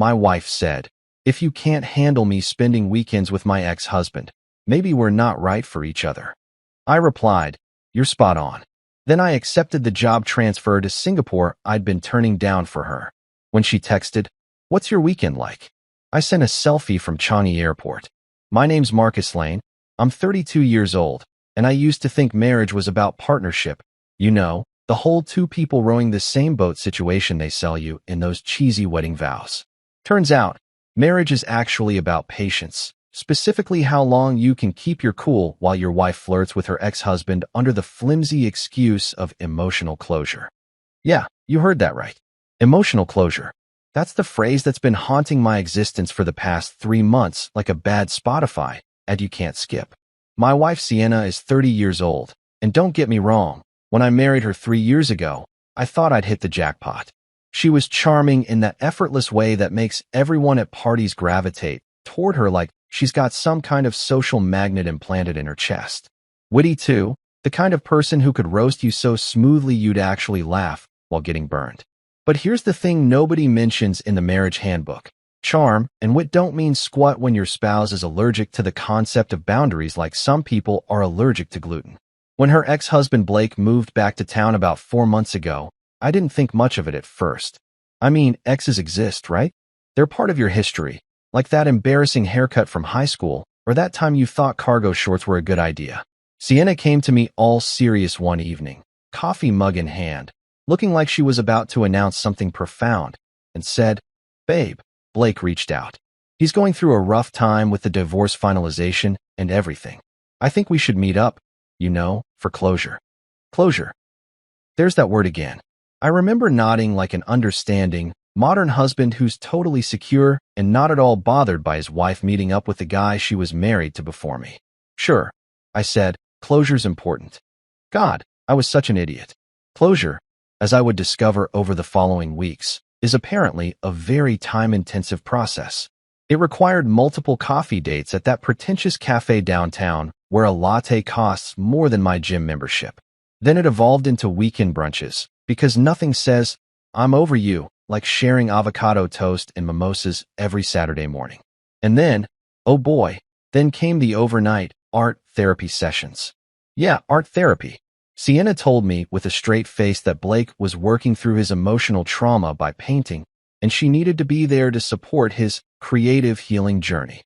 My wife said, "If you can't handle me spending weekends with my ex-husband, maybe we're not right for each other." I replied, "You're spot on." Then I accepted the job transfer to Singapore I'd been turning down for her. When she texted, "What's your weekend like?" I sent a selfie from Changi Airport. "My name's Marcus Lane. I'm 32 years old, and I used to think marriage was about partnership. You know, the whole two people rowing the same boat situation they sell you in those cheesy wedding vows. Turns out, marriage is actually about patience, specifically how long you can keep your cool while your wife flirts with her ex-husband under the flimsy excuse of emotional closure." Yeah, you heard that right. Emotional closure. That's the phrase that's been haunting my existence for the past 3 months like a bad Spotify ad you can't skip. My wife Sienna is 30 years old, and don't get me wrong, when I married her 3 years ago, I thought I'd hit the jackpot. She was charming in that effortless way that makes everyone at parties gravitate toward her like she's got some kind of social magnet implanted in her chest. Witty too, the kind of person who could roast you so smoothly you'd actually laugh while getting burned. But here's the thing nobody mentions in the marriage handbook. Charm and wit don't mean squat when your spouse is allergic to the concept of boundaries like some people are allergic to gluten. When her ex-husband Blake moved back to town about 4 months ago, I didn't think much of it at first. I mean, exes exist, right? They're part of your history, like that embarrassing haircut from high school or that time you thought cargo shorts were a good idea. Sienna came to me all serious one evening, coffee mug in hand, looking like she was about to announce something profound, and said, "Babe, Blake reached out. He's going through a rough time with the divorce finalization and everything. I think we should meet up, for closure." Closure. There's that word again. I remember nodding like an understanding, modern husband who's totally secure and not at all bothered by his wife meeting up with the guy she was married to before me. "Sure," I said, "closure's important." God, I was such an idiot. Closure, as I would discover over the following weeks, is apparently a very time-intensive process. It required multiple coffee dates at that pretentious cafe downtown where a latte costs more than my gym membership. Then it evolved into weekend brunches, because nothing says, "I'm over you," like sharing avocado toast and mimosas every Saturday morning. And then, oh boy, then came the overnight art therapy sessions. Yeah, art therapy. Sienna told me with a straight face that Blake was working through his emotional trauma by painting, and she needed to be there to support his creative healing journey.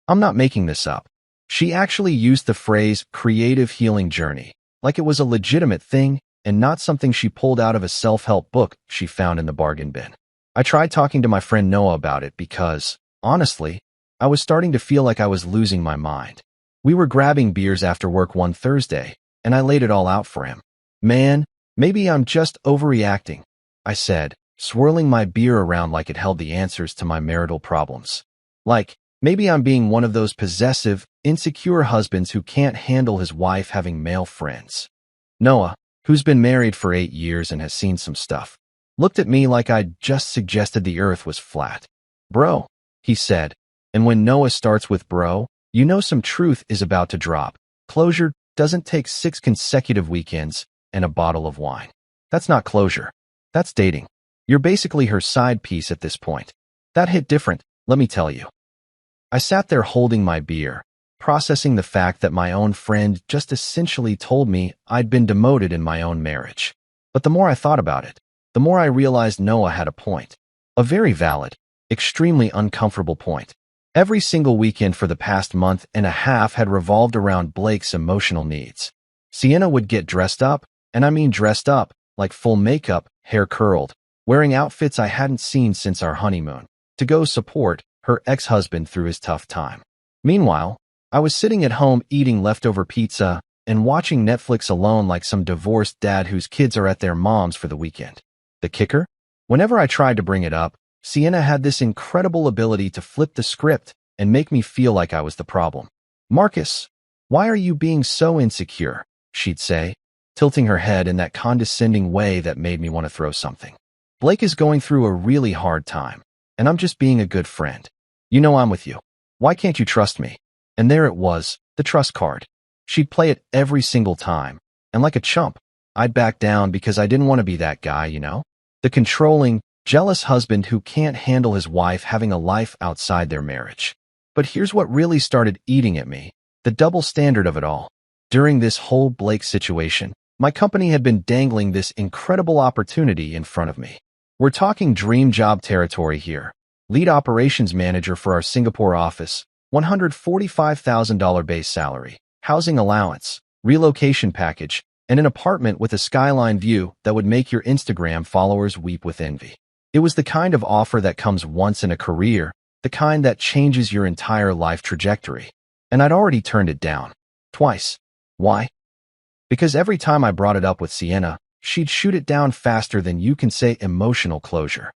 I'm not making this up. She actually used the phrase creative healing journey, like it was a legitimate thing and not something she pulled out of a self-help book she found in the bargain bin. I tried talking to my friend Noah about it because, honestly, I was starting to feel like I was losing my mind. We were grabbing beers after work one Thursday, and I laid it all out for him. "Man, maybe I'm just overreacting," I said, swirling my beer around like it held the answers to my marital problems. Like, maybe I'm being one of those possessive, insecure husbands who can't handle his wife having male friends. Noah, who's been married for 8 years and has seen some stuff, looked at me like I'd just suggested the earth was flat. "Bro," he said, and when Noah starts with bro, you know some truth is about to drop. Closure doesn't take 6 consecutive weekends and a bottle of wine. That's not closure. That's dating. You're basically her side piece at this point. That hit different, let me tell you. I sat there holding my beer, processing the fact that my own friend just essentially told me I'd been demoted in my own marriage. But the more I thought about it, the more I realized Noah had a point. A very valid, extremely uncomfortable point. Every single weekend for the past month and a half had revolved around Blake's emotional needs. Sienna would get dressed up, and I mean dressed up, like full makeup, hair curled, wearing outfits I hadn't seen since our honeymoon, to go support her ex-husband through his tough time. Meanwhile, I was sitting at home eating leftover pizza and watching Netflix alone like some divorced dad whose kids are at their mom's for the weekend. The kicker? Whenever I tried to bring it up, Sienna had this incredible ability to flip the script and make me feel like I was the problem. "Marcus, why are you being so insecure?" she'd say, tilting her head in that condescending way that made me want to throw something. "Blake is going through a really hard time, and I'm just being a good friend. You know I'm with you. Why can't you trust me?" And there it was, the trust card. She'd play it every single time, and like a chump, I'd back down because I didn't want to be that guy, The controlling, Jealous husband who can't handle his wife having a life outside their marriage. But here's what really started eating at me, the double standard of it all. During this whole Blake situation, my company had been dangling this incredible opportunity in front of me. We're talking dream job territory here. Lead operations manager for our Singapore office, $145,000 base salary, housing allowance, relocation package, and an apartment with a skyline view that would make your Instagram followers weep with envy. It was the kind of offer that comes once in a career, the kind that changes your entire life trajectory. And I'd already turned it down. Twice. Why? Because every time I brought it up with Sienna, she'd shoot it down faster than you can say emotional closure.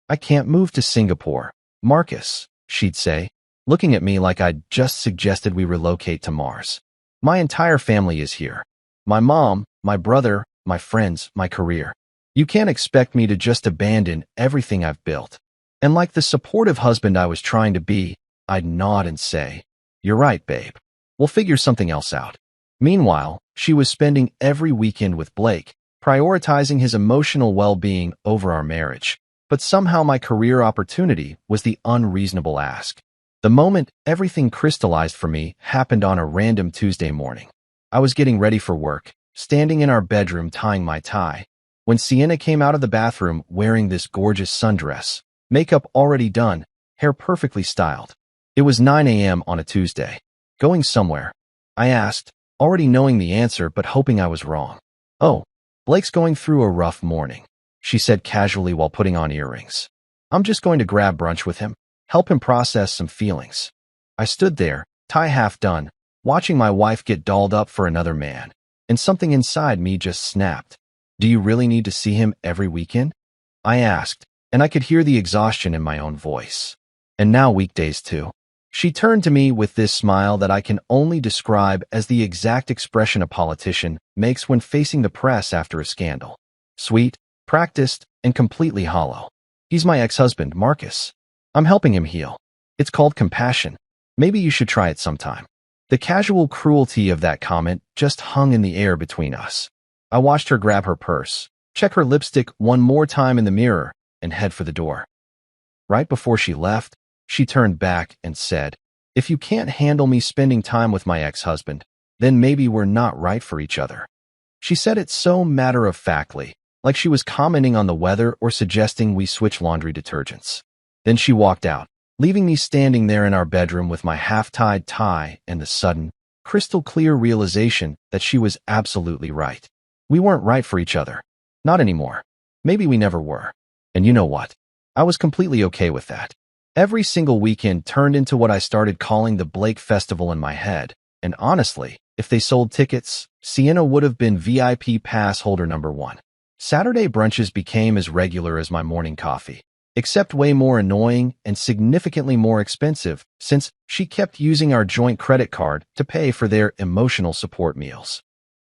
I can't move to Singapore, Marcus, she'd say, looking at me like I'd just suggested we relocate to Mars. My entire family is here. My mom, my brother, my friends, my career. You can't expect me to just abandon everything I've built. And like the supportive husband I was trying to be, I'd nod and say, "You're right, babe. We'll figure something else out." Meanwhile, she was spending every weekend with Blake, prioritizing his emotional well-being over our marriage. But somehow my career opportunity was the unreasonable ask. The moment everything crystallized for me happened on a random Tuesday morning. I was getting ready for work, standing in our bedroom tying my tie, when Sienna came out of the bathroom wearing this gorgeous sundress, makeup already done, hair perfectly styled. It was 9 a.m. on a Tuesday. "Going somewhere?" I asked, already knowing the answer but hoping I was wrong. "Oh, Blake's going through a rough morning," she said casually while putting on earrings. "I'm just going to grab brunch with him, help him process some feelings." I stood there, tie half done, watching my wife get dolled up for another man, and something inside me just snapped. "Do you really need to see him every weekend?" I asked, and I could hear the exhaustion in my own voice. "And now weekdays too." She turned to me with this smile that I can only describe as the exact expression a politician makes when facing the press after a scandal. Sweet, practiced, and completely hollow. "He's my ex-husband, Marcus. I'm helping him heal. It's called compassion. Maybe you should try it sometime." The casual cruelty of that comment just hung in the air between us. I watched her grab her purse, check her lipstick one more time in the mirror, and head for the door. Right before she left, she turned back and said, "If you can't handle me spending time with my ex-husband, then maybe we're not right for each other." She said it so matter-of-factly, like she was commenting on the weather or suggesting we switch laundry detergents. Then she walked out, leaving me standing there in our bedroom with my half-tied tie and the sudden, crystal-clear realization that she was absolutely right. We weren't right for each other. Not anymore. Maybe we never were. And you know what? I was completely okay with that. Every single weekend turned into what I started calling the Blake Festival in my head, and honestly, if they sold tickets, Sienna would have been VIP pass holder number one. Saturday brunches became as regular as my morning coffee, except way more annoying and significantly more expensive since she kept using our joint credit card to pay for their emotional support meals.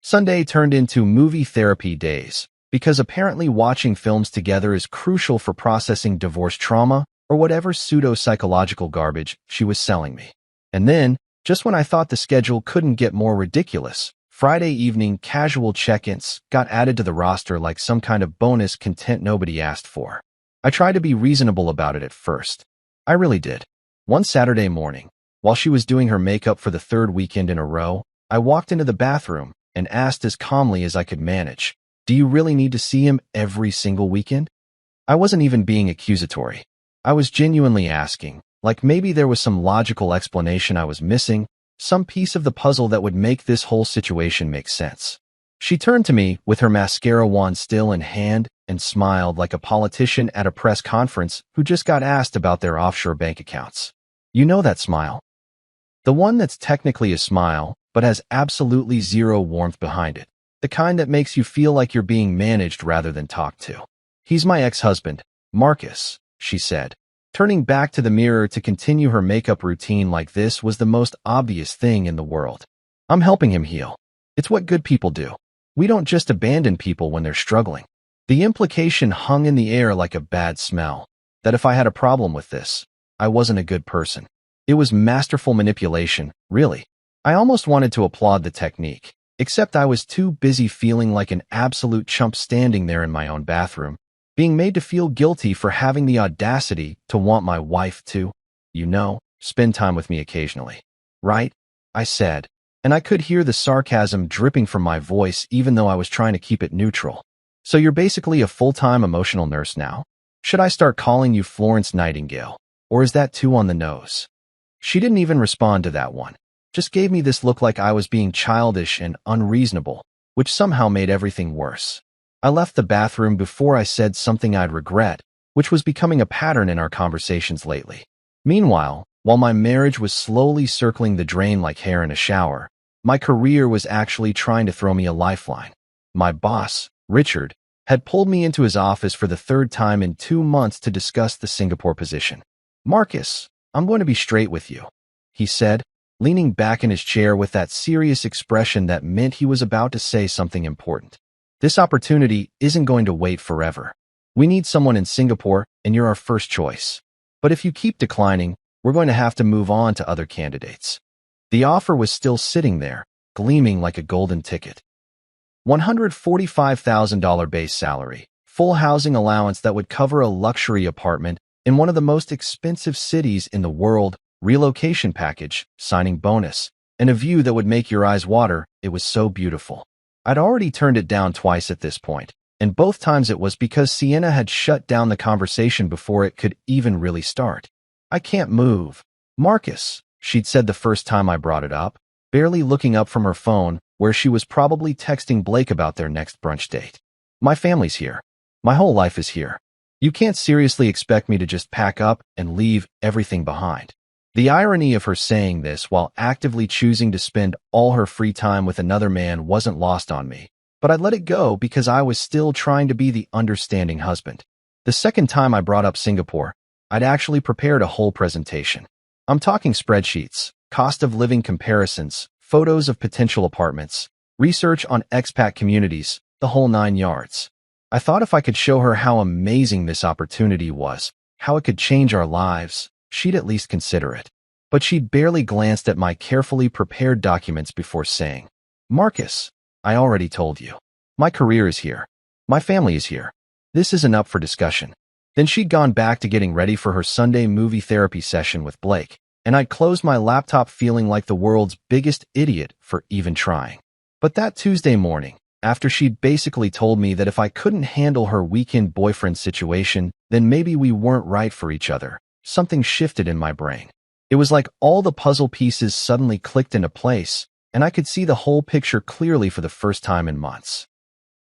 Sunday turned into movie therapy days, because apparently watching films together is crucial for processing divorce trauma or whatever pseudo-psychological garbage she was selling me. And then, just when I thought the schedule couldn't get more ridiculous, Friday evening casual check-ins got added to the roster like some kind of bonus content nobody asked for. I tried to be reasonable about it at first. I really did. One Saturday morning, while she was doing her makeup for the third weekend in a row, I walked into the bathroom and asked as calmly as I could manage, "Do you really need to see him every single weekend?" I wasn't even being accusatory. I was genuinely asking, like maybe there was some logical explanation I was missing, some piece of the puzzle that would make this whole situation make sense. She turned to me with her mascara wand still in hand and smiled like a politician at a press conference who just got asked about their offshore bank accounts. You know that smile? The one that's technically a smile, but has absolutely zero warmth behind it. The kind that makes you feel like you're being managed rather than talked to. "He's my ex-husband, Marcus," she said. Turning back to the mirror to continue her makeup routine like this was the most obvious thing in the world. "I'm helping him heal. It's what good people do. We don't just abandon people when they're struggling." The implication hung in the air like a bad smell, that if I had a problem with this, I wasn't a good person. It was masterful manipulation, really. I almost wanted to applaud the technique, except I was too busy feeling like an absolute chump standing there in my own bathroom, being made to feel guilty for having the audacity to want my wife to, spend time with me occasionally. Right? I said, and I could hear the sarcasm dripping from my voice even though I was trying to keep it neutral. So you're basically a full-time emotional nurse now? Should I start calling you Florence Nightingale? Or is that too on the nose? She didn't even respond to that one. Just gave me this look like I was being childish and unreasonable, which somehow made everything worse. I left the bathroom before I said something I'd regret, which was becoming a pattern in our conversations lately. Meanwhile, while my marriage was slowly circling the drain like hair in a shower, my career was actually trying to throw me a lifeline. My boss, Richard, had pulled me into his office for the third time in 2 months to discuss the Singapore position. "Marcus, I'm going to be straight with you," he said, leaning back in his chair with that serious expression that meant he was about to say something important. "This opportunity isn't going to wait forever. We need someone in Singapore, and you're our first choice. But if you keep declining, we're going to have to move on to other candidates." The offer was still sitting there, gleaming like a golden ticket. $145,000 base salary, full housing allowance that would cover a luxury apartment in one of the most expensive cities in the world, relocation package, signing bonus, and a view that would make your eyes water. It was so beautiful. I'd already turned it down twice at this point, and both times it was because Sienna had shut down the conversation before it could even really start. "I can't move. Marcus," she'd said the first time I brought it up, barely looking up from her phone, where she was probably texting Blake about their next brunch date. "My family's here. My whole life is here. You can't seriously expect me to just pack up and leave everything behind." The irony of her saying this while actively choosing to spend all her free time with another man wasn't lost on me, but I let it go because I was still trying to be the understanding husband. The second time I brought up Singapore, I'd actually prepared a whole presentation. I'm talking spreadsheets, cost of living comparisons, photos of potential apartments, research on expat communities, the whole 9 yards. I thought if I could show her how amazing this opportunity was, how it could change our lives, she'd at least consider it. But she'd barely glanced at my carefully prepared documents before saying, "Marcus, I already told you. My career is here. My family is here. This isn't up for discussion." Then she'd gone back to getting ready for her Sunday movie therapy session with Blake, and I'd closed my laptop feeling like the world's biggest idiot for even trying. But that Tuesday morning, after she'd basically told me that if I couldn't handle her weekend boyfriend situation, then maybe we weren't right for each other, something shifted in my brain. It was like all the puzzle pieces suddenly clicked into place, and I could see the whole picture clearly for the first time in months.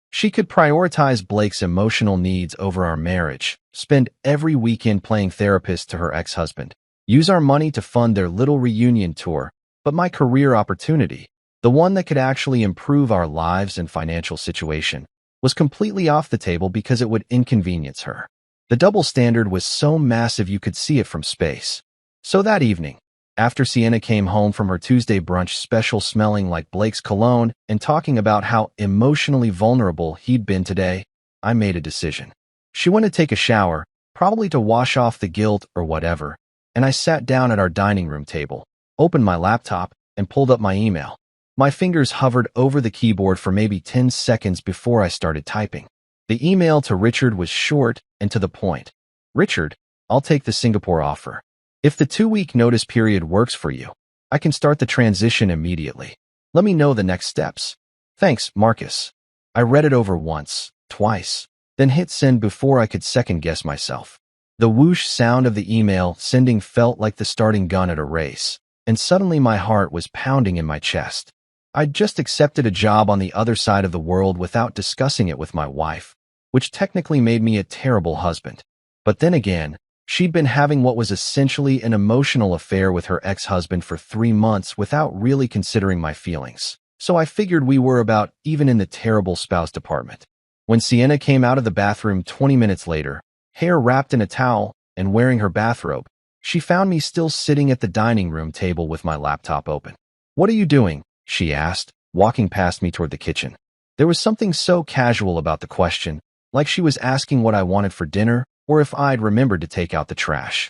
She could prioritize Blake's emotional needs over our marriage, spend every weekend playing therapist to her ex-husband, use our money to fund their little reunion tour, but my career opportunity, the one that could actually improve our lives and financial situation, was completely off the table because it would inconvenience her. The double standard was so massive you could see it from space. So that evening, after Sienna came home from her Tuesday brunch special smelling like Blake's cologne and talking about how emotionally vulnerable he'd been today, I made a decision. She went to take a shower, probably to wash off the guilt or whatever, and I sat down at our dining room table, opened my laptop, and pulled up my email. My fingers hovered over the keyboard for maybe 10 seconds before I started typing. The email to Richard was short and to the point. "Richard, I'll take the Singapore offer. If the 2-week notice period works for you, I can start the transition immediately. Let me know the next steps. Thanks, Marcus." I read it over once, twice, then hit send before I could second-guess myself. The whoosh sound of the email sending felt like the starting gun at a race, and suddenly my heart was pounding in my chest. I'd just accepted a job on the other side of the world without discussing it with my wife, which technically made me a terrible husband. But then again, she'd been having what was essentially an emotional affair with her ex-husband for 3 months without really considering my feelings. So I figured we were about even in the terrible spouse department. When Sienna came out of the bathroom 20 minutes later, hair wrapped in a towel and wearing her bathrobe, she found me still sitting at the dining room table with my laptop open. "What are you doing?" she asked, walking past me toward the kitchen. There was something so casual about the question, like she was asking what I wanted for dinner or if I'd remembered to take out the trash.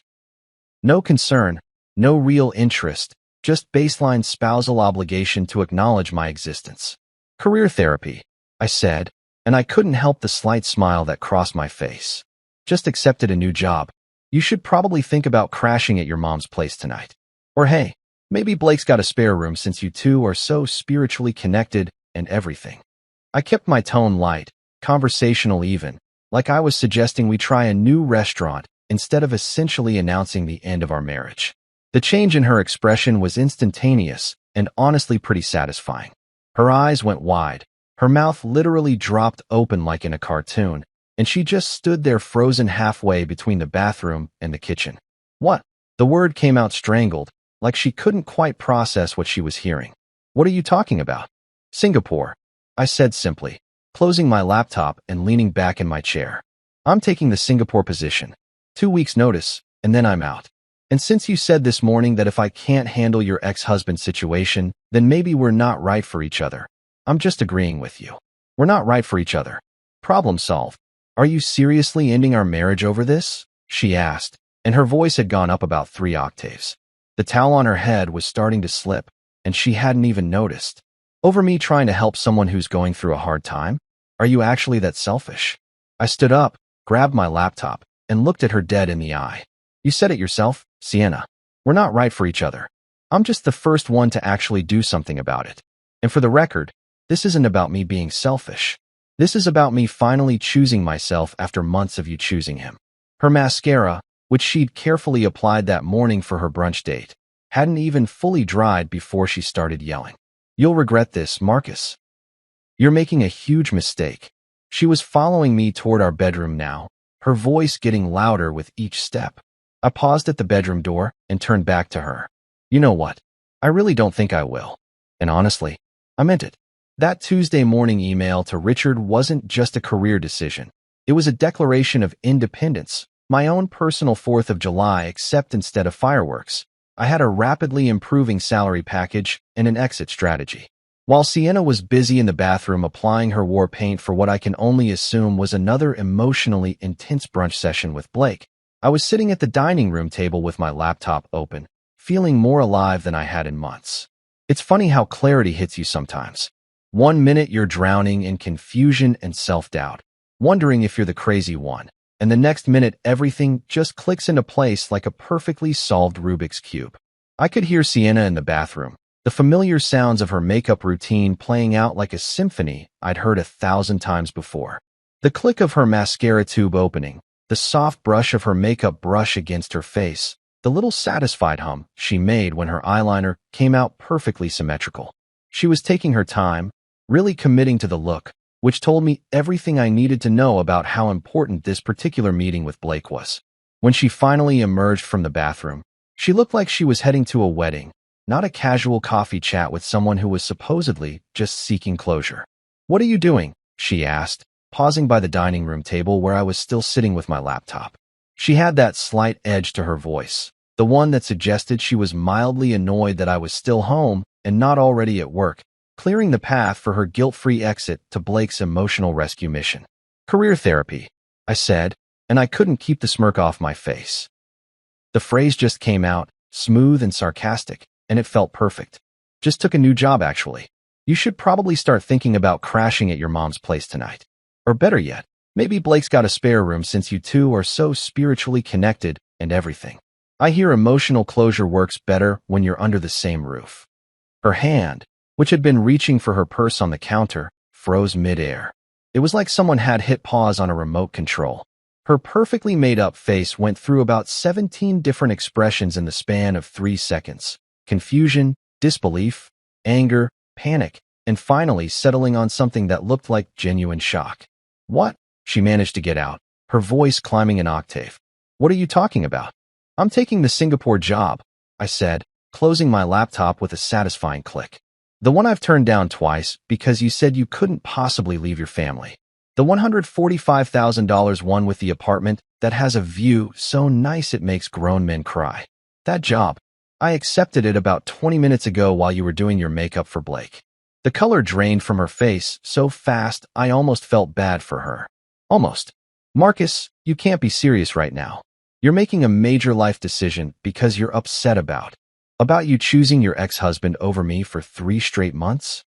No concern, no real interest, just baseline spousal obligation to acknowledge my existence. "Career therapy," I said, and I couldn't help the slight smile that crossed my face. Just accepted a new job. You should probably think about crashing at your mom's place tonight. Or hey, maybe Blake's got a spare room since you two are so spiritually connected and everything. I kept my tone light, conversational even, like I was suggesting we try a new restaurant instead of essentially announcing the end of our marriage. The change in her expression was instantaneous and honestly pretty satisfying. Her eyes went wide, her mouth literally dropped open like in a cartoon, and she just stood there frozen halfway between the bathroom and the kitchen. What? The word came out strangled, like she couldn't quite process what she was hearing. What are you talking about? Singapore, I said simply, closing my laptop and leaning back in my chair. I'm taking the Singapore position. 2 weeks notice, and then I'm out. And since you said this morning that if I can't handle your ex-husband situation, then maybe we're not right for each other, I'm just agreeing with you. We're not right for each other. Problem solved. Are you seriously ending our marriage over this? She asked, and her voice had gone up about 3 octaves. The towel on her head was starting to slip, and she hadn't even noticed. Over me trying to help someone who's going through a hard time? Are you actually that selfish? I stood up, grabbed my laptop, and looked at her dead in the eye. You said it yourself, Sienna. We're not right for each other. I'm just the first one to actually do something about it. And for the record, this isn't about me being selfish. This is about me finally choosing myself after months of you choosing him. Her mascara, which she'd carefully applied that morning for her brunch date, hadn't even fully dried before she started yelling. You'll regret this, Marcus. You're making a huge mistake. She was following me toward our bedroom now, her voice getting louder with each step. I paused at the bedroom door and turned back to her. You know what? I really don't think I will. And honestly, I meant it. That Tuesday morning email to Richard wasn't just a career decision. It was a declaration of independence, my own personal 4th of July except instead of fireworks. I had a rapidly improving salary package and an exit strategy. While Sienna was busy in the bathroom applying her war paint for what I can only assume was another emotionally intense brunch session with Blake, I was sitting at the dining room table with my laptop open, feeling more alive than I had in months. It's funny how clarity hits you sometimes. 1 minute you're drowning in confusion and self-doubt, wondering if you're the crazy one, and the next minute everything just clicks into place like a perfectly solved Rubik's Cube. I could hear Sienna in the bathroom, the familiar sounds of her makeup routine playing out like a symphony I'd heard 1,000 times before. The click of her mascara tube opening, the soft brush of her makeup brush against her face, the little satisfied hum she made when her eyeliner came out perfectly symmetrical. She was taking her time, really committing to the look, which told me everything I needed to know about how important this particular meeting with Blake was. When she finally emerged from the bathroom, she looked like she was heading to a wedding, not a casual coffee chat with someone who was supposedly just seeking closure. What are you doing? She asked, pausing by the dining room table where I was still sitting with my laptop. She had that slight edge to her voice, the one that suggested she was mildly annoyed that I was still home and not already at work, clearing the path for her guilt-free exit to Blake's emotional rescue mission. Career therapy, I said, and I couldn't keep the smirk off my face. The phrase just came out, smooth and sarcastic, and it felt perfect. Just took a new job, actually. You should probably start thinking about crashing at your mom's place tonight. Or better yet, maybe Blake's got a spare room since you two are so spiritually connected and everything. I hear emotional closure works better when you're under the same roof. Her hand, which had been reaching for her purse on the counter, froze midair. It was like someone had hit pause on a remote control. Her perfectly made-up face went through about 17 different expressions in the span of 3 seconds. Confusion, disbelief, anger, panic, and finally settling on something that looked like genuine shock. What? She managed to get out, her voice climbing an octave. What are you talking about? I'm taking the Singapore job, I said, closing my laptop with a satisfying click. The one I've turned down twice because you said you couldn't possibly leave your family. The $145,000 one with the apartment that has a view so nice it makes grown men cry. That job. I accepted it about 20 minutes ago while you were doing your makeup for Blake. The color drained from her face so fast I almost felt bad for her. Almost. Marcus, you can't be serious right now. You're making a major life decision because you're upset about you choosing your ex-husband over me for 3 straight months?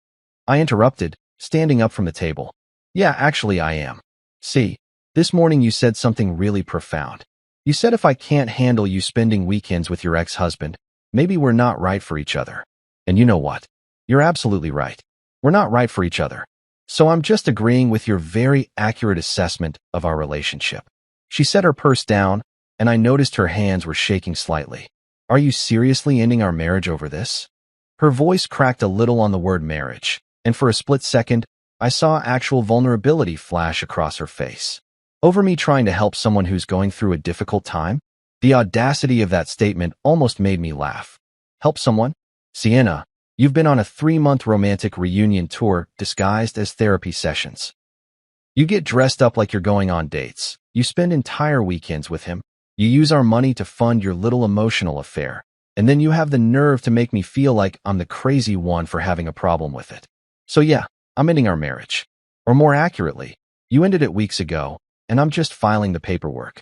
I interrupted, standing up from the table. Yeah, actually I am. See, this morning you said something really profound. You said if I can't handle you spending weekends with your ex-husband, maybe we're not right for each other. And you know what? You're absolutely right. We're not right for each other. So I'm just agreeing with your very accurate assessment of our relationship. She set her purse down, and I noticed her hands were shaking slightly. Are you seriously ending our marriage over this? Her voice cracked a little on the word marriage, and for a split second, I saw actual vulnerability flash across her face. Over me trying to help someone who's going through a difficult time? The audacity of that statement almost made me laugh. Help someone? Sienna, you've been on a 3-month romantic reunion tour disguised as therapy sessions. You get dressed up like you're going on dates. You spend entire weekends with him. You use our money to fund your little emotional affair. And then you have the nerve to make me feel like I'm the crazy one for having a problem with it. So yeah, I'm ending our marriage. Or more accurately, you ended it weeks ago, and I'm just filing the paperwork.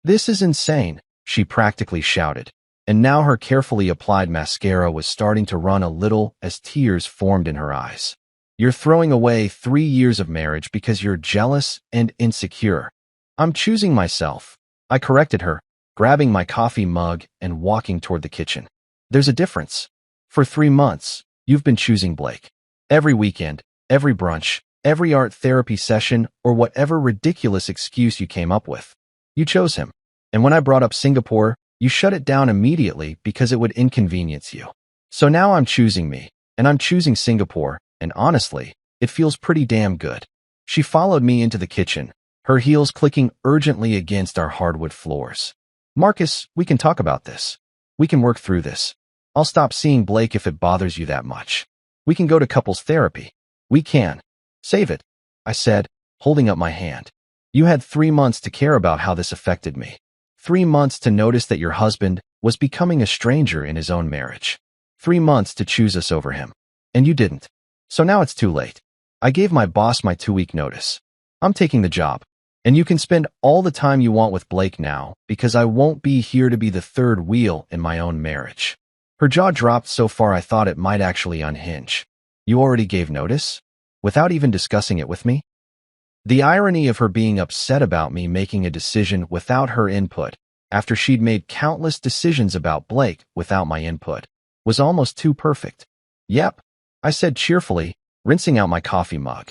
This is insane, she practically shouted. And now her carefully applied mascara was starting to run a little as tears formed in her eyes. You're throwing away 3 years of marriage because you're jealous and insecure. I'm choosing myself. I corrected her, grabbing my coffee mug and walking toward the kitchen. There's a difference. For 3 months, you've been choosing Blake. Every weekend, every brunch, every art therapy session, or whatever ridiculous excuse you came up with. You chose him. And when I brought up Singapore, you shut it down immediately because it would inconvenience you. So now I'm choosing me, and I'm choosing Singapore, and honestly, it feels pretty damn good. She followed me into the kitchen, her heels clicking urgently against our hardwood floors. Marcus, we can talk about this. We can work through this. I'll stop seeing Blake if it bothers you that much. We can go to couples therapy. We can. Save it, I said, holding up my hand. You had 3 months to care about how this affected me. 3 months to notice that your husband was becoming a stranger in his own marriage. 3 months to choose us over him. And you didn't. So now it's too late. I gave my boss my 2-week notice. I'm taking the job. And you can spend all the time you want with Blake now because I won't be here to be the third wheel in my own marriage. Her jaw dropped so far I thought it might actually unhinge. You already gave notice? Without even discussing it with me? The irony of her being upset about me making a decision without her input, after she'd made countless decisions about Blake without my input, was almost too perfect. Yep, I said cheerfully, rinsing out my coffee mug.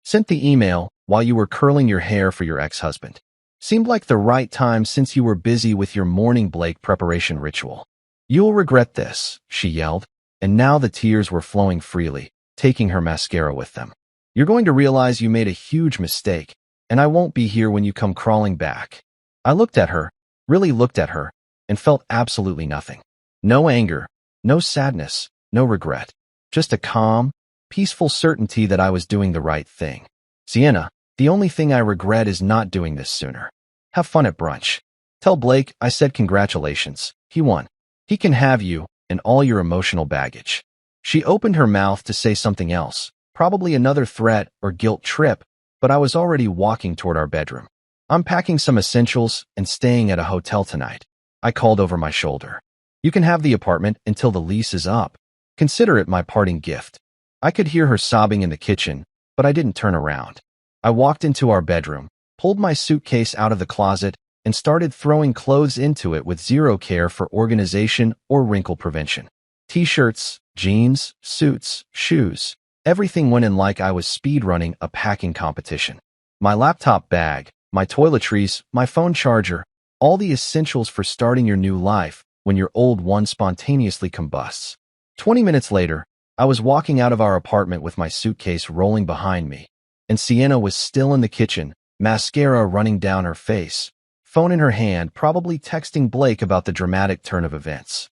Sent the email while you were curling your hair for your ex-husband. Seemed like the right time since you were busy with your morning Blake preparation ritual. You'll regret this, she yelled, and now the tears were flowing freely, taking her mascara with them. You're going to realize you made a huge mistake, and I won't be here when you come crawling back. I looked at her, really looked at her, and felt absolutely nothing. No anger, no sadness, no regret. Just a calm, peaceful certainty that I was doing the right thing. Sienna, the only thing I regret is not doing this sooner. Have fun at brunch. Tell Blake I said congratulations. He won. He can have you and all your emotional baggage. She opened her mouth to say something else, probably another threat or guilt trip, but I was already walking toward our bedroom. I'm packing some essentials and staying at a hotel tonight. I called over my shoulder. You can have the apartment until the lease is up. Consider it my parting gift. I could hear her sobbing in the kitchen, but I didn't turn around. I walked into our bedroom, pulled my suitcase out of the closet, and started throwing clothes into it with zero care for organization or wrinkle prevention. T-shirts, jeans, suits, shoes. Everything went in like I was speedrunning a packing competition. My laptop bag, my toiletries, my phone charger, all the essentials for starting your new life when your old one spontaneously combusts. 20 minutes later, I was walking out of our apartment with my suitcase rolling behind me, and Sienna was still in the kitchen, mascara running down her face, phone in her hand, probably texting Blake about the dramatic turn of events.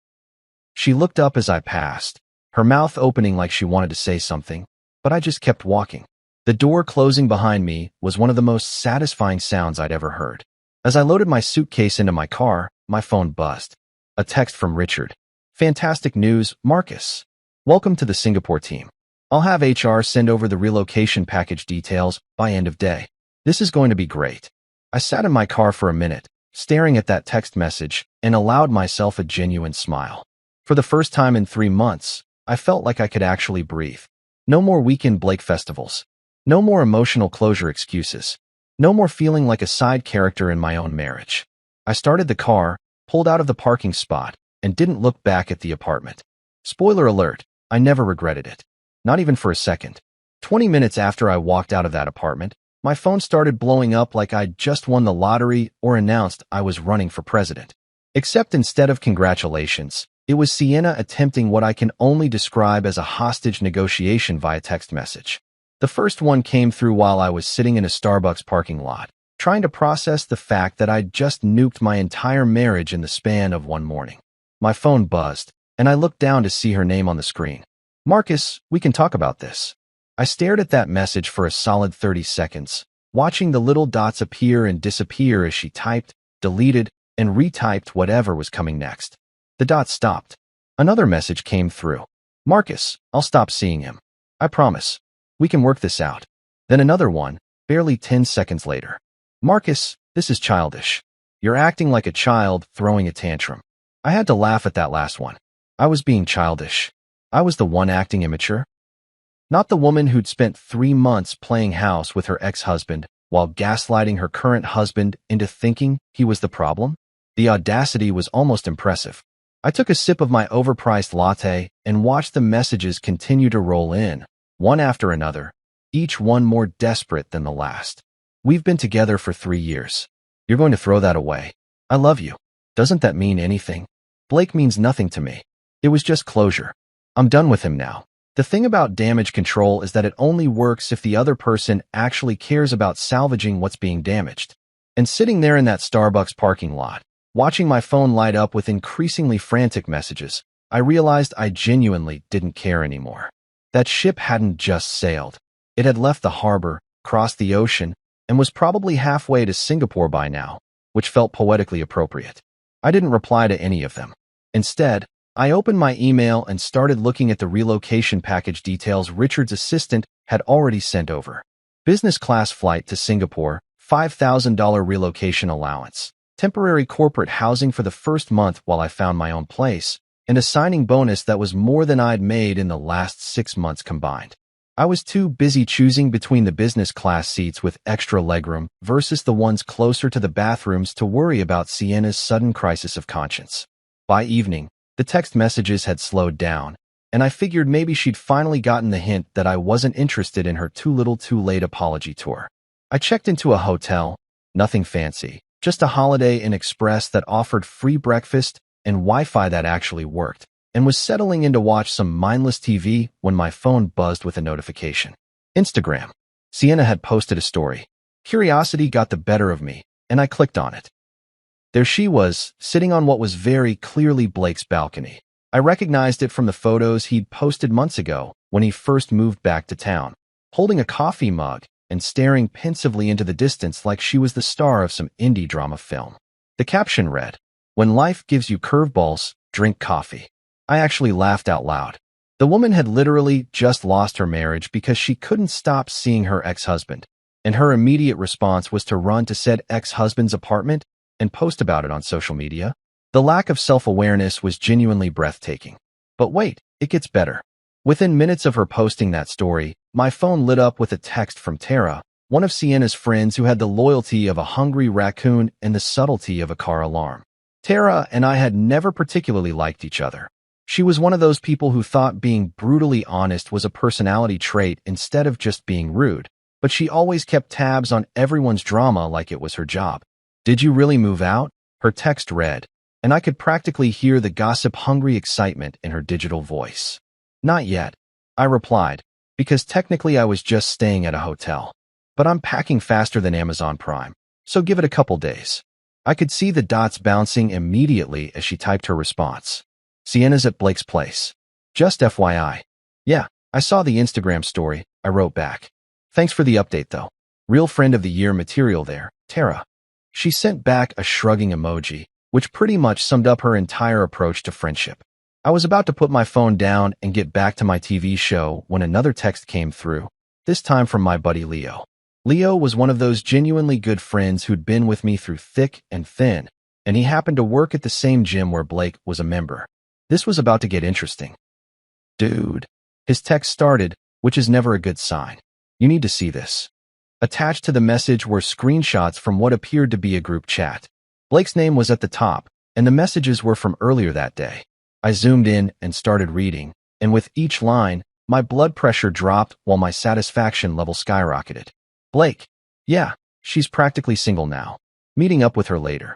She looked up as I passed, her mouth opening like she wanted to say something, but I just kept walking. The door closing behind me was one of the most satisfying sounds I'd ever heard. As I loaded my suitcase into my car, my phone buzzed. A text from Richard. Fantastic news, Marcus. Welcome to the Singapore team. I'll have HR send over the relocation package details by end of day. This is going to be great. I sat in my car for a minute, staring at that text message, and allowed myself a genuine smile. For the first time in 3 months, I felt like I could actually breathe. No more weekend Blake festivals. No more emotional closure excuses. No more feeling like a side character in my own marriage. I started the car, pulled out of the parking spot, and didn't look back at the apartment. Spoiler alert, I never regretted it. Not even for a second. 20 minutes after I walked out of that apartment, my phone started blowing up like I'd just won the lottery or announced I was running for president. Except instead of congratulations, it was Sienna attempting what I can only describe as a hostage negotiation via text message. The first one came through while I was sitting in a Starbucks parking lot, trying to process the fact that I'd just nuked my entire marriage in the span of one morning. My phone buzzed, and I looked down to see her name on the screen. Marcus, we can talk about this. I stared at that message for a solid 30 seconds, watching the little dots appear and disappear as she typed, deleted, and retyped whatever was coming next. The dots stopped. Another message came through. Marcus, I'll stop seeing him. I promise. We can work this out. Then another one, barely 10 seconds later. Marcus, this is childish. You're acting like a child throwing a tantrum. I had to laugh at that last one. I was being childish. I was the one acting immature. Not the woman who'd spent 3 months playing house with her ex-husband while gaslighting her current husband into thinking he was the problem. The audacity was almost impressive. I took a sip of my overpriced latte and watched the messages continue to roll in, one after another, each one more desperate than the last. We've been together for 3 years. You're going to throw that away. I love you. Doesn't that mean anything? Blake means nothing to me. It was just closure. I'm done with him now. The thing about damage control is that it only works if the other person actually cares about salvaging what's being damaged. And sitting there in that Starbucks parking lot, watching my phone light up with increasingly frantic messages, I realized I genuinely didn't care anymore. That ship hadn't just sailed. It had left the harbor, crossed the ocean, and was probably halfway to Singapore by now, which felt poetically appropriate. I didn't reply to any of them. Instead, I opened my email and started looking at the relocation package details Richard's assistant had already sent over. Business class flight to Singapore, $5,000 relocation allowance, temporary corporate housing for the first month while I found my own place, and a signing bonus that was more than I'd made in the last 6 months combined. I was too busy choosing between the business class seats with extra legroom versus the ones closer to the bathrooms to worry about Sienna's sudden crisis of conscience. By evening, the text messages had slowed down, and I figured maybe she'd finally gotten the hint that I wasn't interested in her too little too late apology tour. I checked into a hotel, nothing fancy, just a Holiday Inn Express that offered free breakfast and Wi-Fi that actually worked, and was settling in to watch some mindless TV when my phone buzzed with a notification. Instagram. Sienna had posted a story. Curiosity got the better of me, and I clicked on it. There she was, sitting on what was very clearly Blake's balcony. I recognized it from the photos he'd posted months ago when he first moved back to town, holding a coffee mug and staring pensively into the distance like she was the star of some indie drama film. The caption read, "When life gives you curveballs, drink coffee." I actually laughed out loud. The woman had literally just lost her marriage because she couldn't stop seeing her ex-husband, and her immediate response was to run to said ex-husband's apartment and post about it on social media. The lack of self-awareness was genuinely breathtaking. But wait, it gets better. Within minutes of her posting that story, my phone lit up with a text from Tara, one of Sienna's friends who had the loyalty of a hungry raccoon and the subtlety of a car alarm. Tara and I had never particularly liked each other. She was one of those people who thought being brutally honest was a personality trait instead of just being rude, but she always kept tabs on everyone's drama like it was her job. "Did you really move out?" her text read, and I could practically hear the gossip-hungry excitement in her digital voice. "Not yet," I replied, because technically I was just staying at a hotel. But I'm packing faster than Amazon Prime, so give it a couple days. I could see the dots bouncing immediately as she typed her response. "Sienna's at Blake's place. Just FYI. Yeah, I saw the Instagram story," I wrote back. "Thanks for the update though. Real friend of the year material there, Tara." She sent back a shrugging emoji, which pretty much summed up her entire approach to friendship. I was about to put my phone down and get back to my TV show when another text came through, this time from my buddy Leo. Leo was one of those genuinely good friends who'd been with me through thick and thin, and he happened to work at the same gym where Blake was a member. This was about to get interesting. "Dude," his text started, which is never a good sign. You need to see this. Attached to the message were screenshots from what appeared to be a group chat. Blake's name was at the top, and the messages were from earlier that day. I zoomed in and started reading, and with each line, my blood pressure dropped while my satisfaction level skyrocketed. Blake. Yeah, she's practically single now. Meeting up with her later.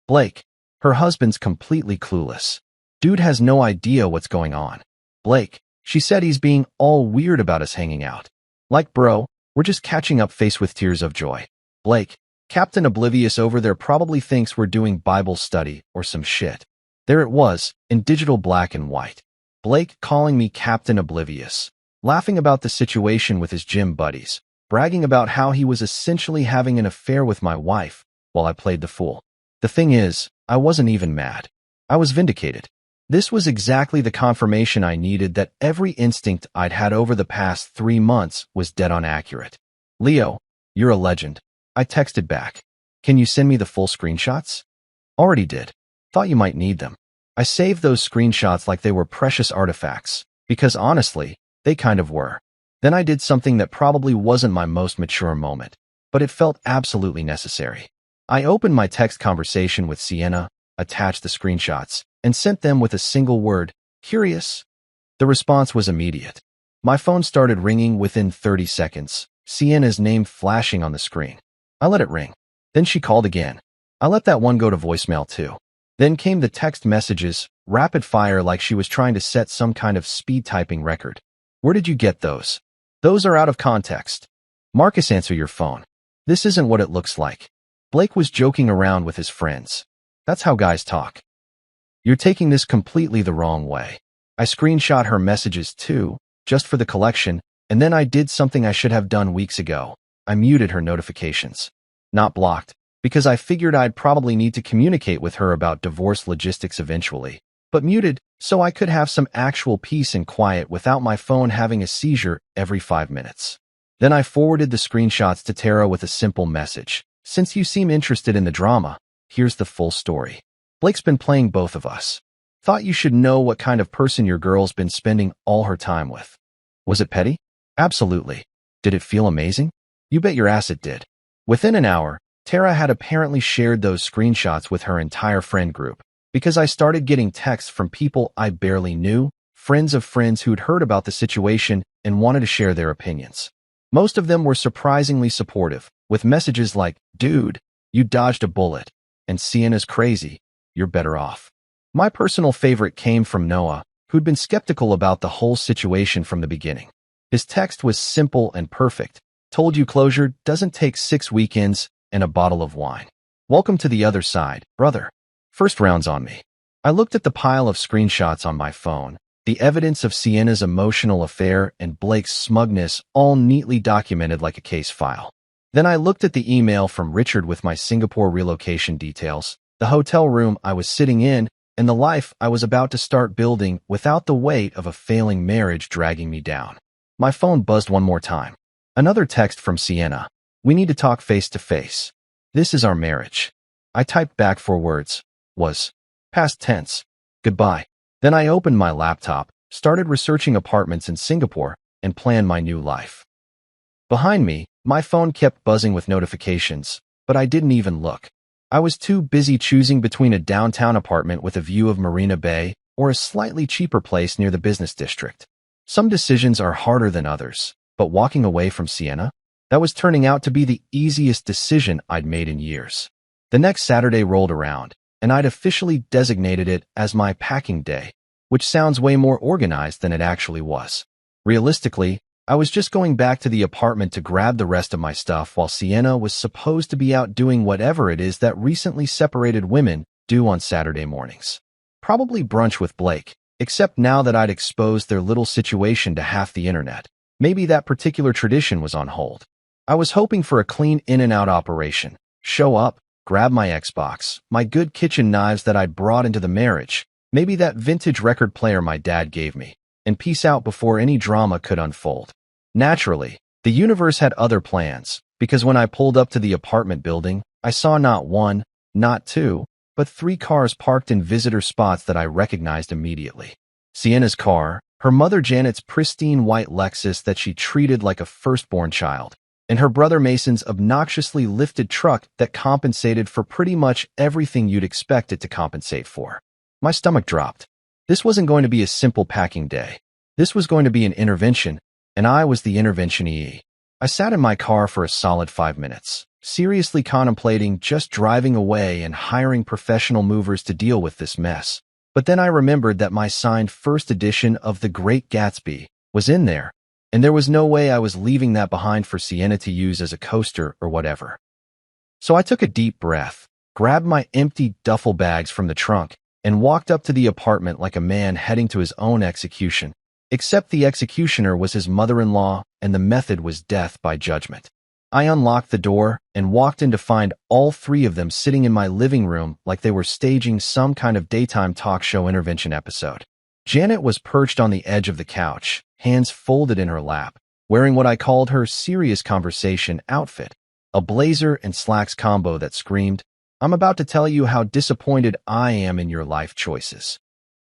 Blake. Her husband's completely clueless. Dude has no idea what's going on. Blake. She said he's being all weird about us hanging out. Like, bro, we're just catching up face with tears of joy. Blake. Captain Oblivious over there probably thinks we're doing Bible study or some shit. There it was, in digital black and white. Blake calling me Captain Oblivious, laughing about the situation with his gym buddies, bragging about how he was essentially having an affair with my wife while I played the fool. The thing is, I wasn't even mad. I was vindicated. This was exactly the confirmation I needed that every instinct I'd had over the past 3 months was dead-on accurate. Leo, you're a legend. I texted back. Can you send me the full screenshots? Already did. Thought you might need them. I saved those screenshots like they were precious artifacts, because honestly, they kind of were. Then I did something that probably wasn't my most mature moment, but it felt absolutely necessary. I opened my text conversation with Sienna, attached the screenshots, and sent them with a single word, curious. The response was immediate. My phone started ringing within 30 seconds, Sienna's name flashing on the screen. I let it ring. Then she called again. I let that one go to voicemail too. Then came the text messages, rapid fire like she was trying to set some kind of speed typing record. Where did you get those? Those are out of context. Marcus, answer your phone. This isn't what it looks like. Blake was joking around with his friends. That's how guys talk. You're taking this completely the wrong way. I screenshot her messages too, just for the collection, and then I did something I should have done weeks ago. I muted her notifications. Not blocked, because I figured I'd probably need to communicate with her about divorce logistics eventually, but muted so I could have some actual peace and quiet without my phone having a seizure every 5 minutes. Then I forwarded the screenshots to Tara with a simple message. Since you seem interested in the drama, here's the full story. Blake's been playing both of us. Thought you should know what kind of person your girl's been spending all her time with. Was it petty? Absolutely. Did it feel amazing? You bet your ass it did. Within an hour, Tara had apparently shared those screenshots with her entire friend group, because I started getting texts from people I barely knew, friends of friends who'd heard about the situation and wanted to share their opinions. Most of them were surprisingly supportive, with messages like, dude, you dodged a bullet, and Sienna's crazy, you're better off. My personal favorite came from Noah, who'd been skeptical about the whole situation from the beginning. His text was simple and perfect. Told you closure doesn't take 6 weekends and a bottle of wine. Welcome to the other side, brother. First round's on me. I looked at the pile of screenshots on my phone, the evidence of Sienna's emotional affair and Blake's smugness all neatly documented like a case file. Then I looked at the email from Richard with my Singapore relocation details, the hotel room I was sitting in, and the life I was about to start building without the weight of a failing marriage dragging me down. My phone buzzed one more time. Another text from Sienna. We need to talk face to face. This is our marriage. I typed back 4 words. Was. Past tense. Goodbye. Then I opened my laptop, started researching apartments in Singapore, and planned my new life. Behind me, my phone kept buzzing with notifications, but I didn't even look. I was too busy choosing between a downtown apartment with a view of Marina Bay or a slightly cheaper place near the business district. Some decisions are harder than others, but walking away from Sienna, that was turning out to be the easiest decision I'd made in years. The next Saturday rolled around, and I'd officially designated it as my packing day, which sounds way more organized than it actually was. Realistically, I was just going back to the apartment to grab the rest of my stuff while Sienna was supposed to be out doing whatever it is that recently separated women do on Saturday mornings. Probably brunch with Blake, except now that I'd exposed their little situation to half the internet, maybe that particular tradition was on hold. I was hoping for a clean in-and-out operation. Show up, grab my Xbox, my good kitchen knives that I'd brought into the marriage, maybe that vintage record player my dad gave me, and peace out before any drama could unfold. Naturally, the universe had other plans, because when I pulled up to the apartment building, I saw not 1, not 2, but 3 cars parked in visitor spots that I recognized immediately. Sienna's car, Her mother Janet's pristine white Lexus that she treated like a firstborn child, and her brother Mason's obnoxiously lifted truck that compensated for pretty much everything you'd expect it to compensate for. My stomach dropped. This wasn't going to be a simple packing day. This was going to be an intervention, and I was the interventionee. I sat in my car for a solid 5 minutes, seriously contemplating just driving away and hiring professional movers to deal with this mess. But then I remembered that my signed first edition of The Great Gatsby was in there, and there was no way I was leaving that behind for Sienna to use as a coaster or whatever. So I took a deep breath, grabbed my empty duffel bags from the trunk, and walked up to the apartment like a man heading to his own execution, except the executioner was his mother-in-law and the method was death by judgment. I unlocked the door and walked in to find all three of them sitting in my living room like they were staging some kind of daytime talk show intervention episode. Janet was perched on the edge of the couch, hands folded in her lap, wearing what I called her serious conversation outfit, a blazer and slacks combo that screamed, "I'm about to tell you how disappointed I am in your life choices."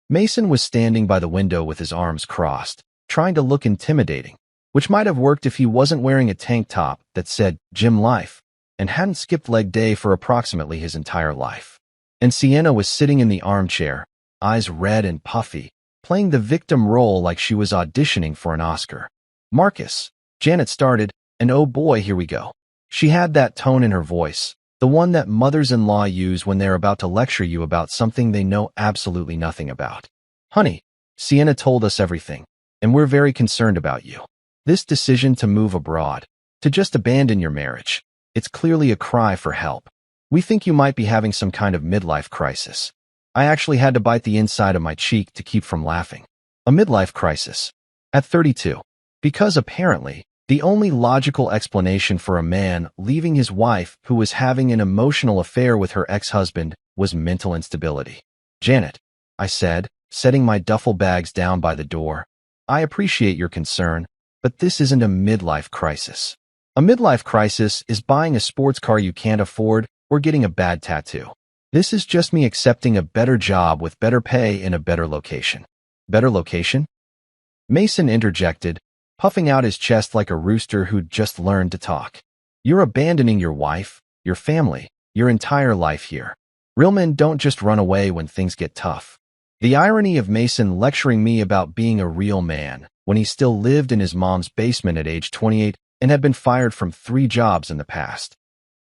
Mason was standing by the window with his arms crossed, trying to look intimidating, which might have worked if he wasn't wearing a tank top that said Gym Life and hadn't skipped leg day for approximately his entire life. And Sienna was sitting in the armchair, eyes red and puffy, playing the victim role like she was auditioning for an Oscar. "Marcus," Janet started, and oh boy, here we go. She had that tone in her voice, the one that mothers-in-law use when they're about to lecture you about something they know absolutely nothing about. "Honey, Sienna told us everything, and we're very concerned about you. This decision to move abroad, to just abandon your marriage, it's clearly a cry for help. We think you might be having some kind of midlife crisis." I actually had to bite the inside of my cheek to keep from laughing. A midlife crisis. At 32. Because apparently, the only logical explanation for a man leaving his wife who was having an emotional affair with her ex-husband was mental instability. "Janet," I said, setting my duffel bags down by the door, "I appreciate your concern, but this isn't a midlife crisis. A midlife crisis is buying a sports car you can't afford or getting a bad tattoo. This is just me accepting a better job with better pay in a better location." "Better location?" Mason interjected, puffing out his chest like a rooster who'd just learned to talk. "You're abandoning your wife, your family, your entire life here. Real men don't just run away when things get tough." The irony of Mason lecturing me about being a real man when he still lived in his mom's basement at age 28 and had been fired from 3 jobs in the past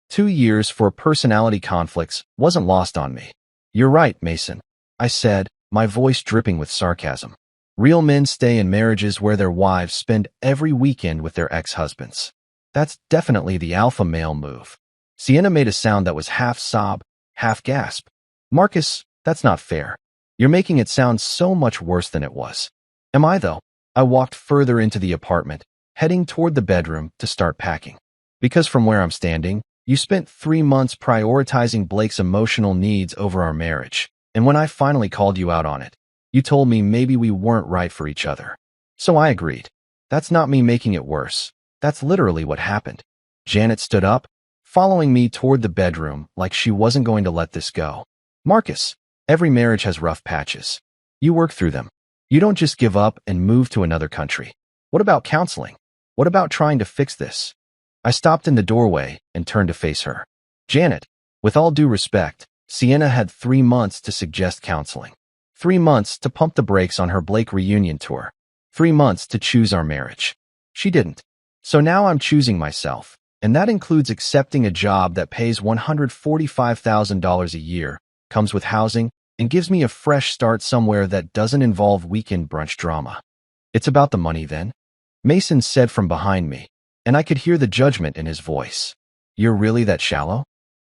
2 years for personality conflicts wasn't lost on me. "You're right, Mason," I said, my voice dripping with sarcasm. "Real men stay in marriages where their wives spend every weekend with their ex-husbands. That's definitely the alpha male move." Sienna made a sound that was half sob, half gasp. "Marcus, that's not fair. You're making it sound so much worse than it was." "Am I, though?" I walked further into the apartment, heading toward the bedroom to start packing. "Because from where I'm standing, you spent 3 months prioritizing Blake's emotional needs over our marriage, and when I finally called you out on it, you told me maybe we weren't right for each other. So I agreed. That's not me making it worse. That's literally what happened." Janet stood up, following me toward the bedroom like she wasn't going to let this go. "Marcus, every marriage has rough patches. You work through them. You don't just give up and move to another country. What about counseling? What about trying to fix this?" I stopped in the doorway and turned to face her. "Janet, with all due respect, Sienna had 3 months to suggest counseling. 3 months to pump the brakes on her Blake reunion tour. 3 months to choose our marriage. She didn't. So now I'm choosing myself, and that includes accepting a job that pays $145,000 a year, comes with housing, and gives me a fresh start somewhere that doesn't involve weekend brunch drama." "It's about the money then?" Mason said from behind me, and I could hear the judgment in his voice. "You're really that shallow?"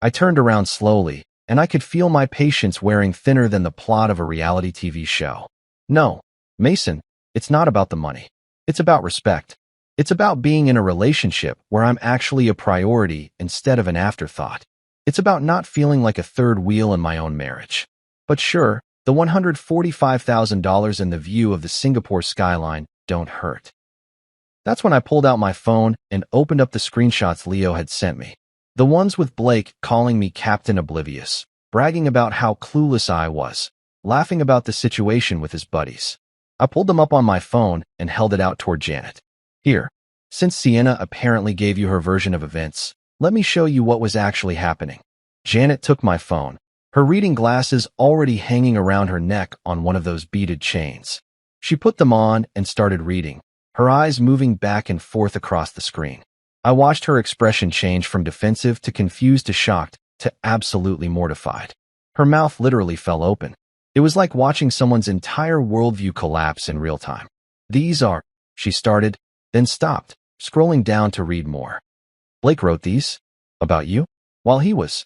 I turned around slowly, and I could feel my patience wearing thinner than the plot of a reality TV show. "No, Mason, it's not about the money. It's about respect. It's about being in a relationship where I'm actually a priority instead of an afterthought. It's about not feeling like a third wheel in my own marriage. But sure, the $145,000 and the view of the Singapore skyline don't hurt." That's when I pulled out my phone and opened up the screenshots Leo had sent me. The ones with Blake calling me Captain Oblivious, bragging about how clueless I was, laughing about the situation with his buddies. I pulled them up on my phone and held it out toward Janet. Here, since Sienna apparently gave you her version of events, let me show you what was actually happening. Janet took my phone, her reading glasses already hanging around her neck on one of those beaded chains. She put them on and started reading, her eyes moving back and forth across the screen. I watched her expression change from defensive to confused to shocked to absolutely mortified. Her mouth literally fell open. It was like watching someone's entire worldview collapse in real time. These are, she started, then stopped, scrolling down to read more. Blake wrote these? About you? While he was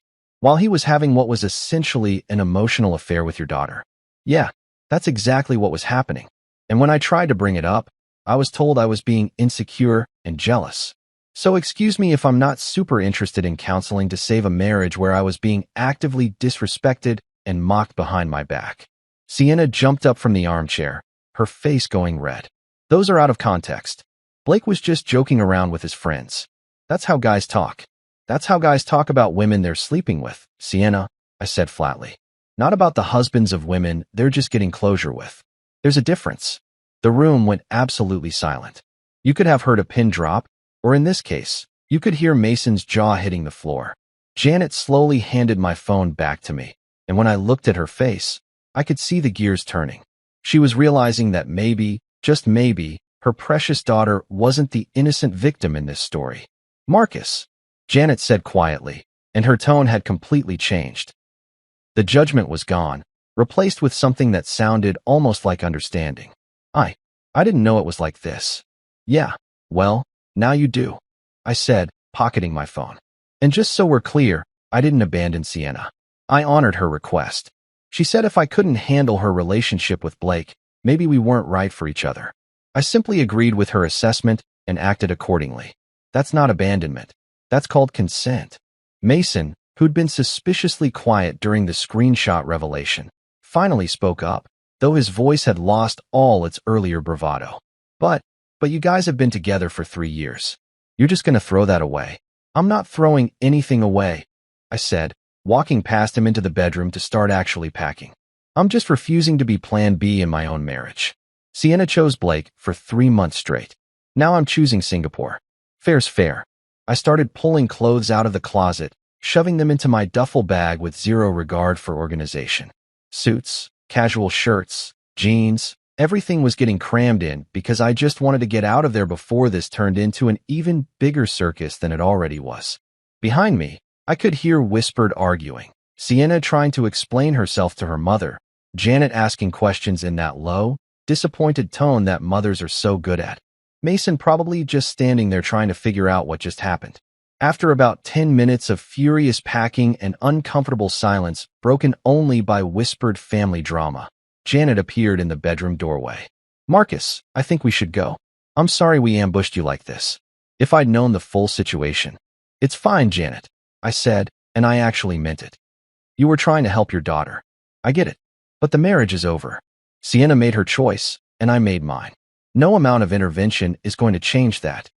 having what was essentially an emotional affair with your daughter. Yeah, that's exactly what was happening. And when I tried to bring it up, I was told I was being insecure and jealous. So excuse me if I'm not super interested in counseling to save a marriage where I was being actively disrespected and mocked behind my back. Sienna jumped up from the armchair, her face going red. Those are out of context. Blake was just joking around with his friends. That's how guys talk. That's how guys talk about women they're sleeping with, Sienna, I said flatly. Not about the husbands of women they're just getting closure with. There's a difference. The room went absolutely silent. You could have heard a pin drop, or in this case, you could hear Mason's jaw hitting the floor. Janet slowly handed my phone back to me, and when I looked at her face, I could see the gears turning. She was realizing that maybe, just maybe, her precious daughter wasn't the innocent victim in this story. Marcus, Janet said quietly, and her tone had completely changed. The judgment was gone, replaced with something that sounded almost like understanding. I didn't know it was like this. Yeah, well, now you do, I said, pocketing my phone. And just so we're clear, I didn't abandon Sienna. I honored her request. She said if I couldn't handle her relationship with Blake, maybe we weren't right for each other. I simply agreed with her assessment and acted accordingly. That's not abandonment. That's called consent. Mason, who'd been suspiciously quiet during the screenshot revelation, finally spoke up, though his voice had lost all its earlier bravado. But you guys have been together for 3 years. You're just gonna throw that away. I'm not throwing anything away, I said, walking past him into the bedroom to start actually packing. I'm just refusing to be plan B in my own marriage. Sienna chose Blake for 3 months straight. Now I'm choosing Singapore. Fair's fair. I started pulling clothes out of the closet, shoving them into my duffel bag with zero regard for organization. Suits, casual shirts, jeans, everything was getting crammed in because I just wanted to get out of there before this turned into an even bigger circus than it already was. Behind me, I could hear whispered arguing, Sienna trying to explain herself to her mother, Janet asking questions in that low, disappointed tone that mothers are so good at. Mason probably just standing there trying to figure out what just happened. After about 10 minutes of furious packing and uncomfortable silence, broken only by whispered family drama, Janet appeared in the bedroom doorway. Marcus, I think we should go. I'm sorry we ambushed you like this. If I'd known the full situation. It's fine, Janet, I said, and I actually meant it. You were trying to help your daughter. I get it. But the marriage is over. Sienna made her choice, and I made mine. No amount of intervention is going to change that.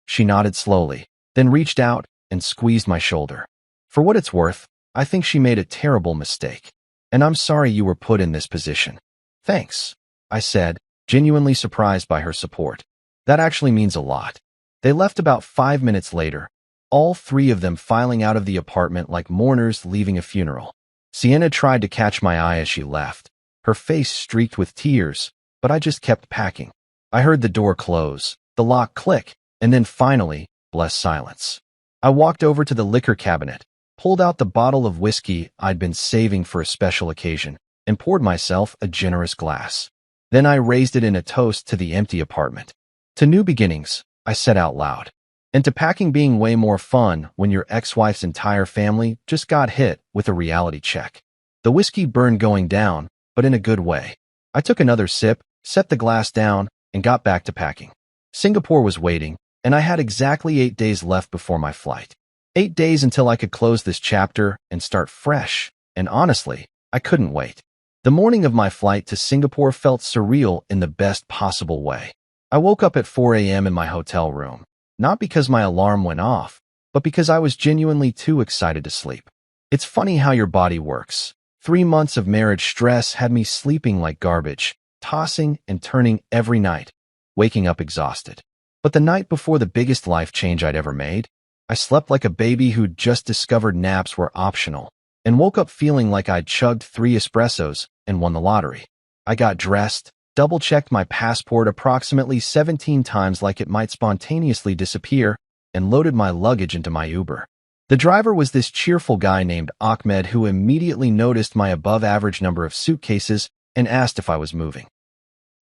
She nodded slowly, then reached out and squeezed my shoulder. For what it's worth, I think she made a terrible mistake. And I'm sorry you were put in this position. Thanks, I said, genuinely surprised by her support. That actually means a lot. They left about 5 minutes later, all 3 of them filing out of the apartment like mourners leaving a funeral. Sienna tried to catch my eye as she left, her face streaked with tears, but I just kept packing. I heard the door close, the lock click, and then finally, bless silence. I walked over to the liquor cabinet, pulled out the bottle of whiskey I'd been saving for a special occasion, and poured myself a generous glass. Then I raised it in a toast to the empty apartment. To new beginnings, I said out loud. And to packing being way more fun when your ex-wife's entire family just got hit with a reality check. The whiskey burned going down, but in a good way. I took another sip, set the glass down, and got back to packing. Singapore was waiting, and I had exactly 8 days left before my flight. 8 days until I could close this chapter and start fresh, and honestly, I couldn't wait. The morning of my flight to Singapore felt surreal in the best possible way. I woke up at 4 a.m. in my hotel room, not because my alarm went off, but because I was genuinely too excited to sleep. It's funny how your body works. 3 months of marriage stress had me sleeping like garbage, tossing and turning every night, waking up exhausted. But the night before the biggest life change I'd ever made, I slept like a baby who'd just discovered naps were optional and woke up feeling like I'd chugged 3 espressos and won the lottery. I got dressed, double-checked my passport approximately 17 times like it might spontaneously disappear, and loaded my luggage into my Uber. The driver was this cheerful guy named Ahmed who immediately noticed my above-average number of suitcases and asked if I was moving.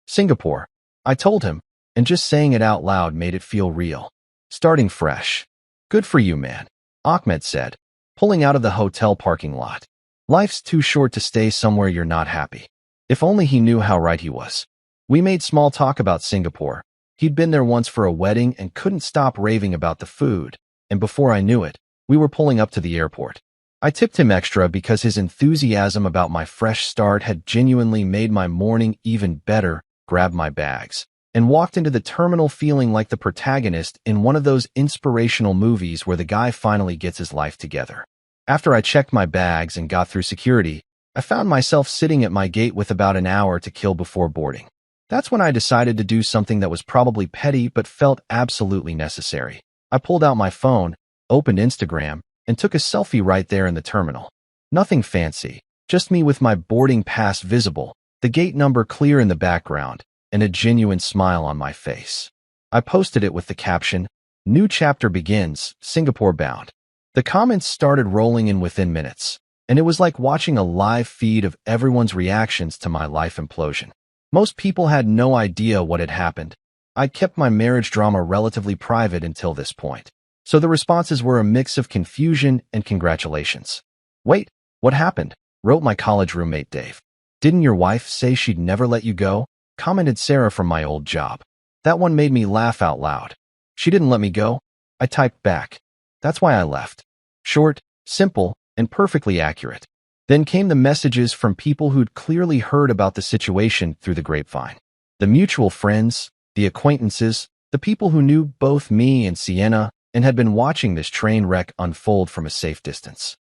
Singapore, I told him, and just saying it out loud made it feel real. Starting fresh. Good for you, man, Ahmed said, pulling out of the hotel parking lot. Life's too short to stay somewhere you're not happy. If only he knew how right he was. We made small talk about Singapore. He'd been there once for a wedding and couldn't stop raving about the food, and before I knew it, we were pulling up to the airport. I tipped him extra because his enthusiasm about my fresh start had genuinely made my morning even better, grabbed my bags, and walked into the terminal feeling like the protagonist in one of those inspirational movies where the guy finally gets his life together. After I checked my bags and got through security, I found myself sitting at my gate with about an hour to kill before boarding. That's when I decided to do something that was probably petty but felt absolutely necessary. I pulled out my phone, opened Instagram, and took a selfie right there in the terminal. Nothing fancy, just me with my boarding pass visible, the gate number clear in the background, and a genuine smile on my face. I posted it with the caption, "New chapter begins, Singapore bound." The comments started rolling in within minutes, and it was like watching a live feed of everyone's reactions to my life implosion. Most people had no idea what had happened. I'd kept my marriage drama relatively private until this point, so the responses were a mix of confusion and congratulations. "Wait, what happened?" wrote my college roommate Dave. "Didn't your wife say she'd never let you go?" commented Sarah from my old job. That one made me laugh out loud. "She didn't let me go," I typed back. "That's why I left." Short, simple, and perfectly accurate. Then came the messages from people who'd clearly heard about the situation through the grapevine. The mutual friends, the acquaintances, the people who knew both me and Sienna and had been watching this train wreck unfold from a safe distance.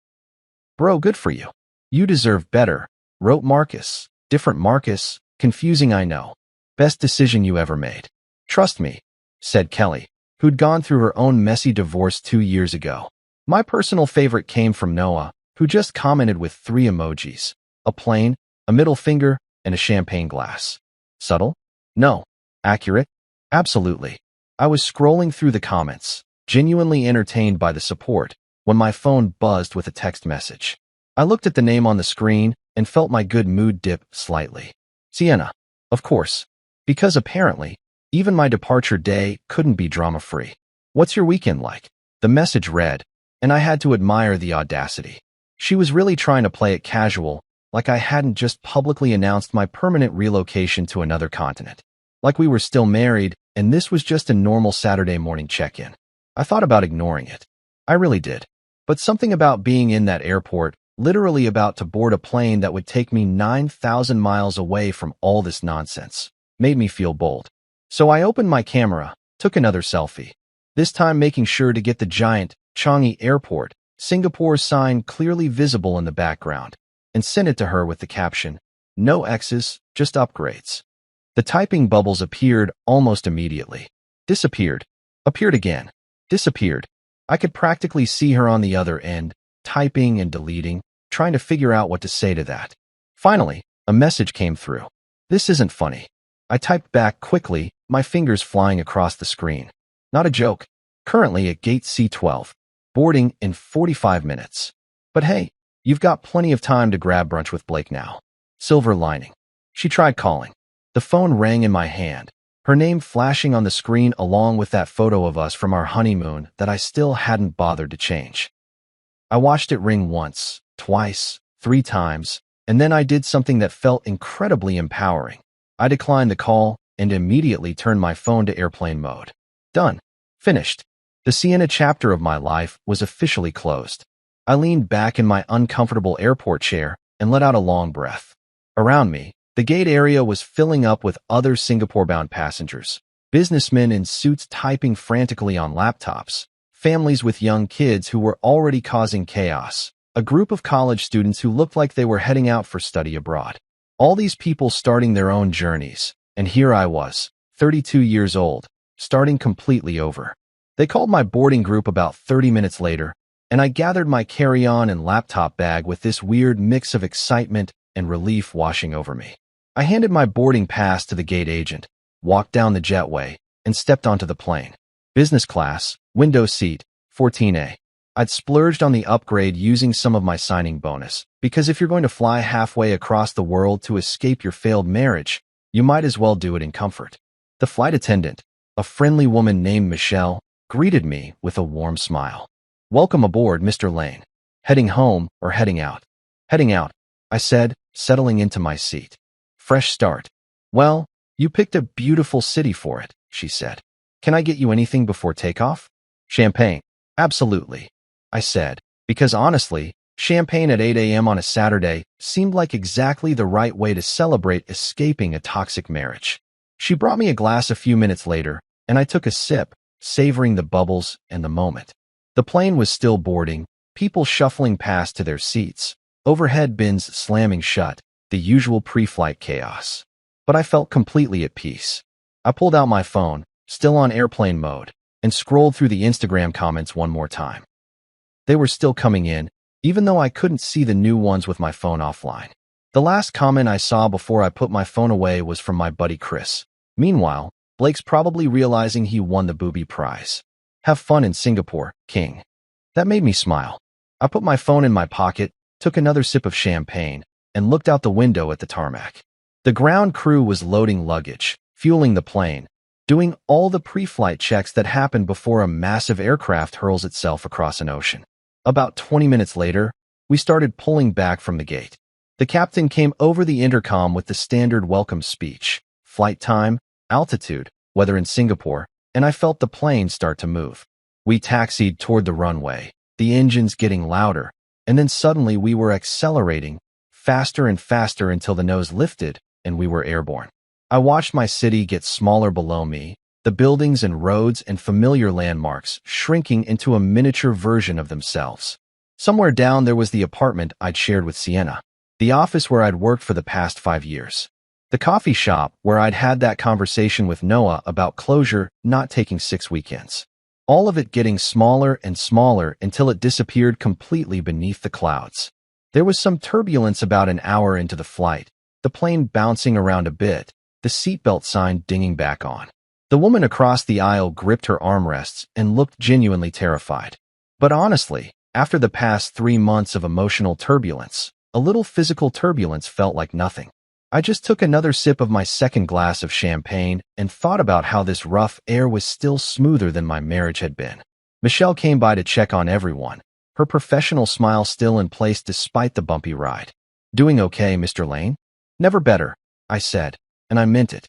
"Bro, good for you. You deserve better," wrote Marcus. Different Marcus, confusing I know. "Best decision you ever made." "Trust me," said Kelly, who'd gone through her own messy divorce 2 years ago. My personal favorite came from Noah, who just commented with 3 emojis, a plane, a middle finger, and a champagne glass. Subtle? No. Accurate? Absolutely. I was scrolling through the comments, genuinely entertained by the support, when my phone buzzed with a text message. I looked at the name on the screen and felt my good mood dip slightly. Sienna. Of course. Because apparently, even my departure day couldn't be drama-free. "What's your weekend like?" the message read, and I had to admire the audacity. She was really trying to play it casual, like I hadn't just publicly announced my permanent relocation to another continent. Like we were still married, and this was just a normal Saturday morning check-in. I thought about ignoring it. I really did. But something about being in that airport, literally about to board a plane that would take me 9,000 miles away from all this nonsense, made me feel bold. So I opened my camera, took another selfie, this time making sure to get the giant Changi Airport, Singapore sign clearly visible in the background, and sent it to her with the caption, "No X's, just upgrades." The typing bubbles appeared almost immediately. Disappeared. Appeared again. Disappeared. I could practically see her on the other end, typing and deleting, trying to figure out what to say to that. Finally, a message came through. "This isn't funny." I typed back quickly, my fingers flying across the screen. "Not a joke. Currently at gate C12. Boarding in 45 minutes. But hey, you've got plenty of time to grab brunch with Blake now." Silver lining. She tried calling. The phone rang in my hand, her name flashing on the screen along with that photo of us from our honeymoon that I still hadn't bothered to change. I watched it ring once, twice, 3 times, and then I did something that felt incredibly empowering. I declined the call and immediately turned my phone to airplane mode. Done. Finished. The Sienna chapter of my life was officially closed. I leaned back in my uncomfortable airport chair and let out a long breath. Around me, the gate area was filling up with other Singapore-bound passengers, businessmen in suits typing frantically on laptops, families with young kids who were already causing chaos, a group of college students who looked like they were heading out for study abroad. All these people starting their own journeys, and here I was, 32 years old, starting completely over. They called my boarding group about 30 minutes later, and I gathered my carry-on and laptop bag with this weird mix of excitement and relief washing over me. I handed my boarding pass to the gate agent, walked down the jetway, and stepped onto the plane. Business class, window seat, 14A. I'd splurged on the upgrade using some of my signing bonus, because if you're going to fly halfway across the world to escape your failed marriage, you might as well do it in comfort. The flight attendant, a friendly woman named Michelle, greeted me with a warm smile. "Welcome aboard, Mr. Lane. Heading home or heading out?" "Heading out," I said, settling into my seat. "Fresh start." "Well, you picked a beautiful city for it," she said. "Can I get you anything before takeoff?" "Champagne." "Absolutely," I said, because honestly, champagne at 8 a.m. on a Saturday seemed like exactly the right way to celebrate escaping a toxic marriage. She brought me a glass a few minutes later, and I took a sip, savoring the bubbles and the moment. The plane was still boarding, people shuffling past to their seats, overhead bins slamming shut, the usual pre-flight chaos. But I felt completely at peace. I pulled out my phone, still on airplane mode, and scrolled through the Instagram comments one more time. They were still coming in, even though I couldn't see the new ones with my phone offline. The last comment I saw before I put my phone away was from my buddy Chris. Meanwhile, Blake's probably realizing he won the booby prize. "Have fun in Singapore, King." That made me smile. I put my phone in my pocket, took another sip of champagne, and looked out the window at the tarmac. The ground crew was loading luggage, fueling the plane, doing all the pre-flight checks that happen before a massive aircraft hurls itself across an ocean. About 20 minutes later, we started pulling back from the gate. The captain came over the intercom with the standard welcome speech, flight time, altitude, weather in Singapore, and I felt the plane start to move. We taxied toward the runway, the engines getting louder, and then suddenly we were accelerating, faster and faster until the nose lifted and we were airborne. I watched my city get smaller below me, the buildings and roads and familiar landmarks shrinking into a miniature version of themselves. Somewhere down there was the apartment I'd shared with Sienna, the office where I'd worked for the past 5 years. The coffee shop where I'd had that conversation with Noah about closure not taking 6 weekends. All of it getting smaller and smaller until it disappeared completely beneath the clouds. There was some turbulence about an hour into the flight, the plane bouncing around a bit, the seatbelt sign dinging back on. The woman across the aisle gripped her armrests and looked genuinely terrified. But honestly, after the past 3 months of emotional turbulence, a little physical turbulence felt like nothing. I just took another sip of my second glass of champagne and thought about how this rough air was still smoother than my marriage had been. Michelle came by to check on everyone, her professional smile still in place despite the bumpy ride. "Doing okay, Mr. Lane?" "Never better," I said, and I meant it.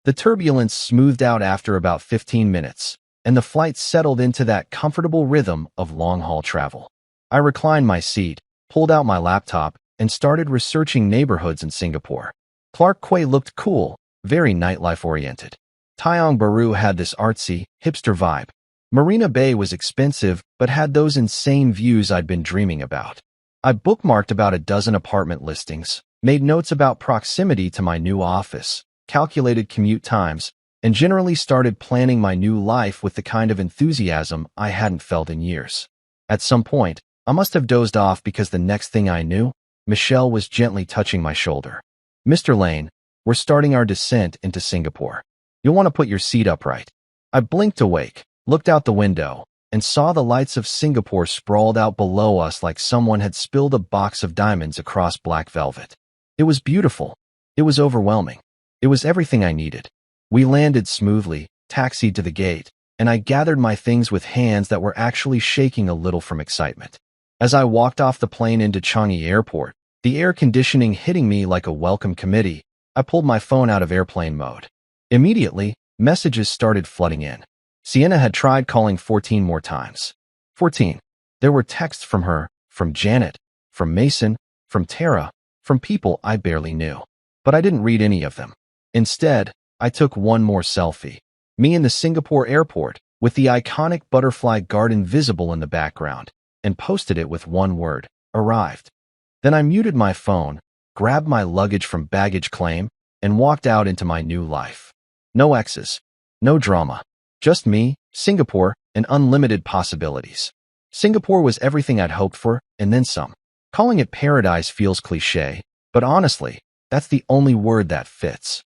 The turbulence smoothed out after about 15 minutes, and the flight settled into that comfortable rhythm of long-haul travel. I reclined my seat, pulled out my laptop, and started researching neighborhoods in Singapore. Clark Quay looked cool, very nightlife-oriented. Tiong Bahru had this artsy, hipster vibe. Marina Bay was expensive, but had those insane views I'd been dreaming about. I bookmarked about a dozen apartment listings, made notes about proximity to my new office, calculated commute times, and generally started planning my new life with the kind of enthusiasm I hadn't felt in years. At some point, I must have dozed off because the next thing I knew, Michelle was gently touching my shoulder. "Mr. Lane, we're starting our descent into Singapore. You'll want to put your seat upright." I blinked awake, looked out the window, and saw the lights of Singapore sprawled out below us like someone had spilled a box of diamonds across black velvet. It was beautiful. It was overwhelming. It was everything I needed. We landed smoothly, taxied to the gate, and I gathered my things with hands that were actually shaking a little from excitement. As I walked off the plane into Changi Airport, the air conditioning hitting me like a welcome committee, I pulled my phone out of airplane mode. Immediately, messages started flooding in. Sienna had tried calling 14 more times. 14. There were texts from her, from Janet, from Mason, from Tara, from people I barely knew. But I didn't read any of them. Instead, I took one more selfie. Me in the Singapore airport, with the iconic butterfly garden visible in the background, and posted it with one word: arrived. Then I muted my phone, grabbed my luggage from baggage claim, and walked out into my new life. No exes, no drama, just me, Singapore, and unlimited possibilities. Singapore was everything I'd hoped for, and then some. Calling it paradise feels cliché, but honestly, that's the only word that fits.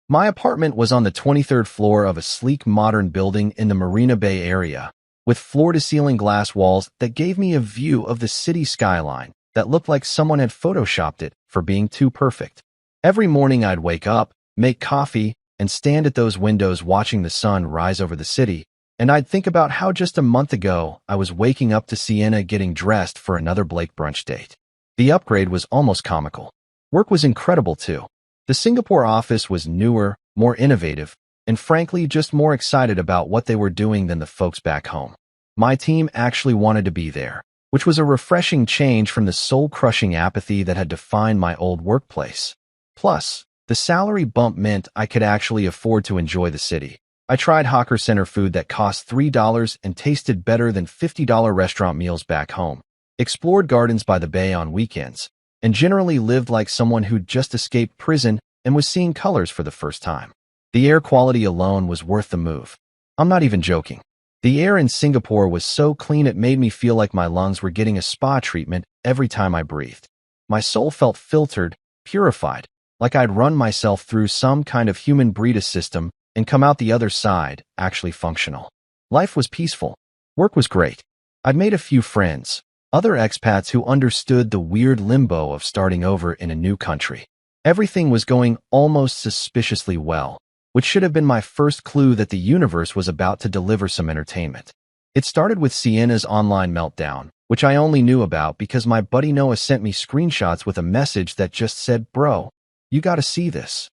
My apartment was on the 23rd floor of a sleek modern building in the Marina Bay area, with floor-to-ceiling glass walls that gave me a view of the city skyline that looked like someone had photoshopped it for being too perfect. Every morning I'd wake up, make coffee, and stand at those windows watching the sun rise over the city, and I'd think about how just a month ago I was waking up to Sienna getting dressed for another Blake brunch date. The upgrade was almost comical. Work was incredible too. The Singapore office was newer, more innovative, and frankly just more excited about what they were doing than the folks back home. My team actually wanted to be there, which was a refreshing change from the soul-crushing apathy that had defined my old workplace. Plus, the salary bump meant I could actually afford to enjoy the city. I tried Hawker Center food that cost $3 and tasted better than $50 restaurant meals back home, explored gardens by the bay on weekends, and generally lived like someone who'd just escaped prison and was seeing colors for the first time. The air quality alone was worth the move. I'm not even joking. The air in Singapore was so clean it made me feel like my lungs were getting a spa treatment every time I breathed. My soul felt filtered, purified, like I'd run myself through some kind of human breeder system and come out the other side, actually functional. Life was peaceful. Work was great. I'd made a few friends, other expats who understood the weird limbo of starting over in a new country. Everything was going almost suspiciously well, which should have been my first clue that the universe was about to deliver some entertainment. It started with Sienna's online meltdown, which I only knew about because my buddy Noah sent me screenshots with a message that just said, "Bro, you gotta see this."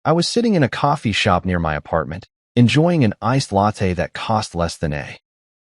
I was sitting in a coffee shop near my apartment, enjoying an iced latte that cost less than a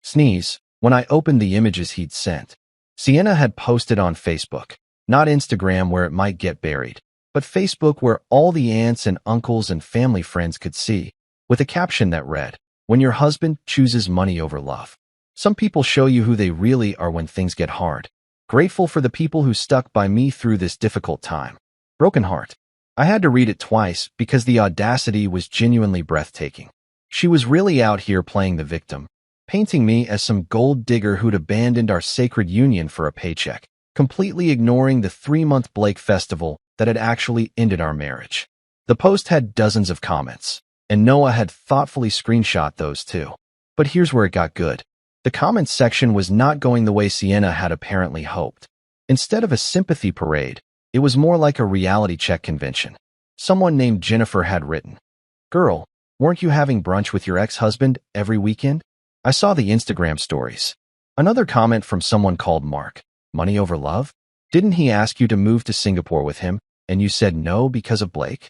sneeze, when I opened the images he'd sent. Sienna had posted on Facebook, not Instagram where it might get buried, but Facebook where all the aunts and uncles and family friends could see, with a caption that read, "When your husband chooses money over love. Some people show you who they really are when things get hard. Grateful for the people who stuck by me through this difficult time. Broken heart." I had to read it twice because the audacity was genuinely breathtaking. She was really out here playing the victim, painting me as some gold digger who'd abandoned our sacred union for a paycheck, completely ignoring the 3-month Blake festival that had actually ended our marriage. The post had dozens of comments, and Noah had thoughtfully screenshot those too. But here's where it got good. The comments section was not going the way Sienna had apparently hoped. Instead of a sympathy parade, it was more like a reality check convention. Someone named Jennifer had written, "Girl, weren't you having brunch with your ex-husband every weekend? I saw the Instagram stories." Another comment from someone called Mark, "Money over love? Didn't he ask you to move to Singapore with him, and you said no because of Blake?"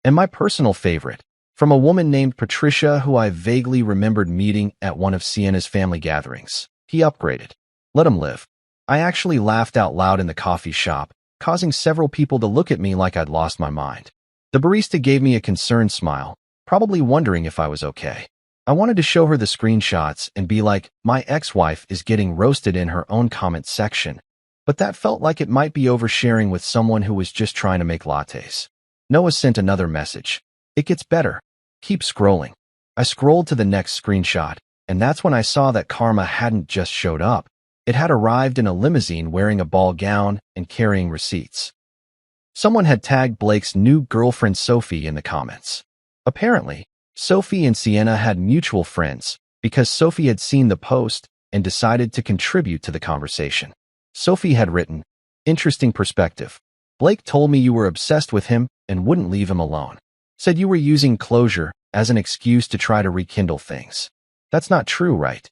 And my personal favorite, from a woman named Patricia who I vaguely remembered meeting at one of Sienna's family gatherings. "He upgraded. Let him live." I actually laughed out loud in the coffee shop, causing several people to look at me like I'd lost my mind. The barista gave me a concerned smile, probably wondering if I was okay. I wanted to show her the screenshots and be like, my ex-wife is getting roasted in her own comment section, but that felt like it might be oversharing with someone who was just trying to make lattes. Noah sent another message. "It gets better. Keep scrolling." I scrolled to the next screenshot, and that's when I saw that karma hadn't just showed up. It had arrived in a limousine wearing a ball gown and carrying receipts. Someone had tagged Blake's new girlfriend Sophie in the comments. Apparently, Sophie and Sienna had mutual friends because Sophie had seen the post and decided to contribute to the conversation. Sophie had written, "Interesting perspective. Blake told me you were obsessed with him and wouldn't leave him alone. Said you were using closure as an excuse to try to rekindle things. That's not true, right?"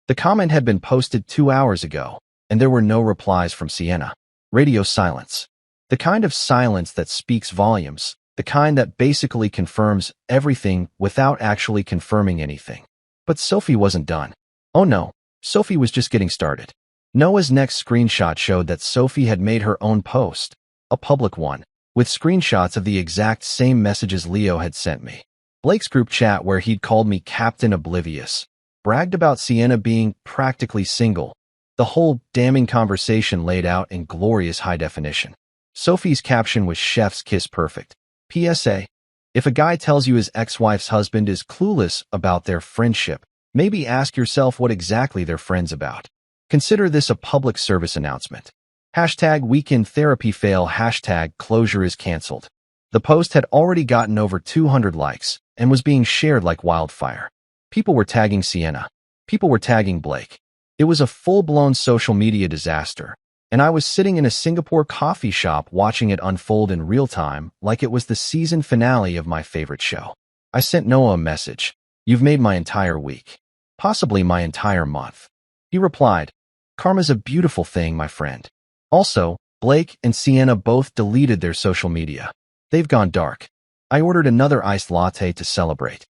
The comment had been posted 2 hours ago, and there were no replies from Sienna. Radio silence. The kind of silence that speaks volumes, the kind that basically confirms everything without actually confirming anything. But Sophie wasn't done. Oh no, Sophie was just getting started. Noah's next screenshot showed that Sophie had made her own post, a public one, with screenshots of the exact same messages Leo had sent me. Blake's group chat where he'd called me Captain Oblivious, bragged about Sienna being practically single, the whole damning conversation laid out in glorious high definition. Sophie's caption was chef's kiss perfect. PSA: if a guy tells you his ex-wife's husband is clueless about their friendship, maybe ask yourself what exactly they're friends about. Consider this a public service announcement. Hashtag weekend therapy fail. Hashtag closure is canceled. The post had already gotten over 200 likes and was being shared like wildfire. People were tagging Sienna. People were tagging Blake. It was a full-blown social media disaster, and I was sitting in a Singapore coffee shop watching it unfold in real time like it was the season finale of my favorite show. I sent Noah a message. You've made my entire week. Possibly my entire month. He replied, Karma's a beautiful thing, my friend. Also, Blake and Sienna both deleted their social media. They've gone dark. I ordered another iced latte to celebrate.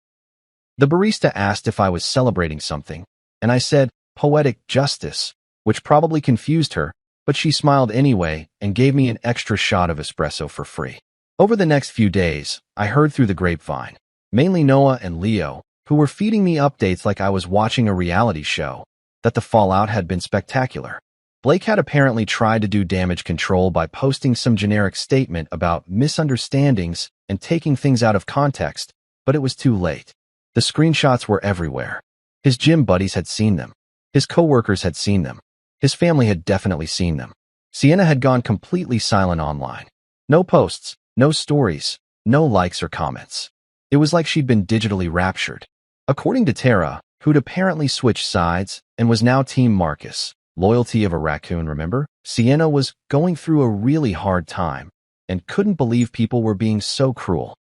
The barista asked if I was celebrating something, and I said, poetic justice, which probably confused her, but she smiled anyway and gave me an extra shot of espresso for free. Over the next few days, I heard through the grapevine, mainly Noah and Leo, who were feeding me updates like I was watching a reality show, that the fallout had been spectacular. Blake had apparently tried to do damage control by posting some generic statement about misunderstandings and taking things out of context, but it was too late. The screenshots were everywhere. His gym buddies had seen them. His coworkers had seen them. His family had definitely seen them. Sienna had gone completely silent online. No posts, no stories, no likes or comments. It was like she'd been digitally raptured. According to Tara, who'd apparently switched sides and was now Team Marcus, loyalty of a raccoon, remember? Sienna was going through a really hard time and couldn't believe people were being so cruel.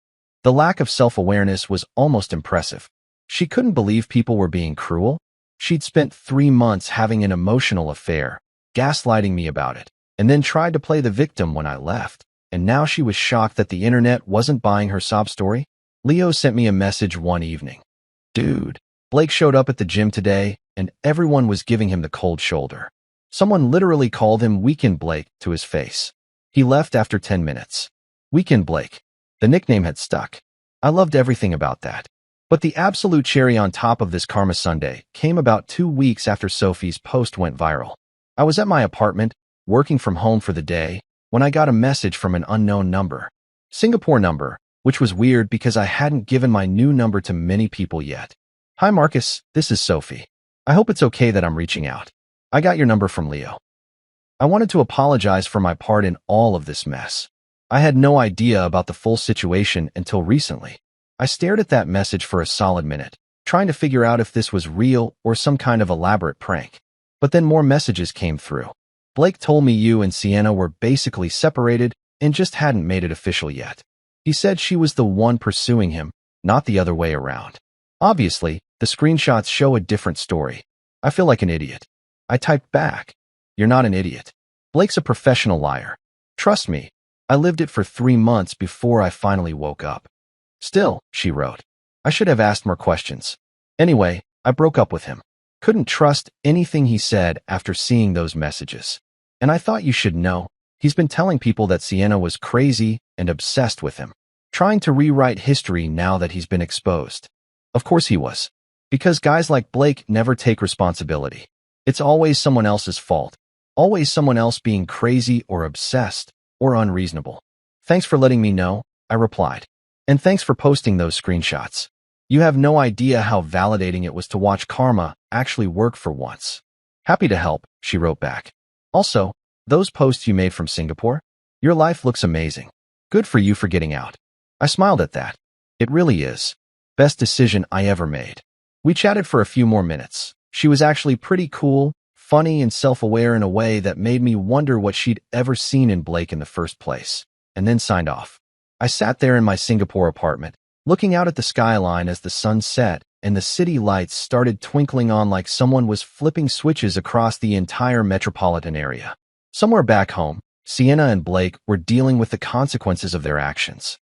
The lack of self-awareness was almost impressive. She couldn't believe people were being cruel. She'd spent 3 months having an emotional affair, gaslighting me about it, and then tried to play the victim when I left. And now she was shocked that the internet wasn't buying her sob story? Leo sent me a message one evening. Dude, Blake showed up at the gym today, and everyone was giving him the cold shoulder. Someone literally called him Weekend Blake to his face. He left after 10 minutes. Weekend Blake. The nickname had stuck. I loved everything about that. But the absolute cherry on top of this Karma Sunday came about 2 weeks after Sophie's post went viral. I was at my apartment, working from home for the day, when I got a message from an unknown number. Singapore number, which was weird because I hadn't given my new number to many people yet. Hi Marcus, this is Sophie. I hope it's okay that I'm reaching out. I got your number from Leo. I wanted to apologize for my part in all of this mess. I had no idea about the full situation until recently. I stared at that message for a solid minute, trying to figure out if this was real or some kind of elaborate prank. But then more messages came through. Blake told me you and Sienna were basically separated and just hadn't made it official yet. He said she was the one pursuing him, not the other way around. Obviously, the screenshots show a different story. I feel like an idiot. I typed back, you're not an idiot. Blake's a professional liar. Trust me, I lived it for 3 months before I finally woke up. Still, she wrote, I should have asked more questions. Anyway, I broke up with him. Couldn't trust anything he said after seeing those messages. And I thought you should know, he's been telling people that Sienna was crazy and obsessed with him, trying to rewrite history now that he's been exposed. Of course he was. Because guys like Blake never take responsibility. It's always someone else's fault. Always someone else being crazy or obsessed or unreasonable. Thanks for letting me know, I replied. And thanks for posting those screenshots. You have no idea how validating it was to watch Karma actually work for once. Happy to help, she wrote back. Also, those posts you made from Singapore? Your life looks amazing. Good for you for getting out. I smiled at that. It really is. Best decision I ever made. We chatted for a few more minutes. She was actually pretty cool, funny, and self-aware in a way that made me wonder what she'd ever seen in Blake in the first place, and then signed off. I sat there in my Singapore apartment, looking out at the skyline as the sun set and the city lights started twinkling on like someone was flipping switches across the entire metropolitan area. Somewhere back home, Sienna and Blake were dealing with the consequences of their actions.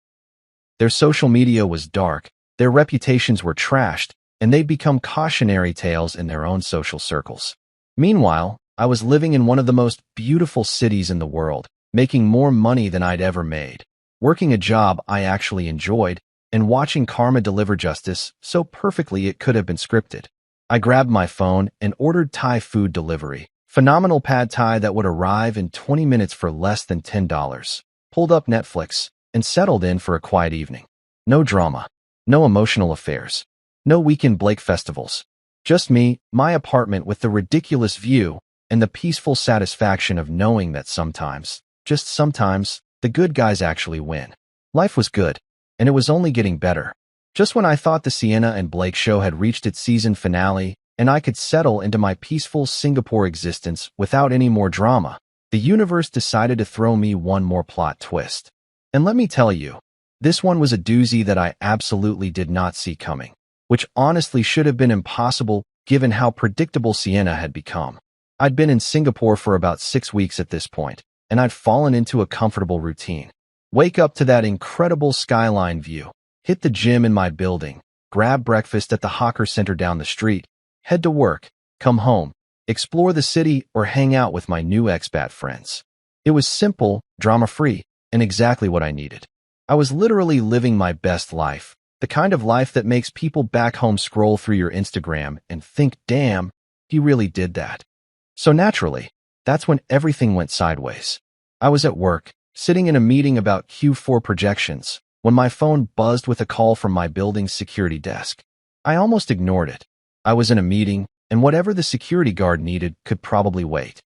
Their social media was dark, their reputations were trashed, and they'd become cautionary tales in their own social circles. Meanwhile, I was living in one of the most beautiful cities in the world, making more money than I'd ever made, working a job I actually enjoyed, and watching Karma deliver justice so perfectly it could have been scripted. I grabbed my phone and ordered Thai food delivery, phenomenal pad Thai that would arrive in 20 minutes for less than $10. pulled up Netflix, and settled in for a quiet evening. No drama, no emotional affairs, no weekend Blake festivals. Just me, my apartment with the ridiculous view, and the peaceful satisfaction of knowing that sometimes, just sometimes, the good guys actually win. Life was good, and it was only getting better. Just when I thought the Sienna and Blake show had reached its season finale, and I could settle into my peaceful Singapore existence without any more drama, the universe decided to throw me one more plot twist. And let me tell you, this one was a doozy that I absolutely did not see coming, which honestly should have been impossible given how predictable Sienna had become. I'd been in Singapore for about 6 weeks at this point, and I'd fallen into a comfortable routine. Wake up to that incredible skyline view, hit the gym in my building, grab breakfast at the hawker center down the street, head to work, come home, explore the city, or hang out with my new expat friends. It was simple, drama-free, and exactly what I needed. I was literally living my best life, the kind of life that makes people back home scroll through your Instagram and think, damn, he really did that. So naturally, that's when everything went sideways. I was at work, sitting in a meeting about Q4 projections, when my phone buzzed with a call from my building's security desk. I almost ignored it. I was in a meeting, and whatever the security guard needed could probably wait.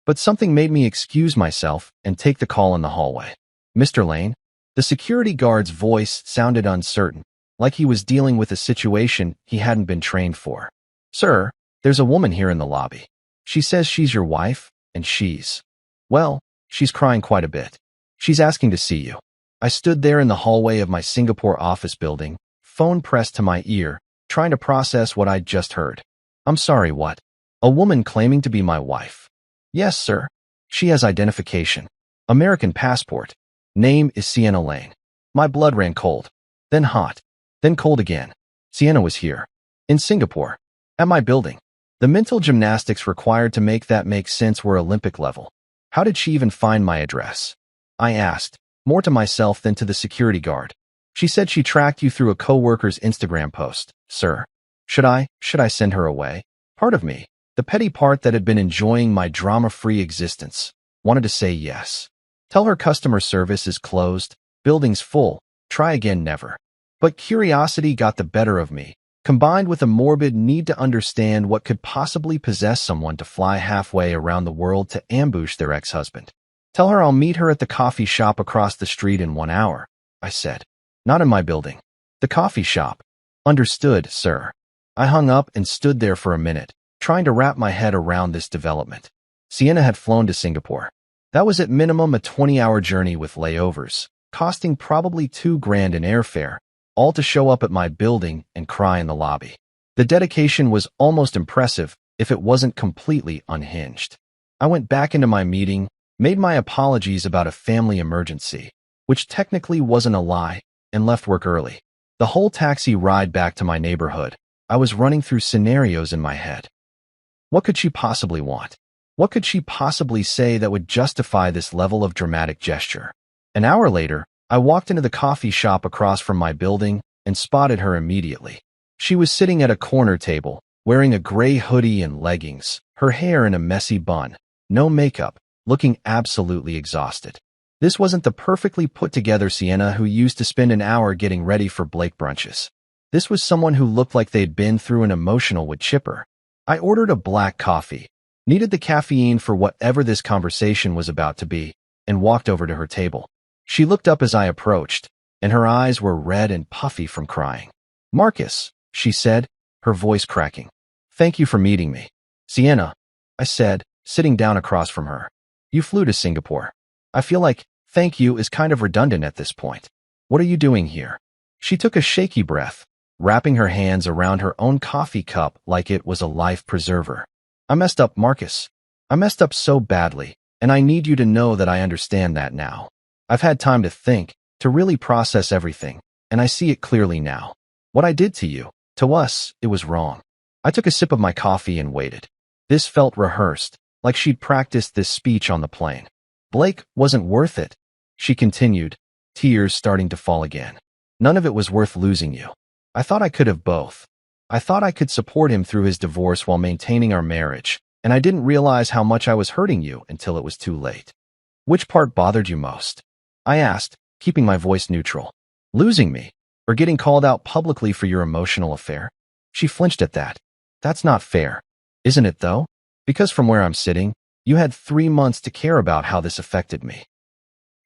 But something made me excuse myself and take the call in the hallway. Mr. Lane? The security guard's voice sounded uncertain, like he was dealing with a situation he hadn't been trained for. Sir, there's a woman here in the lobby. She says she's your wife, and well, she's crying quite a bit. She's asking to see you. I stood there in the hallway of my Singapore office building, phone pressed to my ear, trying to process what I'd just heard. I'm sorry, what? A woman claiming to be my wife. Yes, sir. She has identification. American passport. Name is Sienna Lane. My blood ran cold. Then hot. Then cold again. Sienna was here. In Singapore. At my building. The mental gymnastics required to make that make sense were Olympic level. How did she even find my address? I asked, more to myself than to the security guard. She said she tracked you through a coworker's Instagram post, sir. Should I send her away? Part of me, the petty part that had been enjoying my drama-free existence, wanted to say yes. Tell her customer service is closed, building's full, try again never. But curiosity got the better of me, combined with a morbid need to understand what could possibly possess someone to fly halfway around the world to ambush their ex-husband. Tell her I'll meet her at the coffee shop across the street in 1 hour, I said. Not in my building. The coffee shop. Understood, sir. I hung up and stood there for a minute, trying to wrap my head around this development. Sienna had flown to Singapore. That was at minimum a 20-hour journey with layovers, costing probably $2,000 in airfare, all to show up at my building and cry in the lobby. The dedication was almost impressive if it wasn't completely unhinged. I went back into my meeting, made my apologies about a family emergency, which technically wasn't a lie, and left work early. The whole taxi ride back to my neighborhood, I was running through scenarios in my head. What could she possibly want? What could she possibly say that would justify this level of dramatic gesture? An hour later, I walked into the coffee shop across from my building and spotted her immediately. She was sitting at a corner table, wearing a gray hoodie and leggings, her hair in a messy bun, no makeup, looking absolutely exhausted. This wasn't the perfectly put-together Sienna who used to spend an hour getting ready for Blake brunches. This was someone who looked like they'd been through an emotional wood chipper. I ordered a black coffee, needed the caffeine for whatever this conversation was about to be, and walked over to her table. She looked up as I approached, and her eyes were red and puffy from crying. Marcus, she said, her voice cracking. Thank you for meeting me. Sienna, I said, sitting down across from her. You flew to Singapore. I feel like thank you is kind of redundant at this point. What are you doing here? She took a shaky breath, wrapping her hands around her own coffee cup like it was a life preserver. I messed up, Marcus. I messed up so badly, and I need you to know that I understand that now. I've had time to think, to really process everything, and I see it clearly now. What I did to you, to us, it was wrong. I took a sip of my coffee and waited. This felt rehearsed, like she'd practiced this speech on the plane. Blake wasn't worth it, she continued, tears starting to fall again. None of it was worth losing you. I thought I could have both. I thought I could support him through his divorce while maintaining our marriage, and I didn't realize how much I was hurting you until it was too late. Which part bothered you most? I asked, keeping my voice neutral. Losing me? Or getting called out publicly for your emotional affair? She flinched at that. That's not fair. Isn't it, though? Because from where I'm sitting, you had 3 months to care about how this affected me.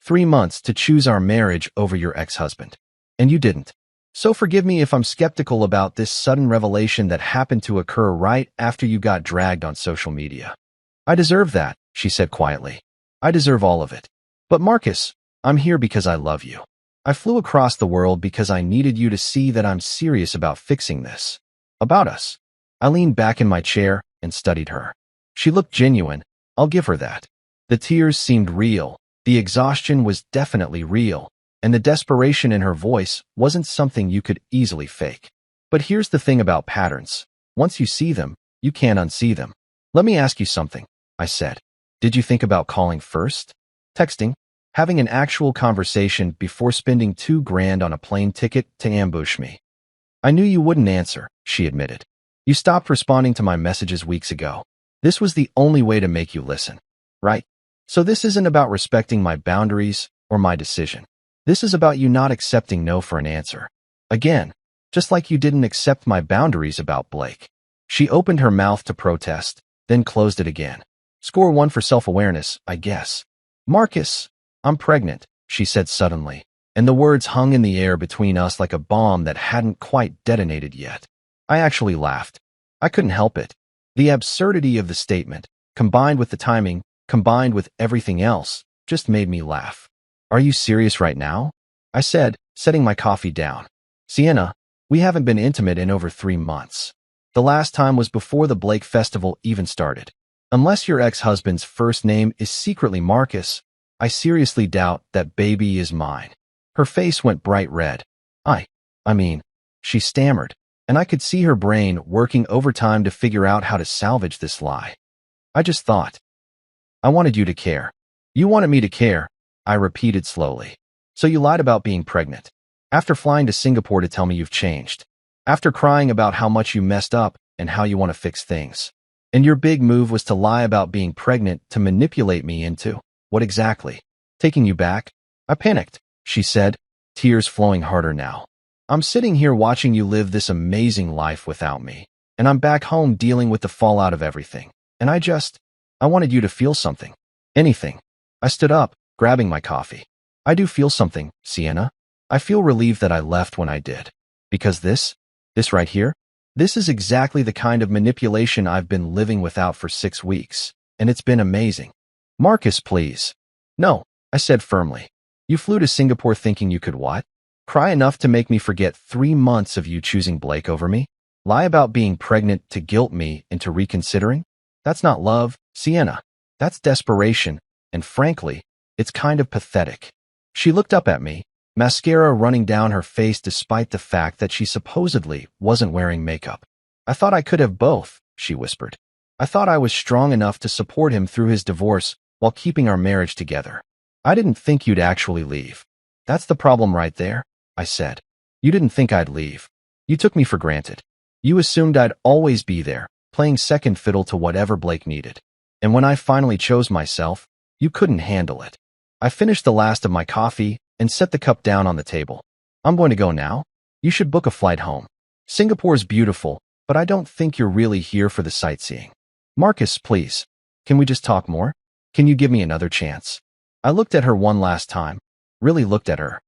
3 months to choose our marriage over your ex-husband. And you didn't. So forgive me if I'm skeptical about this sudden revelation that happened to occur right after you got dragged on social media. I deserve that, she said quietly. I deserve all of it. But Marcus, I'm here because I love you. I flew across the world because I needed you to see that I'm serious about fixing this. About us. I leaned back in my chair and studied her. She looked genuine, I'll give her that. The tears seemed real, the exhaustion was definitely real, and the desperation in her voice wasn't something you could easily fake. But here's the thing about patterns. Once you see them, you can't unsee them. Let me ask you something, I said. Did you think about calling first? Texting? Having an actual conversation before spending $2,000 on a plane ticket to ambush me? I knew you wouldn't answer, she admitted. You stopped responding to my messages weeks ago. This was the only way to make you listen, right? So this isn't about respecting my boundaries or my decision. This is about you not accepting no for an answer. Again, just like you didn't accept my boundaries about Blake. She opened her mouth to protest, then closed it again. Score 1 for self-awareness, I guess. Marcus, I'm pregnant, she said suddenly, and the words hung in the air between us like a bomb that hadn't quite detonated yet. I actually laughed. I couldn't help it. The absurdity of the statement, combined with the timing, combined with everything else, just made me laugh. Are you serious right now? I said, setting my coffee down. Sienna, we haven't been intimate in over 3 months. The last time was before the Blake Festival even started. Unless your ex-husband's first name is secretly Marcus, I seriously doubt that baby is mine. Her face went bright red. I mean, she stammered, and I could see her brain working overtime to figure out how to salvage this lie. I just thought. I wanted you to care. You wanted me to care, I repeated slowly. So you lied about being pregnant. After flying to Singapore to tell me you've changed. After crying about how much you messed up and how you want to fix things. And your big move was to lie about being pregnant to manipulate me into, what exactly? Taking you back? I panicked, she said, tears flowing harder now. I'm sitting here watching you live this amazing life without me, and I'm back home dealing with the fallout of everything. And I wanted you to feel something. Anything. I stood up, grabbing my coffee. I do feel something, Sienna. I feel relieved that I left when I did. Because this right here, this is exactly the kind of manipulation I've been living without for 6 weeks, and it's been amazing. Marcus, please. No, I said firmly. You flew to Singapore thinking you could what? Cry enough to make me forget 3 months of you choosing Blake over me? Lie about being pregnant to guilt me into reconsidering? That's not love, Sienna. That's desperation, and frankly, it's kind of pathetic. She looked up at me, mascara running down her face despite the fact that she supposedly wasn't wearing makeup. I thought I could have both, she whispered. I thought I was strong enough to support him through his divorce while keeping our marriage together. I didn't think you'd actually leave. That's the problem right there, I said. You didn't think I'd leave. You took me for granted. You assumed I'd always be there, playing second fiddle to whatever Blake needed. And when I finally chose myself, you couldn't handle it. I finished the last of my coffee and set the cup down on the table. I'm going to go now. You should book a flight home. Singapore's beautiful, but I don't think you're really here for the sightseeing. Marcus, please. Can we just talk more? Can you give me another chance? I looked at her one last time, really looked at her,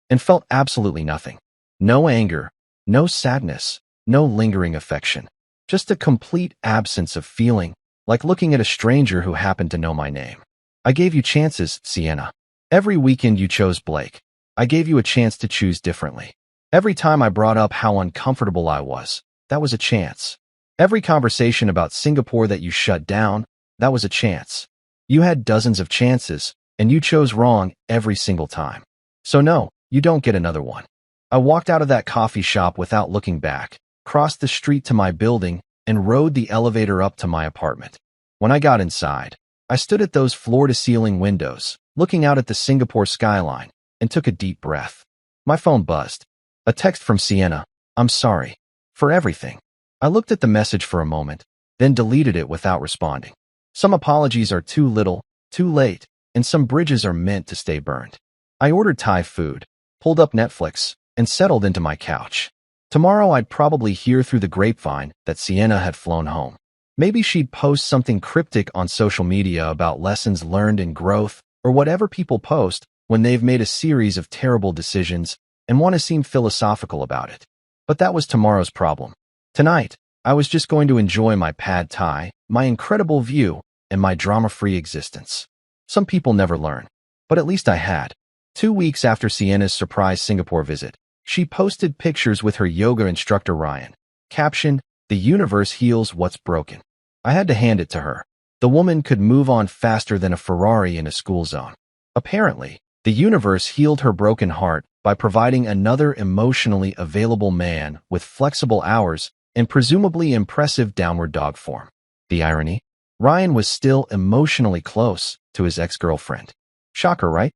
and felt absolutely nothing. No anger, no sadness, no lingering affection. Just a complete absence of feeling, like looking at a stranger who happened to know my name. I gave you chances, Sienna. Every weekend you chose Blake. I gave you a chance to choose differently. Every time I brought up how uncomfortable I was, that was a chance. Every conversation about Singapore that you shut down, that was a chance. You had dozens of chances, and you chose wrong every single time. So no, you don't get another one. I walked out of that coffee shop without looking back, crossed the street to my building, and rode the elevator up to my apartment. When I got inside, I stood at those floor-to-ceiling windows, looking out at the Singapore skyline, and took a deep breath. My phone buzzed. A text from Sienna. I'm sorry. For everything. I looked at the message for a moment, then deleted it without responding. Some apologies are too little, too late, and some bridges are meant to stay burned. I ordered Thai food, pulled up Netflix, and settled into my couch. Tomorrow I'd probably hear through the grapevine that Sienna had flown home. Maybe she'd post something cryptic on social media about lessons learned and growth, or whatever people post when they've made a series of terrible decisions and want to seem philosophical about it. But that was tomorrow's problem. Tonight, I was just going to enjoy my pad thai, my incredible view, and my drama-free existence. Some people never learn, but at least I had. 2 weeks after Sienna's surprise Singapore visit, she posted pictures with her yoga instructor Ryan. Caption, "The universe heals what's broken." I had to hand it to her. The woman could move on faster than a Ferrari in a school zone. Apparently, the universe healed her broken heart by providing another emotionally available man with flexible hours and presumably impressive downward dog form. The irony? Ryan was still emotionally close to his ex-girlfriend. Shocker, right?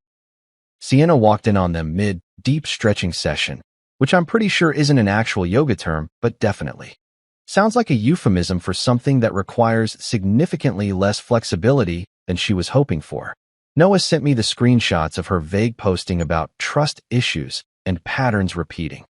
Sienna walked in on them mid-deep stretching session, which I'm pretty sure isn't an actual yoga term, but definitely. Sounds like a euphemism for something that requires significantly less flexibility than she was hoping for. Noah sent me the screenshots of her vague posting about trust issues and patterns repeating.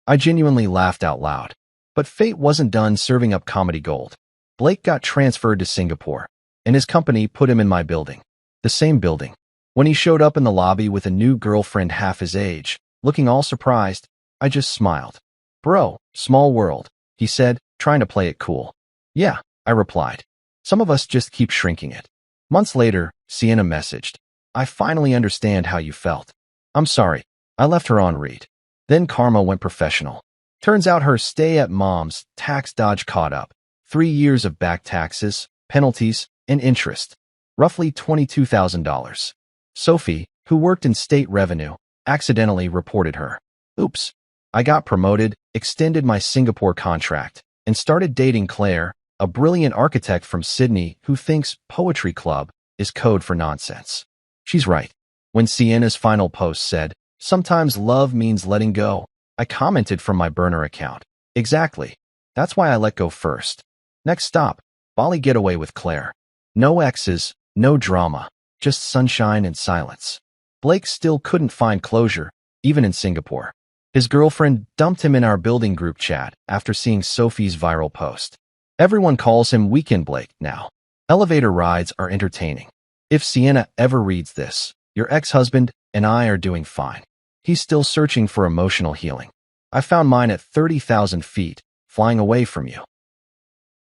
I genuinely laughed out loud. But fate wasn't done serving up comedy gold. Blake got transferred to Singapore, and his company put him in my building. The same building. When he showed up in the lobby with a new girlfriend half his age, looking all surprised, I just smiled. "Bro, small world," he said, trying to play it cool. "Yeah," I replied. "Some of us just keep shrinking it." Months later, Sienna messaged, "I finally understand how you felt. I'm sorry, I left her on read." Then karma went professional. Turns out her stay at mom's tax dodge caught up. 3 years of back taxes, penalties, and interest. Roughly $22,000. Sophie, who worked in state revenue, accidentally reported her. Oops. I got promoted, extended my Singapore contract, and started dating Claire, a brilliant architect from Sydney who thinks poetry club is code for nonsense. She's right. When Sienna's final post said, "Sometimes love means letting go," I commented from my burner account. Exactly. That's why I let go first. Next stop, Bali getaway with Claire. No exes, no drama, just sunshine and silence. Blake still couldn't find closure, even in Singapore. His girlfriend dumped him in our building group chat after seeing Sophie's viral post. Everyone calls him Weekend Blake now. Elevator rides are entertaining. If Sienna ever reads this, your ex-husband and I are doing fine. He's still searching for emotional healing. I found mine at 30,000 feet, flying away from you.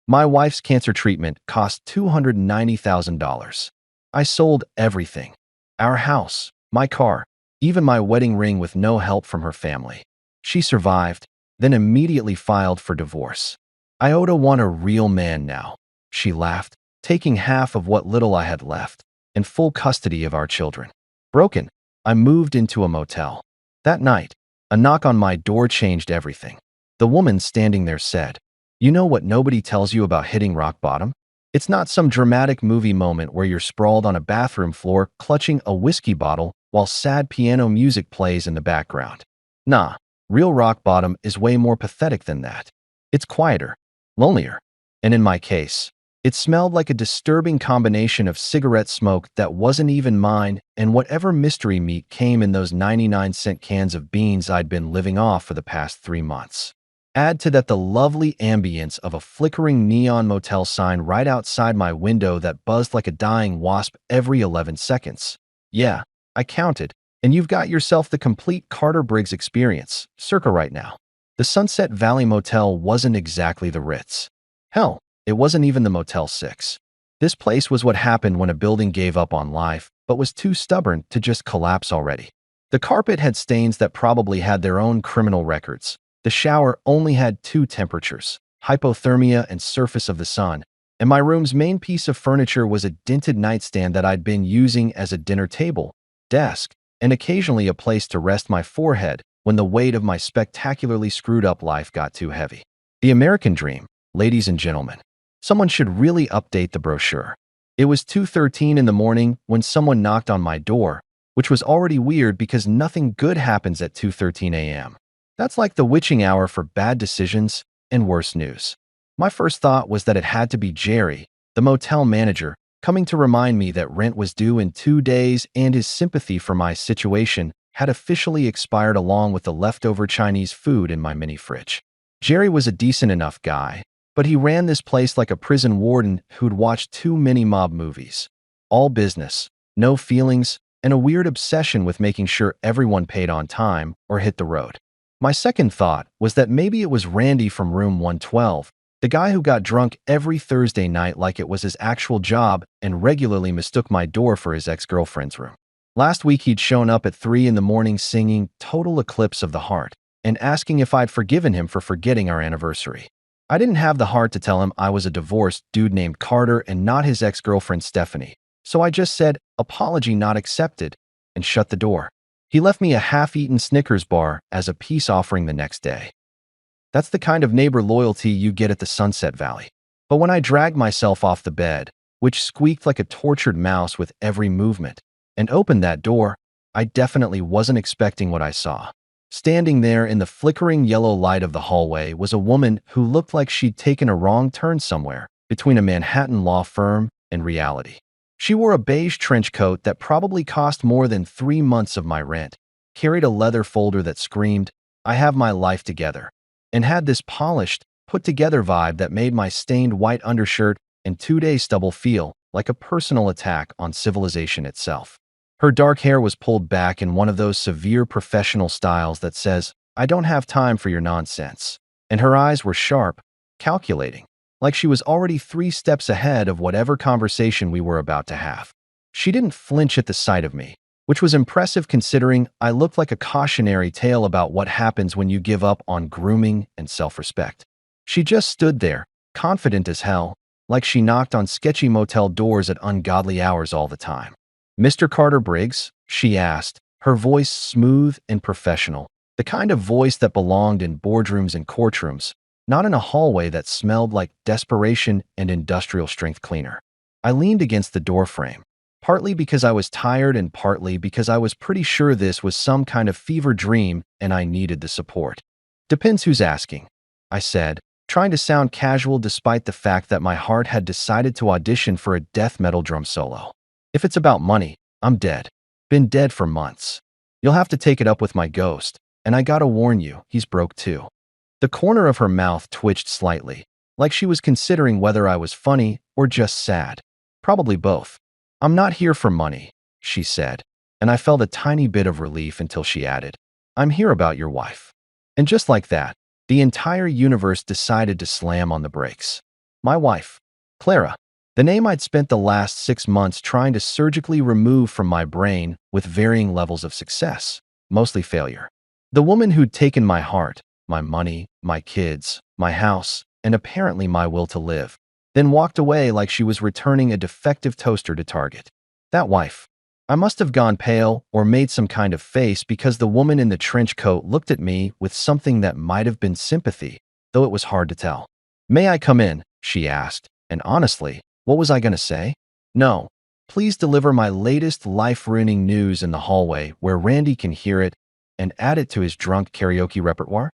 My wife's cancer treatment cost $290,000. I sold everything. Our house, my car, even my wedding ring with no help from her family. She survived, then immediately filed for divorce. Iota want a real man now. She laughed, taking half of what little I had left, and full custody of our children. Broken, I moved into a motel. That night, a knock on my door changed everything. The woman standing there said, "You know what nobody tells you about hitting rock bottom? It's not some dramatic movie moment where you're sprawled on a bathroom floor clutching a whiskey bottle while sad piano music plays in the background. Nah, real rock bottom is way more pathetic than that. It's quieter, lonelier, and in my case, it smelled like a disturbing combination of cigarette smoke that wasn't even mine and whatever mystery meat came in those 99-cent cans of beans I'd been living off for the past 3 months. Add to that the lovely ambience of a flickering neon motel sign right outside my window that buzzed like a dying wasp every 11 seconds. Yeah, I counted, and you've got yourself the complete Carter Briggs experience, circa right now. The Sunset Valley Motel wasn't exactly the Ritz. Hell, it wasn't even the Motel 6. This place was what happened when a building gave up on life, but was too stubborn to just collapse already. The carpet had stains that probably had their own criminal records. The shower only had 2 temperatures, hypothermia and surface of the sun, and my room's main piece of furniture was a dented nightstand that I'd been using as a dinner table, desk, and occasionally a place to rest my forehead when the weight of my spectacularly screwed up life got too heavy. The American dream, ladies and gentlemen. Someone should really update the brochure. It was 2:13 in the morning when someone knocked on my door, which was already weird because nothing good happens at 2:13 a.m. That's like the witching hour for bad decisions and worse news. My first thought was that it had to be Jerry, the motel manager, coming to remind me that rent was due in 2 days and his sympathy for my situation had officially expired along with the leftover Chinese food in my mini fridge. Jerry was a decent enough guy, but he ran this place like a prison warden who'd watched too many mob movies. All business, no feelings, and a weird obsession with making sure everyone paid on time or hit the road. My second thought was that maybe it was Randy from room 112, the guy who got drunk every Thursday night like it was his actual job and regularly mistook my door for his ex-girlfriend's room. Last week he'd shown up at 3 in the morning singing Total Eclipse of the Heart and asking if I'd forgiven him for forgetting our anniversary. I didn't have the heart to tell him I was a divorced dude named Carter and not his ex-girlfriend Stephanie, so I just said, "Apology not accepted," and shut the door. He left me a half-eaten Snickers bar as a peace offering the next day. That's the kind of neighbor loyalty you get at the Sunset Valley. But when I dragged myself off the bed, which squeaked like a tortured mouse with every movement, and opened that door, I definitely wasn't expecting what I saw. Standing there in the flickering yellow light of the hallway was a woman who looked like she'd taken a wrong turn somewhere between a Manhattan law firm and reality. She wore a beige trench coat that probably cost more than 3 months of my rent, carried a leather folder that screamed, "I have my life together," and had this polished, put-together vibe that made my stained white undershirt and 2-day stubble feel like a personal attack on civilization itself. Her dark hair was pulled back in one of those severe professional styles that says, "I don't have time for your nonsense," and her eyes were sharp, calculating, like she was already 3 steps ahead of whatever conversation we were about to have. She didn't flinch at the sight of me, which was impressive considering I looked like a cautionary tale about what happens when you give up on grooming and self-respect. She just stood there, confident as hell, like she knocked on sketchy motel doors at ungodly hours all the time. "Mr. Carter Briggs?" she asked, her voice smooth and professional, the kind of voice that belonged in boardrooms and courtrooms, not in a hallway that smelled like desperation and industrial strength cleaner. I leaned against the doorframe, partly because I was tired and partly because I was pretty sure this was some kind of fever dream and I needed the support. "Depends who's asking," I said, trying to sound casual despite the fact that my heart had decided to audition for a death metal drum solo. "If it's about money, I'm dead. Been dead for months. You'll have to take it up with my ghost, and I gotta warn you, he's broke too." The corner of her mouth twitched slightly, like she was considering whether I was funny or just sad. Probably both. "I'm not here for money," she said, and I felt a tiny bit of relief until she added, "I'm here about your wife." And just like that, the entire universe decided to slam on the brakes. My wife, Clara. The name I'd spent the last 6 months trying to surgically remove from my brain with varying levels of success, mostly failure. The woman who'd taken my heart, my money, my kids, my house, and apparently my will to live, then walked away like she was returning a defective toaster to Target. That wife. I must have gone pale or made some kind of face because the woman in the trench coat looked at me with something that might have been sympathy, though it was hard to tell. "May I come in?" she asked, and honestly, what was I going to say? "No. Please deliver my latest life-ruining news in the hallway where Randy can hear it and add it to his drunk karaoke repertoire."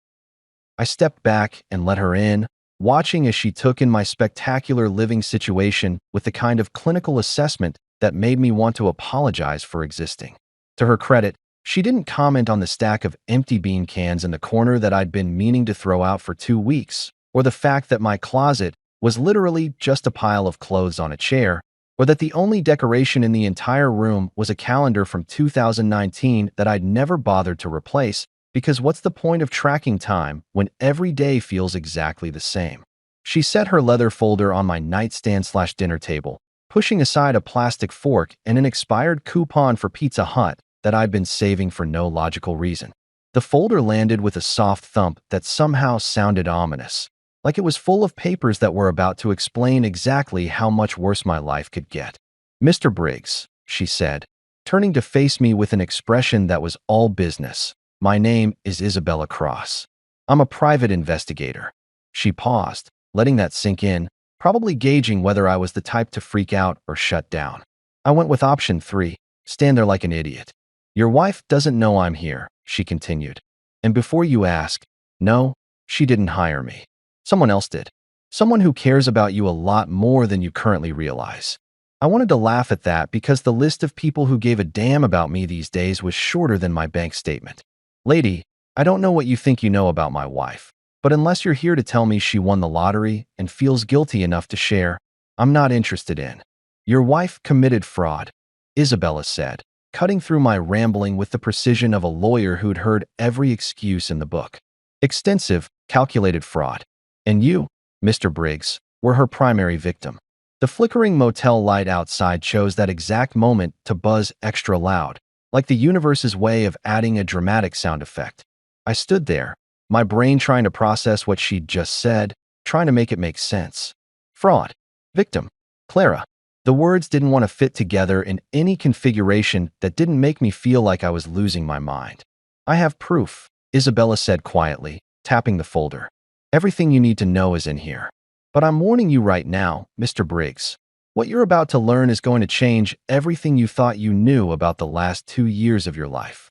I stepped back and let her in, watching as she took in my spectacular living situation with the kind of clinical assessment that made me want to apologize for existing. To her credit, she didn't comment on the stack of empty bean cans in the corner that I'd been meaning to throw out for 2 weeks, or the fact that my closet was literally just a pile of clothes on a chair, or that the only decoration in the entire room was a calendar from 2019 that I'd never bothered to replace, because what's the point of tracking time when every day feels exactly the same? She set her leather folder on my nightstand/dinner table, pushing aside a plastic fork and an expired coupon for Pizza Hut that I'd been saving for no logical reason. The folder landed with a soft thump that somehow sounded ominous, like it was full of papers that were about to explain exactly how much worse my life could get. "Mr. Briggs," she said, turning to face me with an expression that was all business. "My name is Isabella Cross. I'm a private investigator." She paused, letting that sink in, probably gauging whether I was the type to freak out or shut down. I went with option 3, stand there like an idiot. "Your wife doesn't know I'm here," she continued. "And before you ask, no, she didn't hire me. Someone else did. Someone who cares about you a lot more than you currently realize." I wanted to laugh at that because the list of people who gave a damn about me these days was shorter than my bank statement. Lady, I don't know what you think you know about my wife, but unless you're here to tell me she won the lottery and feels guilty enough to share, I'm not interested in. Your wife committed fraud, Isabella said, cutting through my rambling with the precision of a lawyer who'd heard every excuse in the book. Extensive, calculated fraud. And you, Mr. Briggs, were her primary victim. The flickering motel light outside chose that exact moment to buzz extra loud, like the universe's way of adding a dramatic sound effect. I stood there, my brain trying to process what she'd just said, trying to make it make sense. Fraud. Victim. Clara. The words didn't want to fit together in any configuration that didn't make me feel like I was losing my mind. I have proof, Isabella said quietly, tapping the folder. Everything you need to know is in here. But I'm warning you right now, Mr. Briggs. What you're about to learn is going to change everything you thought you knew about the last 2 years of your life.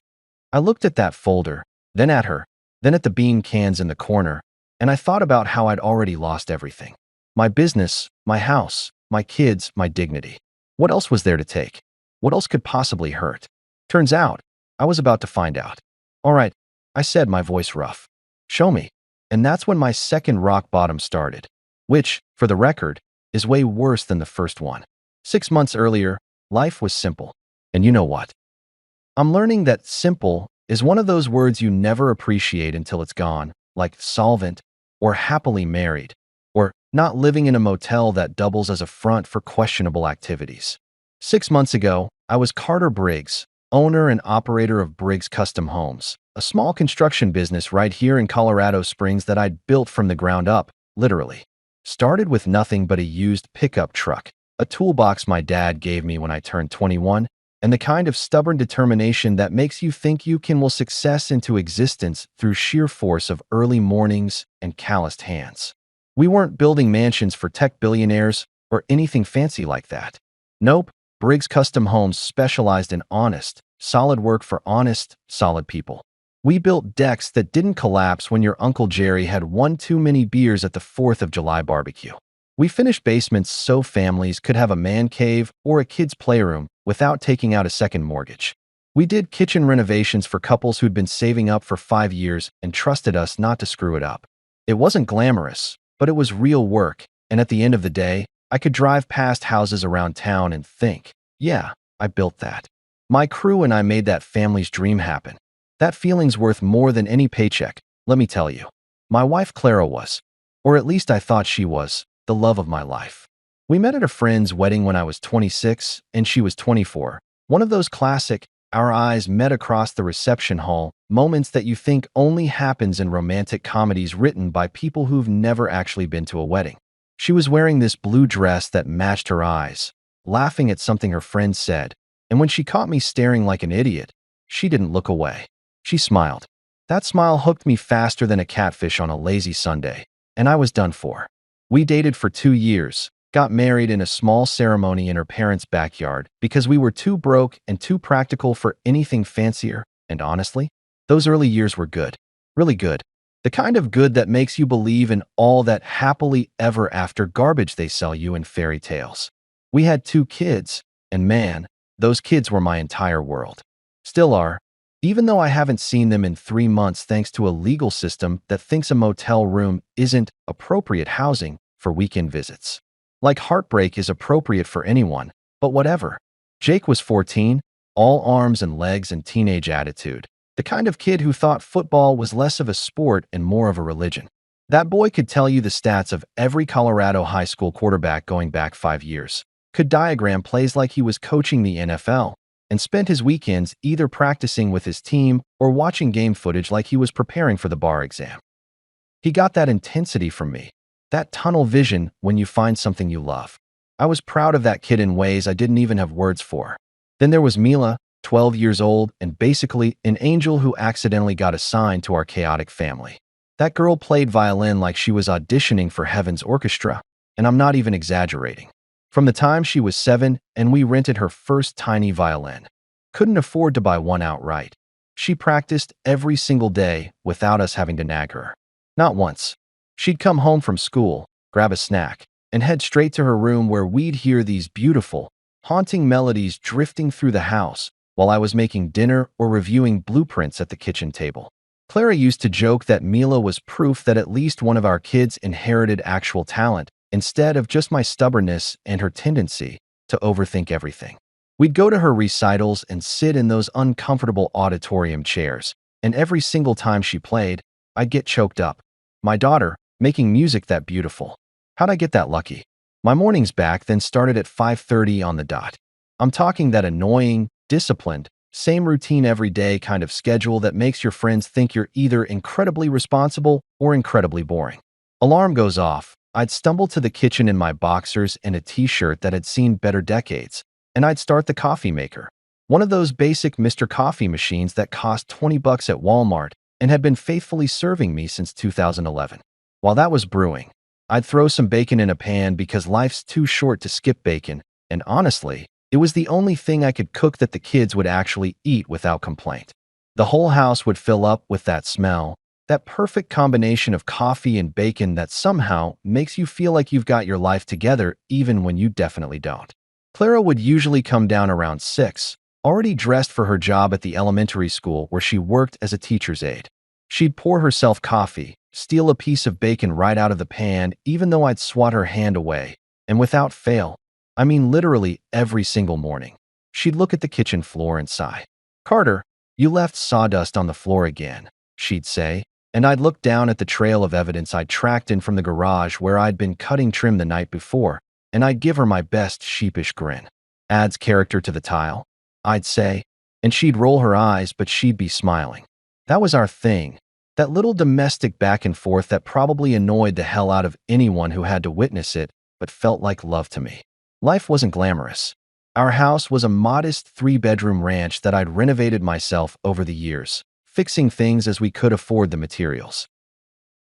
I looked at that folder, then at her, then at the bean cans in the corner, and I thought about how I'd already lost everything. My business, my house, my kids, my dignity. What else was there to take? What else could possibly hurt? Turns out, I was about to find out. All right, I said, my voice rough. Show me. And that's when my second rock bottom started. Which, for the record, is way worse than the first one. 6 months earlier, life was simple. And you know what? I'm learning that simple is one of those words you never appreciate until it's gone, like solvent, or happily married, or not living in a motel that doubles as a front for questionable activities. 6 months ago, I was Carter Briggs, owner and operator of Briggs Custom Homes, a small construction business right here in Colorado Springs that I'd built from the ground up, literally. Started with nothing but a used pickup truck, a toolbox my dad gave me when I turned 21, and the kind of stubborn determination that makes you think you can will success into existence through sheer force of early mornings and calloused hands. We weren't building mansions for tech billionaires or anything fancy like that. Nope, Briggs Custom Homes specialized in honest, solid work for honest, solid people. We built decks that didn't collapse when your Uncle Jerry had one too many beers at the 4th of July barbecue. We finished basements so families could have a man cave or a kid's playroom without taking out a second mortgage. We did kitchen renovations for couples who'd been saving up for 5 years and trusted us not to screw it up. It wasn't glamorous, but it was real work, and at the end of the day, I could drive past houses around town and think, yeah, I built that. My crew and I made that family's dream happen. That feeling's worth more than any paycheck, let me tell you. My wife Clara was, or at least I thought she was, the love of my life. We met at a friend's wedding when I was 26 and she was 24. One of those classic, our eyes met across the reception hall, moments that you think only happens in romantic comedies written by people who've never actually been to a wedding. She was wearing this blue dress that matched her eyes, laughing at something her friend said, and when she caught me staring like an idiot, she didn't look away. She smiled. That smile hooked me faster than a catfish on a lazy Sunday, and I was done for. We dated for 2 years, got married in a small ceremony in her parents' backyard because we were too broke and too practical for anything fancier, and honestly, those early years were good. Really good. The kind of good that makes you believe in all that happily ever after garbage they sell you in fairy tales. We had 2 kids, and man, those kids were my entire world. Still are. Even though I haven't seen them in 3 months thanks to a legal system that thinks a motel room isn't appropriate housing for weekend visits. Like heartbreak is appropriate for anyone, but whatever. Jake was 14, all arms and legs and teenage attitude. The kind of kid who thought football was less of a sport and more of a religion. That boy could tell you the stats of every Colorado high school quarterback going back 5 years, could diagram plays like he was coaching the NFL, and spent his weekends either practicing with his team or watching game footage like he was preparing for the bar exam. He got that intensity from me, that tunnel vision when you find something you love. I was proud of that kid in ways I didn't even have words for. Then there was Mila, 12 years old and basically an angel who accidentally got assigned to our chaotic family. That girl played violin like she was auditioning for Heaven's Orchestra, and I'm not even exaggerating. From the time she was 7 and we rented her first tiny violin. Couldn't afford to buy one outright. She practiced every single day without us having to nag her. Not once. She'd come home from school, grab a snack, and head straight to her room where we'd hear these beautiful, haunting melodies drifting through the house while I was making dinner or reviewing blueprints at the kitchen table. Clara used to joke that Mila was proof that at least one of our kids inherited actual talent instead of just my stubbornness and her tendency to overthink everything. We'd go to her recitals and sit in those uncomfortable auditorium chairs, and every single time she played, I'd get choked up. My daughter, making music that beautiful. How'd I get that lucky? My mornings back then started at 5:30 on the dot. I'm talking that annoying, disciplined, same routine every day kind of schedule that makes your friends think you're either incredibly responsible or incredibly boring. Alarm goes off. I'd stumble to the kitchen in my boxers and a t-shirt that had seen better decades, and I'd start the coffee maker. One of those basic Mr. Coffee machines that cost $20 at Walmart and had been faithfully serving me since 2011. While that was brewing, I'd throw some bacon in a pan because life's too short to skip bacon, and honestly, it was the only thing I could cook that the kids would actually eat without complaint. The whole house would fill up with that smell, that perfect combination of coffee and bacon that somehow makes you feel like you've got your life together even when you definitely don't. Clara would usually come down around 6, already dressed for her job at the elementary school where she worked as a teacher's aide. She'd pour herself coffee, steal a piece of bacon right out of the pan even though I'd swat her hand away, and without fail, I mean literally every single morning, she'd look at the kitchen floor and sigh. "Carter, you left sawdust on the floor again," she'd say, and I'd look down at the trail of evidence I'd tracked in from the garage where I'd been cutting trim the night before, and I'd give her my best sheepish grin. "Adds character to the tile," I'd say, and she'd roll her eyes, but she'd be smiling. That was our thing, that little domestic back and forth that probably annoyed the hell out of anyone who had to witness it, but felt like love to me. Life wasn't glamorous. Our house was a modest 3-bedroom ranch that I'd renovated myself over the years, fixing things as we could afford the materials.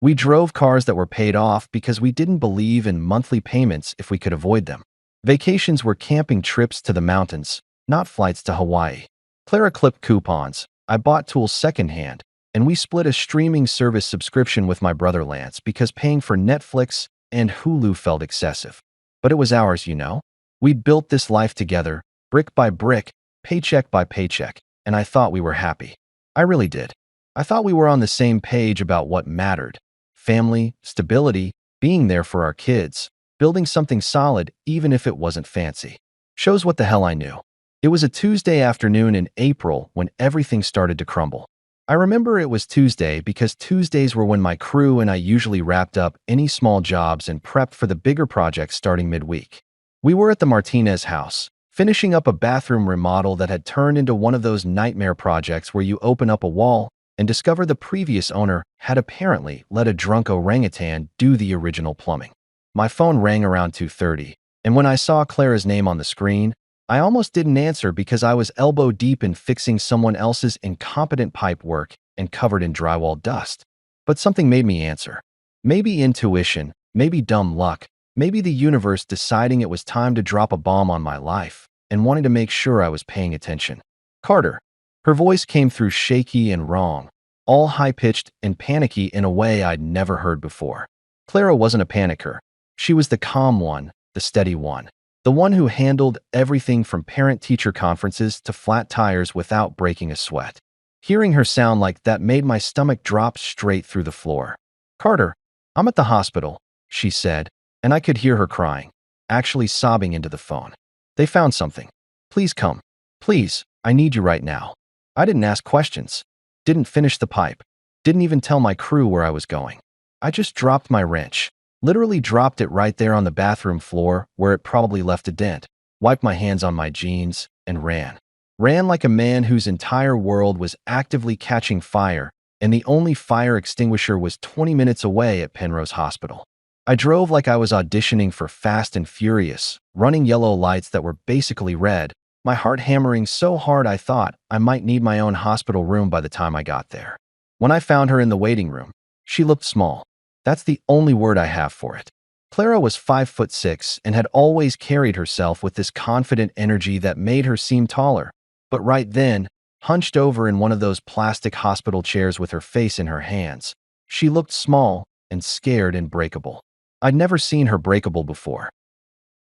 We drove cars that were paid off because we didn't believe in monthly payments if we could avoid them. Vacations were camping trips to the mountains, not flights to Hawaii. Clara clipped coupons. I bought tools secondhand, and we split a streaming service subscription with my brother Lance because paying for Netflix and Hulu felt excessive. But it was ours, you know? We'd built this life together, brick by brick, paycheck by paycheck, and I thought we were happy. I really did. I thought we were on the same page about what mattered. Family, stability, being there for our kids, building something solid even if it wasn't fancy. Shows what the hell I knew. It was a Tuesday afternoon in April when everything started to crumble. I remember it was Tuesday because Tuesdays were when my crew and I usually wrapped up any small jobs and prepped for the bigger projects starting midweek. We were at the Martinez house, finishing up a bathroom remodel that had turned into one of those nightmare projects where you open up a wall and discover the previous owner had apparently let a drunk orangutan do the original plumbing. My phone rang around 2:30, and when I saw Clara's name on the screen, I almost didn't answer because I was elbow deep in fixing someone else's incompetent pipe work and covered in drywall dust. But something made me answer. Maybe intuition, maybe dumb luck, maybe the universe deciding it was time to drop a bomb on my life and wanting to make sure I was paying attention. "Carter." Her voice came through shaky and wrong, all high-pitched and panicky in a way I'd never heard before. Clara wasn't a panicker. She was the calm one, the steady one, the one who handled everything from parent-teacher conferences to flat tires without breaking a sweat. Hearing her sound like that made my stomach drop straight through the floor. "Carter, I'm at the hospital," she said, and I could hear her crying, actually sobbing into the phone. "They found something. Please come. Please, I need you right now." I didn't ask questions, didn't finish the pipe, didn't even tell my crew where I was going. I just dropped my wrench, literally dropped it right there on the bathroom floor where it probably left a dent, wiped my hands on my jeans, and ran. Ran like a man whose entire world was actively catching fire, and the only fire extinguisher was 20 minutes away at Penrose Hospital. I drove like I was auditioning for Fast and Furious, running yellow lights that were basically red, my heart hammering so hard I thought I might need my own hospital room by the time I got there. When I found her in the waiting room, she looked small. That's the only word I have for it. Clara was 5'6" and had always carried herself with this confident energy that made her seem taller. But right then, hunched over in one of those plastic hospital chairs with her face in her hands, she looked small and scared and breakable. I'd never seen her breakable before.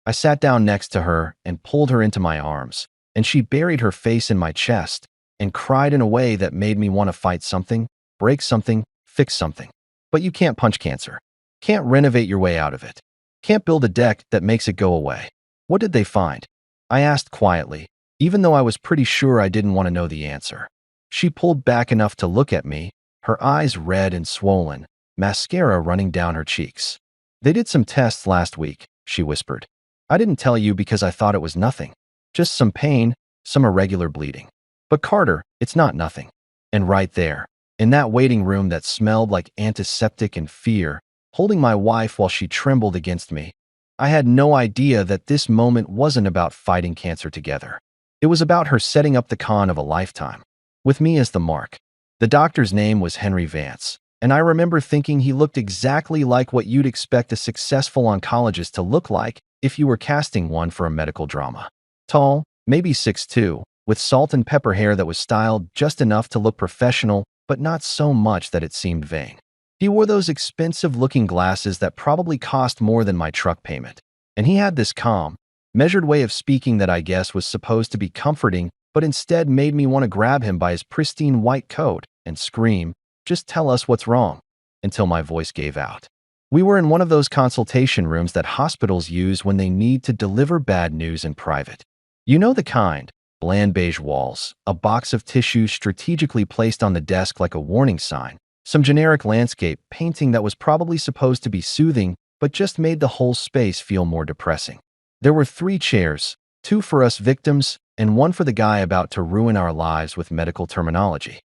I sat down next to her and pulled her into my arms, and she buried her face in my chest and cried in a way that made me want to fight something, break something, fix something. But you can't punch cancer. Can't renovate your way out of it. Can't build a deck that makes it go away. What did they find? I asked quietly, even though I was pretty sure I didn't want to know the answer. She pulled back enough to look at me, her eyes red and swollen, mascara running down her cheeks. They did some tests last week, she whispered. I didn't tell you because I thought it was nothing. Just some pain, some irregular bleeding. But Carter, it's not nothing. And right there, in that waiting room that smelled like antiseptic and fear, holding my wife while she trembled against me, I had no idea that this moment wasn't about fighting cancer together. It was about her setting up the con of a lifetime, with me as the mark. The doctor's name was Henry Vance, and I remember thinking he looked exactly like what you'd expect a successful oncologist to look like if you were casting one for a medical drama. Tall, maybe 6'2", with salt and pepper hair that was styled just enough to look professional, but not so much that it seemed vain. He wore those expensive-looking glasses that probably cost more than my truck payment, and he had this calm, measured way of speaking that I guess was supposed to be comforting, but instead made me want to grab him by his pristine white coat and scream, "Just tell us what's wrong," until my voice gave out. We were in one of those consultation rooms that hospitals use when they need to deliver bad news in private. You know the kind: bland beige walls, a box of tissues strategically placed on the desk like a warning sign, some generic landscape painting that was probably supposed to be soothing but just made the whole space feel more depressing. There were 3 chairs, 2 for us victims and 1 for the guy about to ruin our lives with medical terminology.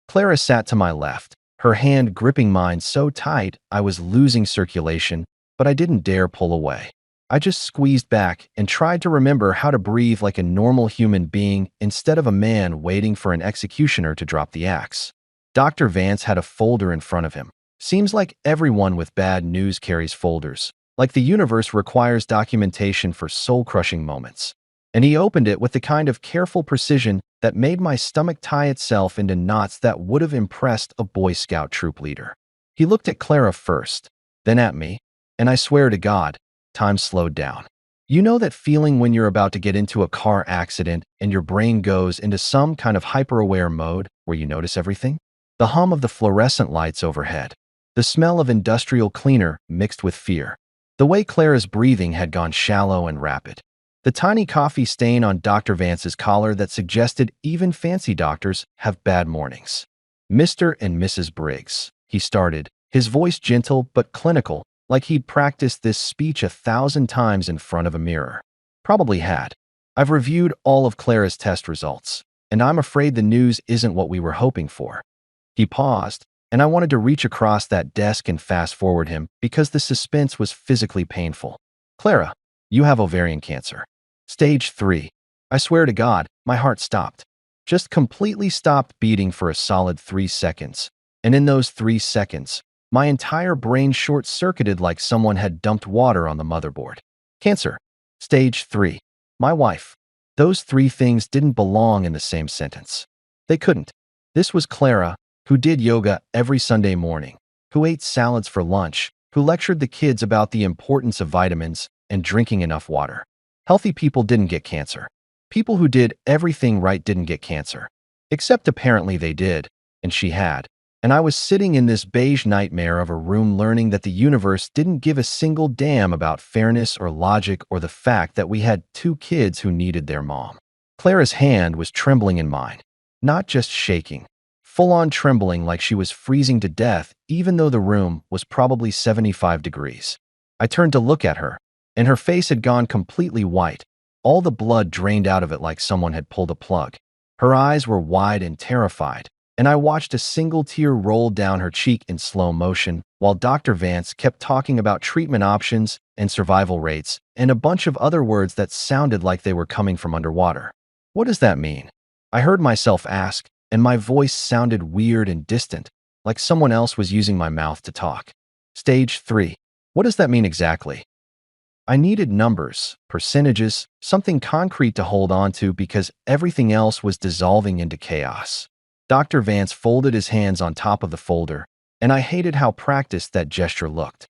Clara sat to my left, her hand gripping mine so tight I was losing circulation, but I didn't dare pull away. I just squeezed back and tried to remember how to breathe like a normal human being instead of a man waiting for an executioner to drop the axe. Dr. Vance had a folder in front of him. Seems like everyone with bad news carries folders, like the universe requires documentation for soul-crushing moments. And he opened it with the kind of careful precision that made my stomach tie itself into knots that would have impressed a Boy Scout troop leader. He looked at Clara first, then at me, and I swear to God, time slowed down. You know that feeling when you're about to get into a car accident and your brain goes into some kind of hyper-aware mode where you notice everything? The hum of the fluorescent lights overhead, the smell of industrial cleaner mixed with fear. The way Clara's breathing had gone shallow and rapid. The tiny coffee stain on Dr. Vance's collar that suggested even fancy doctors have bad mornings. "Mr. and Mrs. Briggs," he started, his voice gentle but clinical, like he'd practiced this speech 1,000 times in front of a mirror. Probably had. "I've reviewed all of Clara's test results, and I'm afraid the news isn't what we were hoping for." He paused, and I wanted to reach across that desk and fast-forward him because the suspense was physically painful. "Clara, you have ovarian cancer. Stage 3. I swear to God, my heart stopped. Just completely stopped beating for a solid 3 seconds. And in those 3 seconds, my entire brain short-circuited like someone had dumped water on the motherboard. Cancer. Stage 3. My wife. Those 3 things didn't belong in the same sentence. They couldn't. This was Clara, who did yoga every Sunday morning, who ate salads for lunch, who lectured the kids about the importance of vitamins and drinking enough water. Healthy people didn't get cancer. People who did everything right didn't get cancer. Except apparently they did, and she had. And I was sitting in this beige nightmare of a room learning that the universe didn't give a single damn about fairness or logic or the fact that we had 2 kids who needed their mom. Clara's hand was trembling in mine, not just shaking, full-on trembling like she was freezing to death even though the room was probably 75 degrees. I turned to look at her, and her face had gone completely white, all the blood drained out of it like someone had pulled a plug. Her eyes were wide and terrified, and I watched a single tear roll down her cheek in slow motion while Dr. Vance kept talking about treatment options and survival rates and a bunch of other words that sounded like they were coming from underwater. "What does that mean?" I heard myself ask, and my voice sounded weird and distant, like someone else was using my mouth to talk. "Stage 3. What does that mean exactly?" I needed numbers, percentages, something concrete to hold on to because everything else was dissolving into chaos. Dr. Vance folded his hands on top of the folder, and I hated how practiced that gesture looked.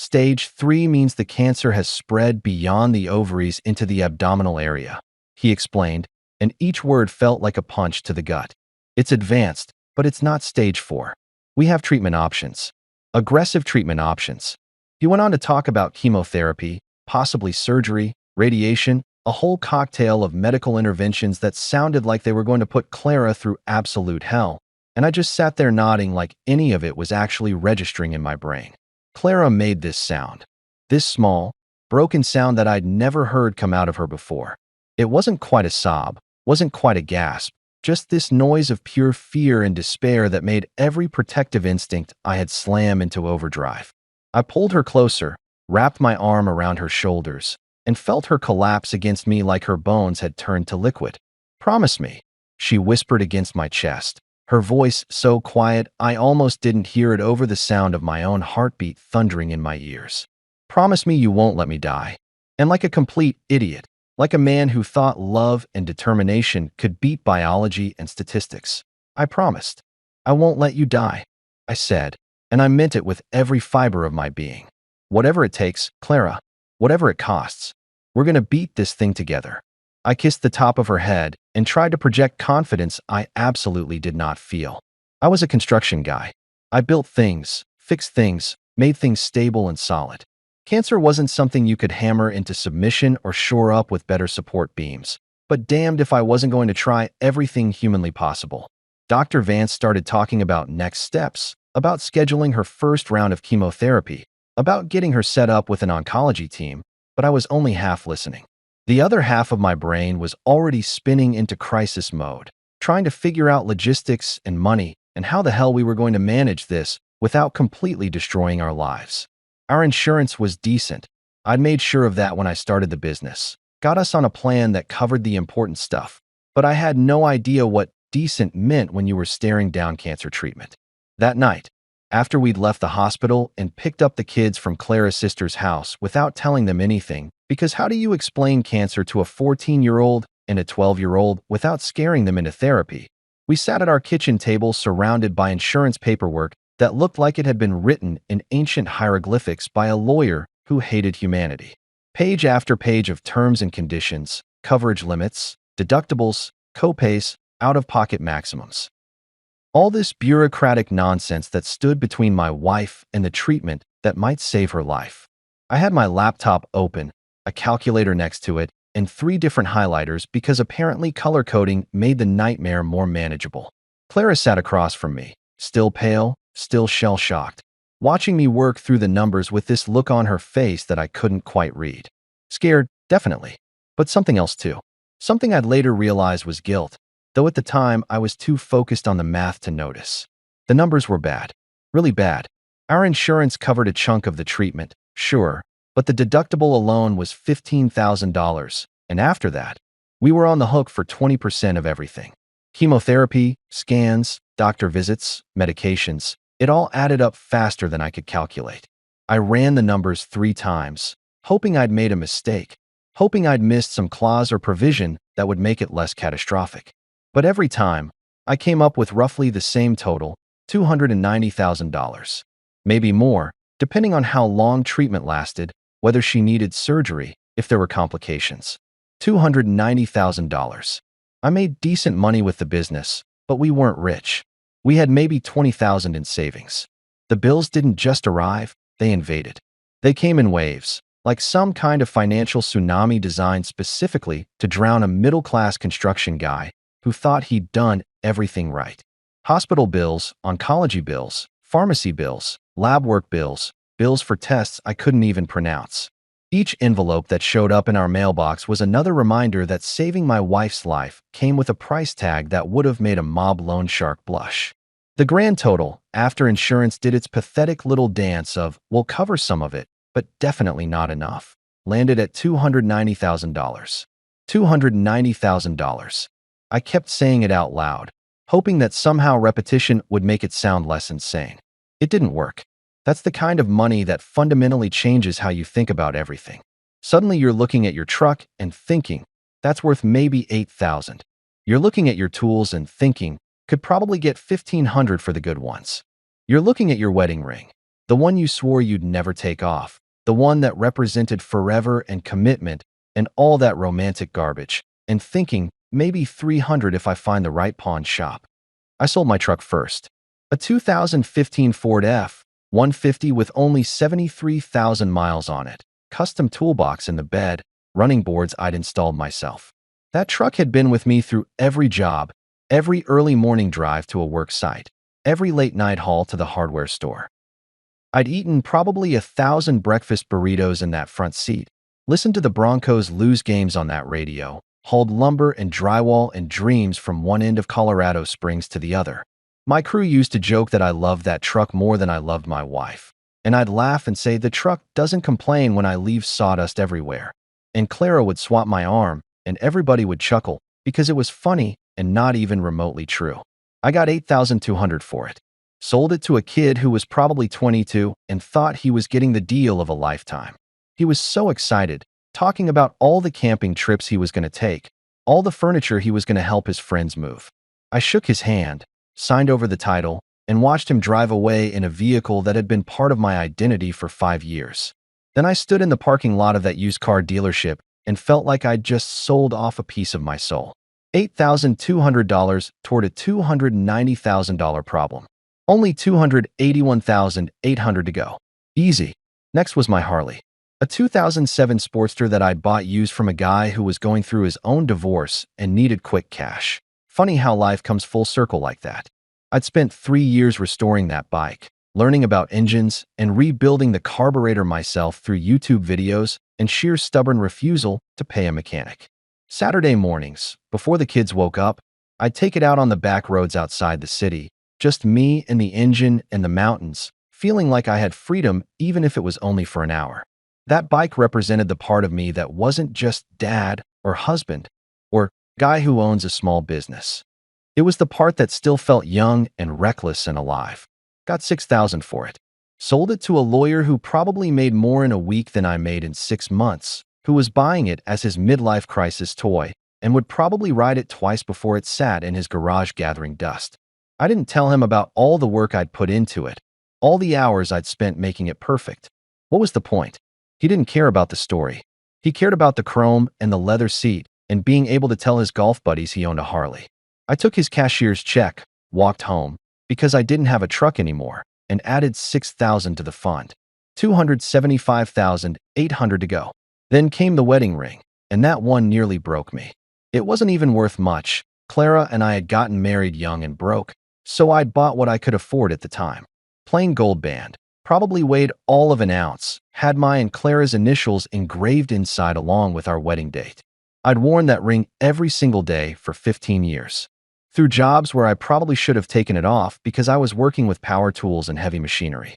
Stage 3 means the cancer has spread beyond the ovaries into the abdominal area, he explained, and each word felt like a punch to the gut. It's advanced, but it's not stage 4. We have treatment options. Aggressive treatment options. He went on to talk about chemotherapy, possibly surgery, radiation, a whole cocktail of medical interventions that sounded like they were going to put Clara through absolute hell, and I just sat there nodding like any of it was actually registering in my brain. Clara made this sound. This small, broken sound that I'd never heard come out of her before. It wasn't quite a sob, wasn't quite a gasp, just this noise of pure fear and despair that made every protective instinct I had slam into overdrive. I pulled her closer, wrapped my arm around her shoulders, and felt her collapse against me like her bones had turned to liquid. "Promise me," she whispered against my chest, her voice so quiet I almost didn't hear it over the sound of my own heartbeat thundering in my ears. "Promise me you won't let me die." And like a complete idiot, like a man who thought love and determination could beat biology and statistics, I promised. "I won't let you die," I said, and I meant it with every fiber of my being. "Whatever it takes, Clara, whatever it costs, we're gonna beat this thing together." I kissed the top of her head and tried to project confidence I absolutely did not feel. I was a construction guy. I built things, fixed things, made things stable and solid. Cancer wasn't something you could hammer into submission or shore up with better support beams, but damned if I wasn't going to try everything humanly possible. Dr. Vance started talking about next steps, about scheduling her first round of chemotherapy, about getting her set up with an oncology team, but I was only half listening. The other half of my brain was already spinning into crisis mode, trying to figure out logistics and money and how the hell we were going to manage this without completely destroying our lives. Our insurance was decent. I'd made sure of that when I started the business. Got us on a plan that covered the important stuff. But I had no idea what decent meant when you were staring down cancer treatment. That night, after we'd left the hospital and picked up the kids from Clara's sister's house without telling them anything, because how do you explain cancer to a 14-year-old and a 12-year-old without scaring them into therapy? We sat at our kitchen table surrounded by insurance paperwork that looked like it had been written in ancient hieroglyphics by a lawyer who hated humanity. Page after page of terms and conditions, coverage limits, deductibles, copays, out-of-pocket maximums. All this bureaucratic nonsense that stood between my wife and the treatment that might save her life. I had my laptop open, a calculator next to it, and 3 different highlighters because apparently color coding made the nightmare more manageable. Clara sat across from me, still pale, still shell-shocked, watching me work through the numbers with this look on her face that I couldn't quite read. Scared, definitely, but something else too. Something I'd later realize was guilt, though at the time I was too focused on the math to notice. The numbers were bad, really bad. Our insurance covered a chunk of the treatment, sure, but the deductible alone was $15,000, and after that, we were on the hook for 20% of everything. Chemotherapy, scans, doctor visits, medications, it all added up faster than I could calculate. I ran the numbers 3 times, hoping I'd made a mistake, hoping I'd missed some clause or provision that would make it less catastrophic. But every time, I came up with roughly the same total, $290,000. Maybe more, depending on how long treatment lasted, whether she needed surgery, if there were complications. $290,000. I made decent money with the business, but we weren't rich. We had maybe $20,000 in savings. The bills didn't just arrive, they invaded. They came in waves, like some kind of financial tsunami designed specifically to drown a middle-class construction guy who thought he'd done everything right. Hospital bills, oncology bills, pharmacy bills, lab work bills, bills for tests I couldn't even pronounce. Each envelope that showed up in our mailbox was another reminder that saving my wife's life came with a price tag that would have made a mob loan shark blush. The grand total, after insurance did its pathetic little dance of, "We'll cover some of it, but definitely not enough," landed at $290,000. $290,000. I kept saying it out loud, hoping that somehow repetition would make it sound less insane. It didn't work. That's the kind of money that fundamentally changes how you think about everything. Suddenly you're looking at your truck and thinking, that's worth maybe $8,000. You're looking at your tools and thinking, could probably get $1,500 for the good ones. You're looking at your wedding ring. The one you swore you'd never take off. The one that represented forever and commitment and all that romantic garbage. And thinking, maybe 300 if I find the right pawn shop. I sold my truck first. A 2015 Ford F-150 with only 73,000 miles on it. Custom toolbox in the bed, running boards I'd installed myself. That truck had been with me through every job, every early morning drive to a work site, every late night haul to the hardware store. I'd eaten probably 1,000 breakfast burritos in that front seat, listened to the Broncos lose games on that radio, hauled lumber and drywall and dreams from one end of Colorado Springs to the other. My crew used to joke that I loved that truck more than I loved my wife. And I'd laugh and say the truck doesn't complain when I leave sawdust everywhere. And Clara would swap my arm, and everybody would chuckle because it was funny and not even remotely true. I got $8,200 for it. Sold it to a kid who was probably 22 and thought he was getting the deal of a lifetime. He was so excited, talking about all the camping trips he was going to take, all the furniture he was going to help his friends move. I shook his hand, signed over the title, and watched him drive away in a vehicle that had been part of my identity for 5 years. Then I stood in the parking lot of that used car dealership and felt like I'd just sold off a piece of my soul. $8,200 toward a $290,000 problem. Only $281,800 to go. Easy. Next was my Harley. A 2007 Sportster that I'd bought used from a guy who was going through his own divorce and needed quick cash. Funny how life comes full circle like that. I'd spent 3 years restoring that bike, learning about engines, and rebuilding the carburetor myself through YouTube videos and sheer stubborn refusal to pay a mechanic. Saturday mornings, before the kids woke up, I'd take it out on the back roads outside the city, just me and the engine and the mountains, feeling like I had freedom even if it was only for an hour. That bike represented the part of me that wasn't just dad or husband or guy who owns a small business. It was the part that still felt young and reckless and alive. Got $6,000 for it. Sold it to a lawyer who probably made more in a week than I made in 6 months, who was buying it as his midlife crisis toy and would probably ride it twice before it sat in his garage gathering dust. I didn't tell him about all the work I'd put into it, all the hours I'd spent making it perfect. What was the point? He didn't care about the story. He cared about the chrome and the leather seat and being able to tell his golf buddies he owned a Harley. I took his cashier's check, walked home, because I didn't have a truck anymore, and added $6,000 to the fund. $275,800 to go. Then came the wedding ring, and that one nearly broke me. It wasn't even worth much. Clara and I had gotten married young and broke, so I'd bought what I could afford at the time. Plain gold band, probably weighed all of an ounce, had my and Clara's initials engraved inside along with our wedding date. I'd worn that ring every single day for 15 years. Through jobs where I probably should have taken it off because I was working with power tools and heavy machinery.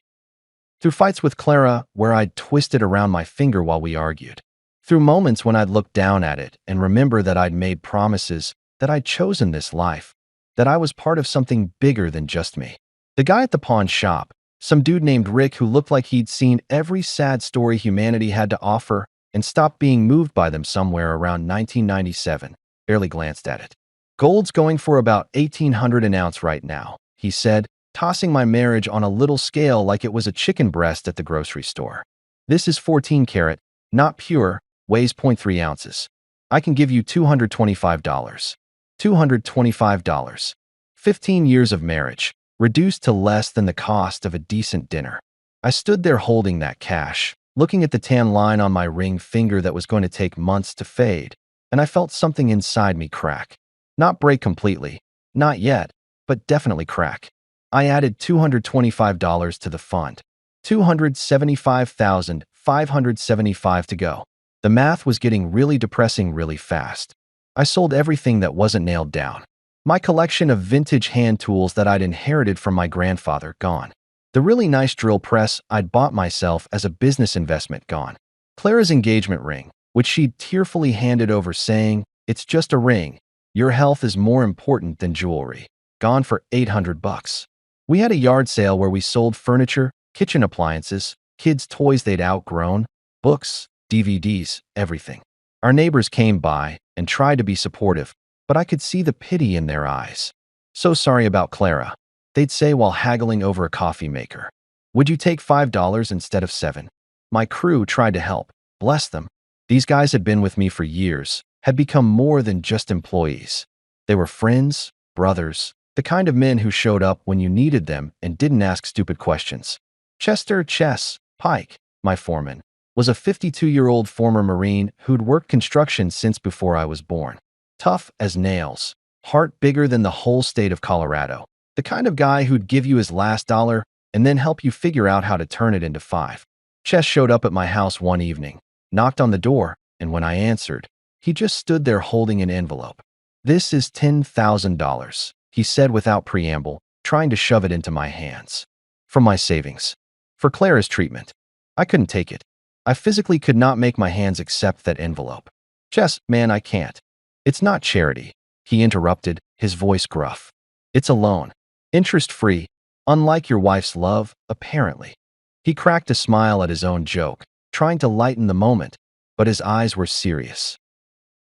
Through fights with Clara where I'd twist it around my finger while we argued. Through moments when I'd look down at it and remember that I'd made promises, that I'd chosen this life, that I was part of something bigger than just me. The guy at the pawn shop, some dude named Rick who looked like he'd seen every sad story humanity had to offer and stopped being moved by them somewhere around 1997, barely glanced at it. Gold's going for about $1,800 an ounce right now, he said, tossing my marriage on a little scale like it was a chicken breast at the grocery store. This is 14 karat, not pure, weighs 0.3 ounces. I can give you $225. $225. 15 years of marriage, reduced to less than the cost of a decent dinner. I stood there holding that cash, looking at the tan line on my ring finger that was going to take months to fade, and I felt something inside me crack. Not break completely, not yet, but definitely crack. I added $225 to the fund. $275,575 to go. The math was getting really depressing really fast. I sold everything that wasn't nailed down. My collection of vintage hand tools that I'd inherited from my grandfather, gone. The really nice drill press I'd bought myself as a business investment, gone. Clara's engagement ring, which she'd tearfully handed over saying, "It's just a ring. Your health is more important than jewelry." Gone for $800. We had a yard sale where we sold furniture, kitchen appliances, kids' toys they'd outgrown, books, DVDs, everything. Our neighbors came by and tried to be supportive, but I could see the pity in their eyes. "So sorry about Clara," they'd say while haggling over a coffee maker. Would you take $5 instead of 7? My crew tried to help. Bless them. These guys had been with me for years, had become more than just employees. They were friends, brothers, the kind of men who showed up when you needed them and didn't ask stupid questions. Chester Chess Pike, my foreman, was a 52-year-old former Marine who'd worked construction since before I was born. Tough as nails, heart bigger than the whole state of Colorado. The kind of guy who'd give you his last dollar and then help you figure out how to turn it into 5. Chess showed up at my house one evening, knocked on the door, and when I answered, he just stood there holding an envelope. "This is $10,000, he said without preamble, trying to shove it into my hands. From my savings. For Clara's treatment. I couldn't take it. I physically could not make my hands accept that envelope. "Chess, man, I can't. It's not charity," he interrupted, his voice gruff. "It's a loan. Interest-free, unlike your wife's love, apparently." He cracked a smile at his own joke, trying to lighten the moment, but his eyes were serious.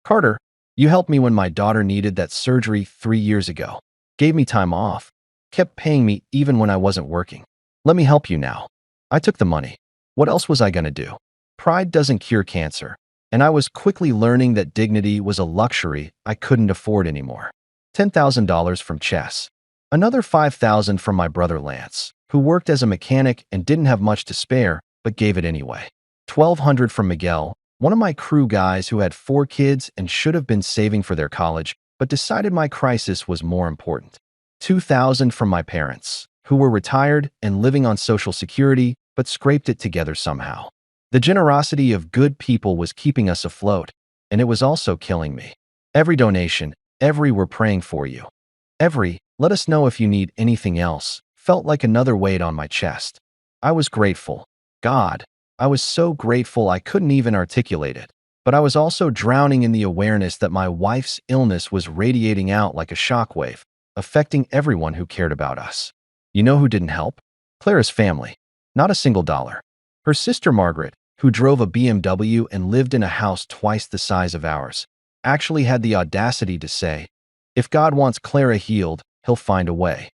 "Carter, you helped me when my daughter needed that surgery 3 years ago. Gave me time off. Kept paying me even when I wasn't working. Let me help you now." I took the money. What else was I gonna do? Pride doesn't cure cancer, and I was quickly learning that dignity was a luxury I couldn't afford anymore. $10,000 from Chess. Another $5,000 from my brother Lance, who worked as a mechanic and didn't have much to spare, but gave it anyway. $1,200 from Miguel, one of my crew guys who had 4 kids and should have been saving for their college, but decided my crisis was more important. $2,000 from my parents, who were retired and living on Social Security, but scraped it together somehow. The generosity of good people was keeping us afloat, and it was also killing me. Every donation, every "we're praying for you," every "let us know if you need anything else," felt like another weight on my chest. I was grateful. God, I was so grateful I couldn't even articulate it. But I was also drowning in the awareness that my wife's illness was radiating out like a shockwave, affecting everyone who cared about us. You know who didn't help? Clara's family. Not a single dollar. Her sister Margaret, who drove a BMW and lived in a house twice the size of ours, actually had the audacity to say, "If God wants Clara healed, he'll find a way."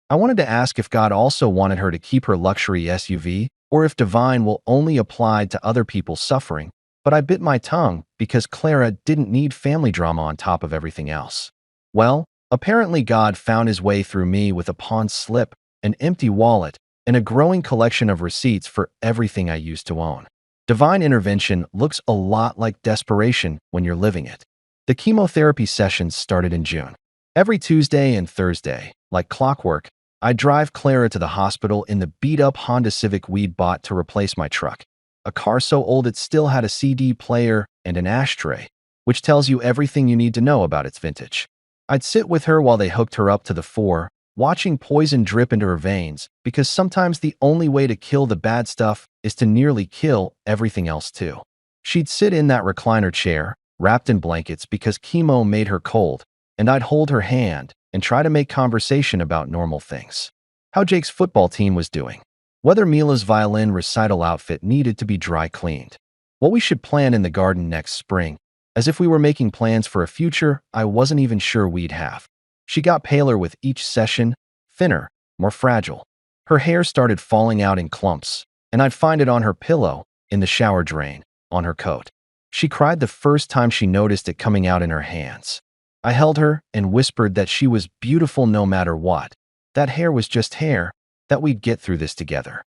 I wanted to ask if God also wanted her to keep her luxury SUV, or if divine will only apply to other people's suffering, but I bit my tongue because Clara didn't need family drama on top of everything else. Well, apparently God found his way through me with a pawn slip, an empty wallet, and a growing collection of receipts for everything I used to own. Divine intervention looks a lot like desperation when you're living it. The chemotherapy sessions started in June. Every Tuesday and Thursday, like clockwork, I'd drive Clara to the hospital in the beat-up Honda Civic we'd bought to replace my truck. A car so old it still had a CD player and an ashtray, which tells you everything you need to know about its vintage. I'd sit with her while they hooked her up to the 4, watching poison drip into her veins, because sometimes the only way to kill the bad stuff is to nearly kill everything else too. She'd sit in that recliner chair, wrapped in blankets because chemo made her cold, and I'd hold her hand and try to make conversation about normal things. How Jake's football team was doing. Whether Mila's violin recital outfit needed to be dry cleaned. What we should plan in the garden next spring, as if we were making plans for a future I wasn't even sure we'd have. She got paler with each session, thinner, more fragile. Her hair started falling out in clumps, and I'd find it on her pillow, in the shower drain, on her coat. She cried the first time she noticed it coming out in her hands. I held her and whispered that she was beautiful no matter what. That hair was just hair, that we'd get through this together.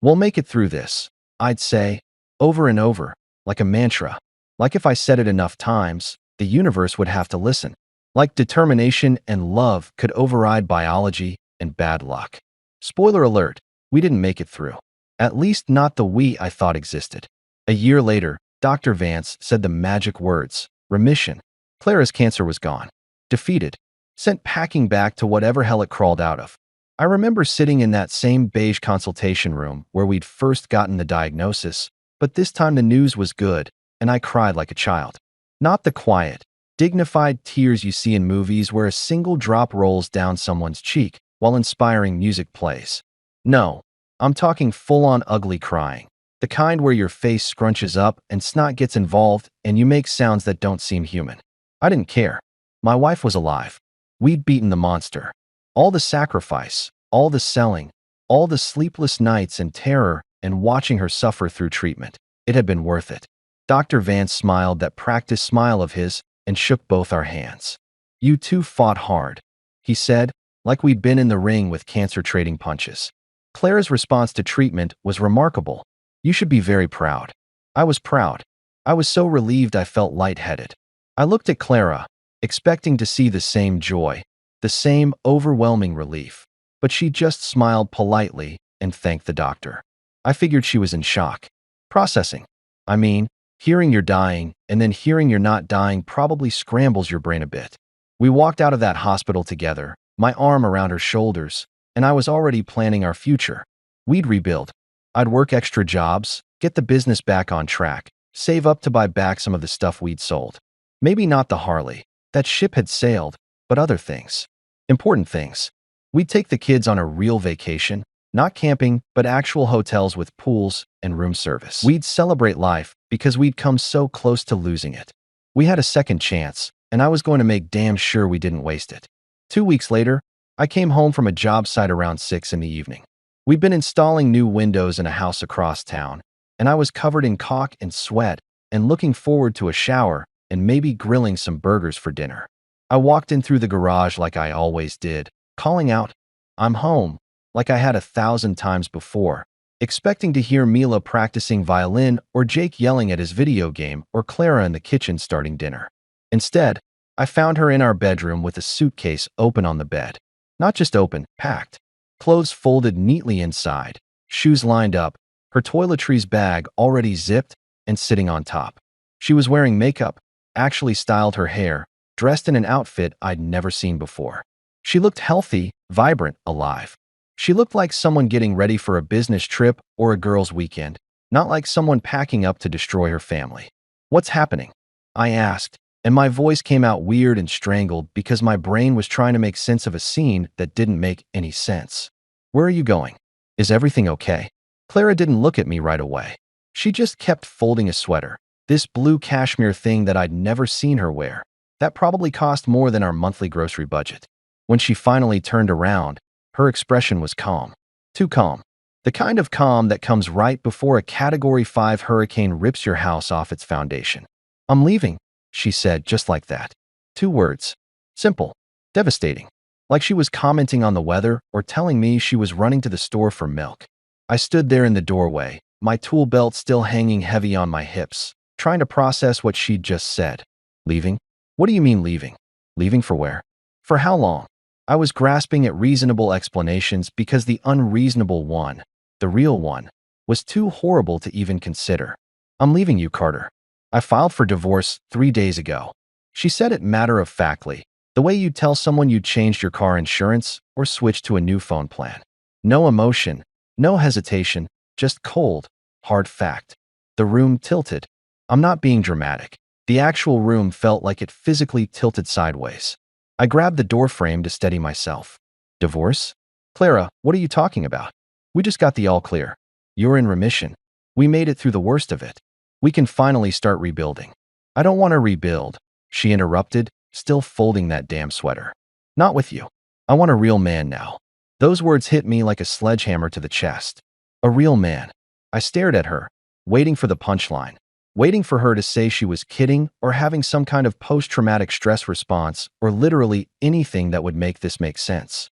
"We'll make it through this," I'd say, over and over, like a mantra. Like if I said it enough times, the universe would have to listen. Like determination and love could override biology and bad luck. Spoiler alert, we didn't make it through. At least not the we I thought existed. A year later, Dr. Vance said the magic words, remission. Clara's cancer was gone. Defeated. Sent packing back to whatever hell it crawled out of. I remember sitting in that same beige consultation room where we'd first gotten the diagnosis, but this time the news was good, and I cried like a child. Not the quiet, dignified tears you see in movies where a single drop rolls down someone's cheek while inspiring music plays. No, I'm talking full-on ugly crying. The kind where your face scrunches up and snot gets involved and you make sounds that don't seem human. I didn't care. My wife was alive. We'd beaten the monster. All the sacrifice, all the selling, All the sleepless nights and terror and watching her suffer through treatment. It had been worth it. Dr. Vance smiled that practiced smile of his and shook both our hands. You two fought hard, he said, like we'd been in the ring with cancer trading punches. Clara's response to treatment was remarkable. You should be very proud. I was proud. I was so relieved I felt lightheaded. I looked at Clara, expecting to see the same joy, the same overwhelming relief. But she just smiled politely and thanked the doctor. I figured she was in shock. Processing. I mean, hearing you're dying and then hearing you're not dying probably scrambles your brain a bit. We walked out of that hospital together, my arm around her shoulders, and I was already planning our future. We'd rebuild. I'd work extra jobs, get the business back on track, save up to buy back some of the stuff we'd sold. Maybe not the Harley. That ship had sailed, but other things. Important things. We'd take the kids on a real vacation, not camping, but actual hotels with pools and room service. We'd celebrate life because we'd come so close to losing it. We had a second chance, and I was going to make damn sure we didn't waste it. 2 weeks later, I came home from a job site around 6 in the evening. We'd been installing new windows in a house across town, and I was covered in caulk and sweat and looking forward to a shower and maybe grilling some burgers for dinner. I walked in through the garage like I always did, calling out, "I'm home," like I had 1,000 times before, expecting to hear Mila practicing violin or Jake yelling at his video game or Clara in the kitchen starting dinner. Instead, I found her in our bedroom with a suitcase open on the bed. Not just open, packed. Clothes folded neatly inside, shoes lined up, her toiletries bag already zipped and sitting on top. She was wearing makeup, actually styled her hair, dressed in an outfit I'd never seen before. She looked healthy, vibrant, alive. She looked like someone getting ready for a business trip or a girl's weekend, not like someone packing up to destroy her family. "What's happening?" I asked, and my voice came out weird and strangled because my brain was trying to make sense of a scene that didn't make any sense. "Where are you going? Is everything okay?" Clara didn't look at me right away. She just kept folding a sweater, this blue cashmere thing that I'd never seen her wear. That probably cost more than our monthly grocery budget. When she finally turned around, her expression was calm. Too calm. The kind of calm that comes right before a Category 5 hurricane rips your house off its foundation. "I'm leaving," she said just like that. 2 words. Simple. Devastating. Like she was commenting on the weather or telling me she was running to the store for milk. I stood there in the doorway, my tool belt still hanging heavy on my hips, trying to process what she'd just said. "Leaving? What do you mean leaving? Leaving for where? For how long?" I was grasping at reasonable explanations because the unreasonable one, the real one, was too horrible to even consider. "I'm leaving you, Carter. I filed for divorce 3 days ago." She said it matter-of-factly, the way you tell someone you changed your car insurance or switched to a new phone plan. No emotion, no hesitation, just cold, hard fact. The room tilted. I'm not being dramatic. The actual room felt like it physically tilted sideways. I grabbed the doorframe to steady myself. "Divorce? Clara, what are you talking about? We just got the all clear. You're in remission. We made it through the worst of it. We can finally start rebuilding." "I don't want to rebuild," she interrupted, still folding that damn sweater. "Not with you. I want a real man now." Those words hit me like a sledgehammer to the chest. A real man. I stared at her, waiting for the punchline. Waiting for her to say she was kidding or having some kind of post-traumatic stress response or literally anything that would make this make sense.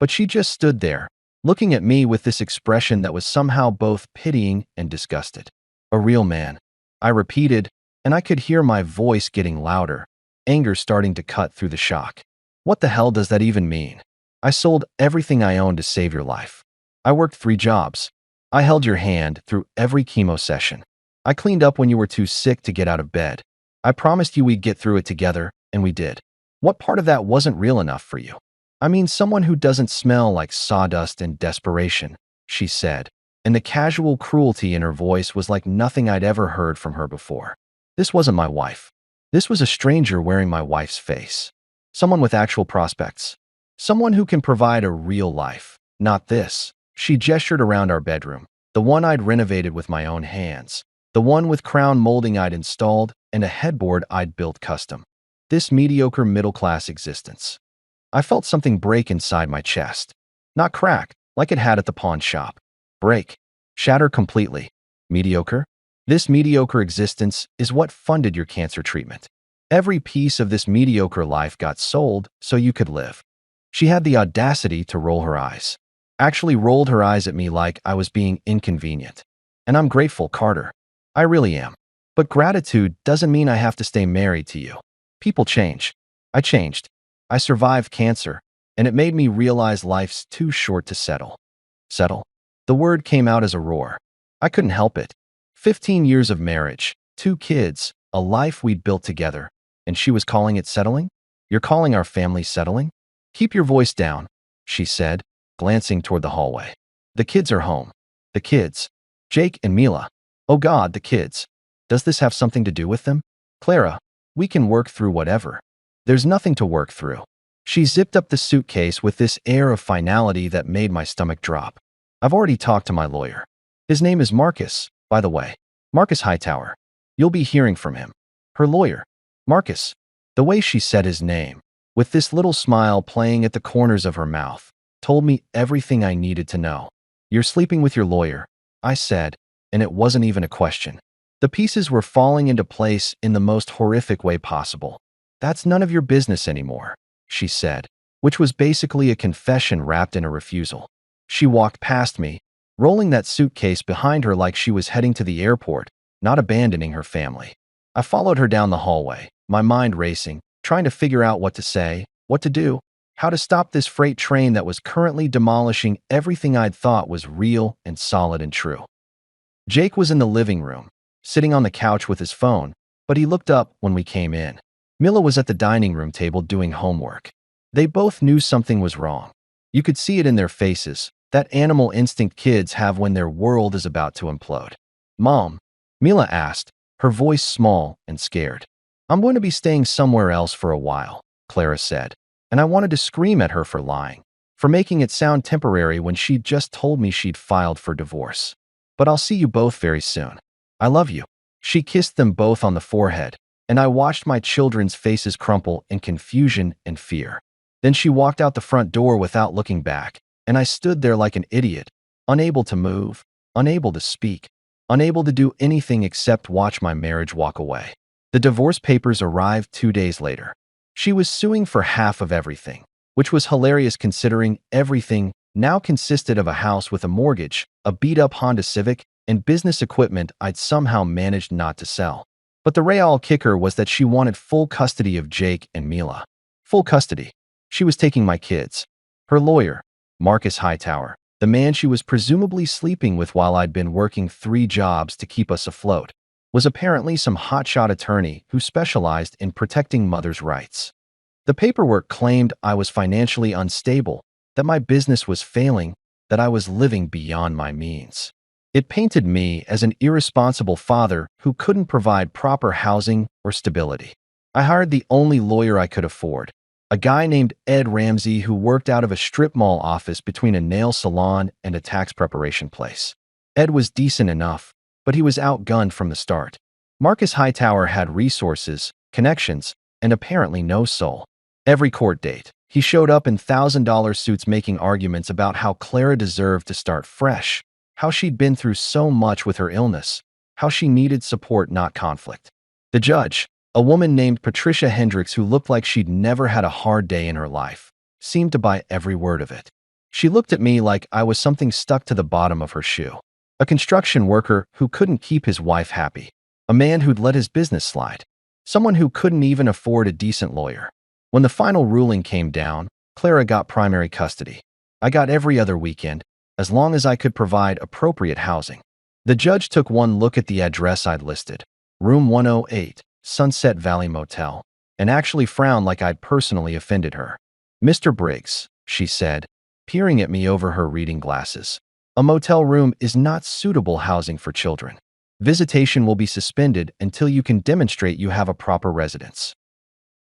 But she just stood there, looking at me with this expression that was somehow both pitying and disgusted. "A real man," I repeated, and I could hear my voice getting louder, anger starting to cut through the shock. "What the hell does that even mean? I sold everything I owned to save your life. I worked 3 jobs. I held your hand through every chemo session. I cleaned up when you were too sick to get out of bed. I promised you we'd get through it together, and we did. What part of that wasn't real enough for you?" "I mean someone who doesn't smell like sawdust and desperation," she said, and the casual cruelty in her voice was like nothing I'd ever heard from her before. This wasn't my wife. This was a stranger wearing my wife's face. Someone with actual prospects. Someone who can provide a real life. Not this. She gestured around our bedroom, the one I'd renovated with my own hands. The one with crown molding I'd installed and a headboard I'd built custom. This mediocre middle-class existence. I felt something break inside my chest. Not crack, like it had at the pawn shop. Break. Shatter completely. Mediocre? This mediocre existence is what funded your cancer treatment. Every piece of this mediocre life got sold so you could live. She had the audacity to roll her eyes. Actually rolled her eyes at me like I was being inconvenient. And I'm grateful, Carter. I really am. But gratitude doesn't mean I have to stay married to you. People change. I changed. I survived cancer, and it made me realize life's too short to settle. Settle? The word came out as a roar. I couldn't help it. 15 years of marriage, 2 kids, a life we'd built together, and she was calling it settling? You're calling our family settling? Keep your voice down, she said, glancing toward the hallway. The kids are home. The kids. Jake and Mila. Oh God, the kids. Does this have something to do with them? Clara, we can work through whatever. There's nothing to work through. She zipped up the suitcase with this air of finality that made my stomach drop. I've already talked to my lawyer. His name is Marcus, by the way. Marcus Hightower. You'll be hearing from him. Her lawyer. Marcus. The way she said his name, with this little smile playing at the corners of her mouth, told me everything I needed to know. You're sleeping with your lawyer, I said, and it wasn't even a question. The pieces were falling into place in the most horrific way possible. That's none of your business anymore, she said, which was basically a confession wrapped in a refusal. She walked past me, rolling that suitcase behind her like she was heading to the airport, not abandoning her family. I followed her down the hallway, my mind racing, trying to figure out what to say, what to do, how to stop this freight train that was currently demolishing everything I'd thought was real and solid and true. Jake was in the living room, sitting on the couch with his phone, but he looked up when we came in. Mila was at the dining room table doing homework. They both knew something was wrong. You could see it in their faces, that animal instinct kids have when their world is about to implode. Mom, Mila asked, her voice small and scared. I'm going to be staying somewhere else for a while, Clara said, and I wanted to scream at her for lying, for making it sound temporary when she'd just told me she'd filed for divorce. But I'll see you both very soon. I love you. She kissed them both on the forehead, and I watched my children's faces crumple in confusion and fear. Then she walked out the front door without looking back, and I stood there like an idiot, unable to move, unable to speak, unable to do anything except watch my marriage walk away. The divorce papers arrived 2 days later. She was suing for half of everything, which was hilarious considering everything now consisted of a house with a mortgage, a beat-up Honda Civic, and business equipment I'd somehow managed not to sell. But the real kicker was that she wanted full custody of Jake and Mila. Full custody. She was taking my kids. Her lawyer, Marcus Hightower, the man she was presumably sleeping with while I'd been working 3 jobs to keep us afloat, was apparently some hotshot attorney who specialized in protecting mothers' rights. The paperwork claimed I was financially unstable, that my business was failing, that I was living beyond my means. It painted me as an irresponsible father who couldn't provide proper housing or stability. I hired the only lawyer I could afford, a guy named Ed Ramsey who worked out of a strip mall office between a nail salon and a tax preparation place. Ed was decent enough, but he was outgunned from the start. Marcus Hightower had resources, connections, and apparently no soul. Every court date, he showed up in $1,000 suits making arguments about how Clara deserved to start fresh, how she'd been through so much with her illness, how she needed support, not conflict. The judge, a woman named Patricia Hendricks who looked like she'd never had a hard day in her life, seemed to buy every word of it. She looked at me like I was something stuck to the bottom of her shoe. A construction worker who couldn't keep his wife happy. A man who'd let his business slide. Someone who couldn't even afford a decent lawyer. When the final ruling came down, Clara got primary custody. I got every other weekend, as long as I could provide appropriate housing. The judge took one look at the address I'd listed, room 108, Sunset Valley Motel, and actually frowned like I'd personally offended her. Mr. Briggs, she said, peering at me over her reading glasses, a motel room is not suitable housing for children. Visitation will be suspended until you can demonstrate you have a proper residence.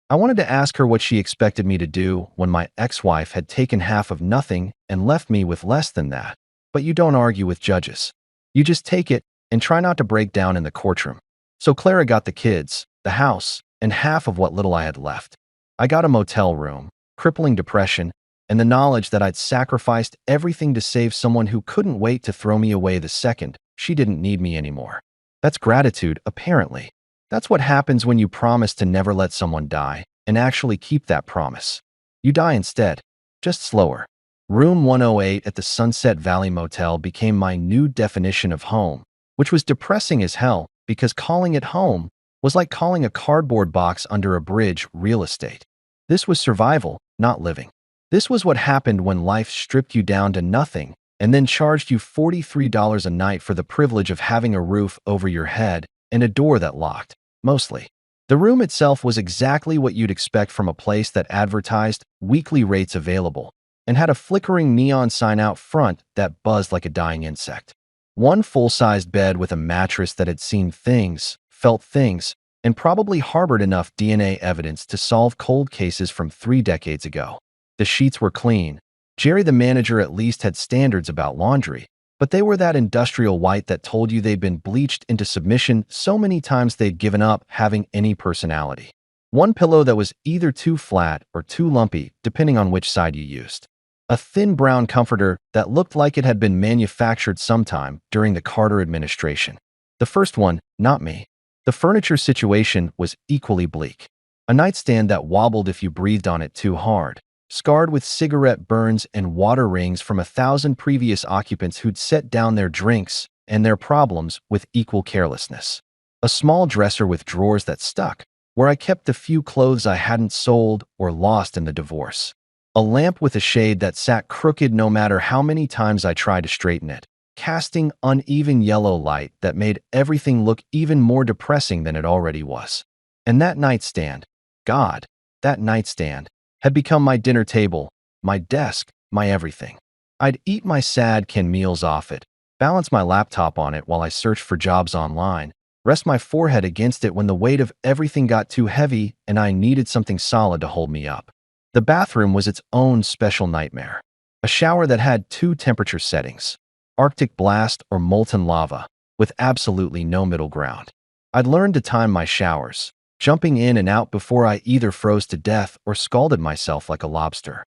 I wanted to ask her what she expected me to do when my ex-wife had taken half of nothing and left me with less than that. But you don't argue with judges. You just take it and try not to break down in the courtroom. So Clara got the kids, the house, and half of what little I had left. I got a motel room, crippling depression, and the knowledge that I'd sacrificed everything to save someone who couldn't wait to throw me away the second she didn't need me anymore. That's gratitude, apparently. That's what happens when you promise to never let someone die and actually keep that promise. You die instead, just slower. Room 108 at the Sunset Valley Motel became my new definition of home, which was depressing as hell because calling it home was like calling a cardboard box under a bridge real estate. This was survival, not living. This was what happened when life stripped you down to nothing and then charged you $43 a night for the privilege of having a roof over your head and a door that locked, mostly. The room itself was exactly what you'd expect from a place that advertised weekly rates available and had a flickering neon sign out front that buzzed like a dying insect. One full-sized bed with a mattress that had seen things, felt things, and probably harbored enough DNA evidence to solve cold cases from 3 decades ago. The sheets were clean. Jerry, the manager, at least had standards about laundry, but they were that industrial white that told you they'd been bleached into submission so many times they'd given up having any personality. One pillow that was either too flat or too lumpy, depending on which side you used. A thin brown comforter that looked like it had been manufactured sometime during the Carter administration. The first one, not me. The furniture situation was equally bleak. A nightstand that wobbled if you breathed on it too hard, scarred with cigarette burns and water rings from 1,000 previous occupants who'd set down their drinks and their problems with equal carelessness. A small dresser with drawers that stuck, where I kept the few clothes I hadn't sold or lost in the divorce. A lamp with a shade that sat crooked no matter how many times I tried to straighten it, casting uneven yellow light that made everything look even more depressing than it already was. And that nightstand, God, that nightstand, had become my dinner table, my desk, my everything. I'd eat my sad canned meals off it, balance my laptop on it while I searched for jobs online, rest my forehead against it when the weight of everything got too heavy and I needed something solid to hold me up. The bathroom was its own special nightmare. A shower that had 2 temperature settings, Arctic blast or molten lava, with absolutely no middle ground. I'd learned to time my showers, jumping in and out before I either froze to death or scalded myself like a lobster.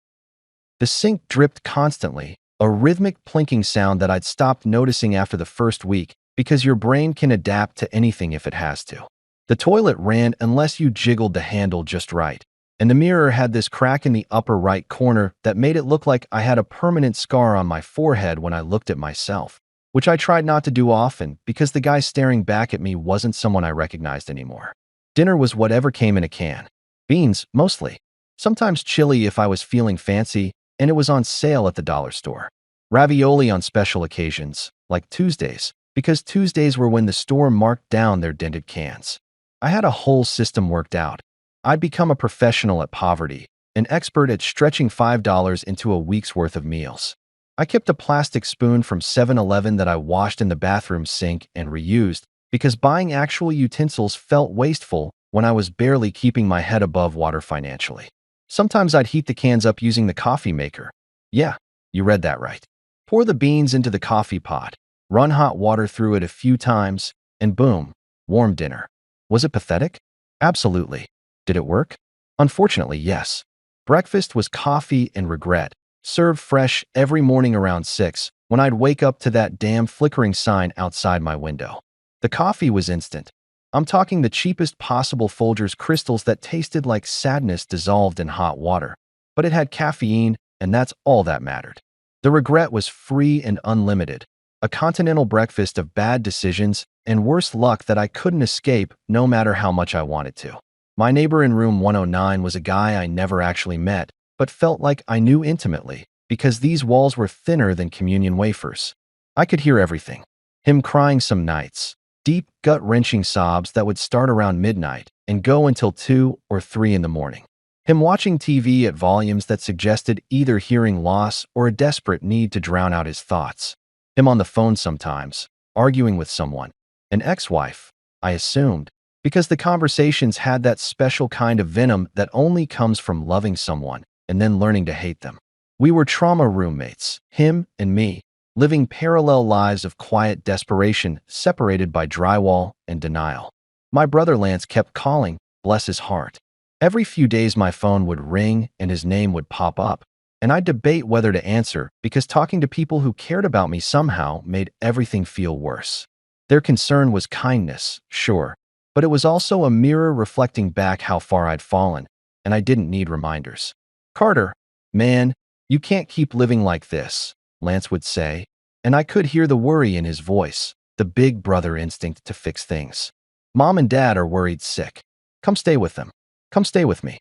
The sink dripped constantly, a rhythmic plinking sound that I'd stopped noticing after the first week because your brain can adapt to anything if it has to. The toilet ran unless you jiggled the handle just right, and the mirror had this crack in the upper right corner that made it look like I had a permanent scar on my forehead when I looked at myself, which I tried not to do often because the guy staring back at me wasn't someone I recognized anymore. Dinner was whatever came in a can. Beans, mostly. Sometimes chili if I was feeling fancy, and it was on sale at the dollar store. Ravioli on special occasions, like Tuesdays, because Tuesdays were when the store marked down their dented cans. I had a whole system worked out. I'd become a professional at poverty, an expert at stretching $5 into a week's worth of meals. I kept a plastic spoon from 7-Eleven that I washed in the bathroom sink and reused because buying actual utensils felt wasteful when I was barely keeping my head above water financially. Sometimes I'd heat the cans up using the coffee maker. Yeah, you read that right. Pour the beans into the coffee pot, run hot water through it a few times, and boom, warm dinner. Was it pathetic? Absolutely. Did it work? Unfortunately, yes. Breakfast was coffee and regret, served fresh every morning around 6 when I'd wake up to that damn flickering sign outside my window. The coffee was instant. I'm talking the cheapest possible Folgers crystals that tasted like sadness dissolved in hot water. But it had caffeine, and that's all that mattered. The regret was free and unlimited. A continental breakfast of bad decisions and worse luck that I couldn't escape no matter how much I wanted to. My neighbor in room 109 was a guy I never actually met, but felt like I knew intimately, because these walls were thinner than communion wafers. I could hear everything. Him crying some nights, deep, gut-wrenching sobs that would start around midnight and go until 2 or 3 in the morning. Him watching TV at volumes that suggested either hearing loss or a desperate need to drown out his thoughts. Him on the phone sometimes, arguing with someone. An ex-wife, I assumed, because the conversations had that special kind of venom that only comes from loving someone and then learning to hate them. We were trauma roommates, him and me, living parallel lives of quiet desperation separated by drywall and denial. My brother Lance kept calling, bless his heart. Every few days my phone would ring and his name would pop up, and I'd debate whether to answer because talking to people who cared about me somehow made everything feel worse. Their concern was kindness, sure, but it was also a mirror reflecting back how far I'd fallen, and I didn't need reminders. "Carter, man, you can't keep living like this," Lance would say, and I could hear the worry in his voice, the big brother instinct to fix things. "Mom and Dad are worried sick. Come stay with them. Come stay with me.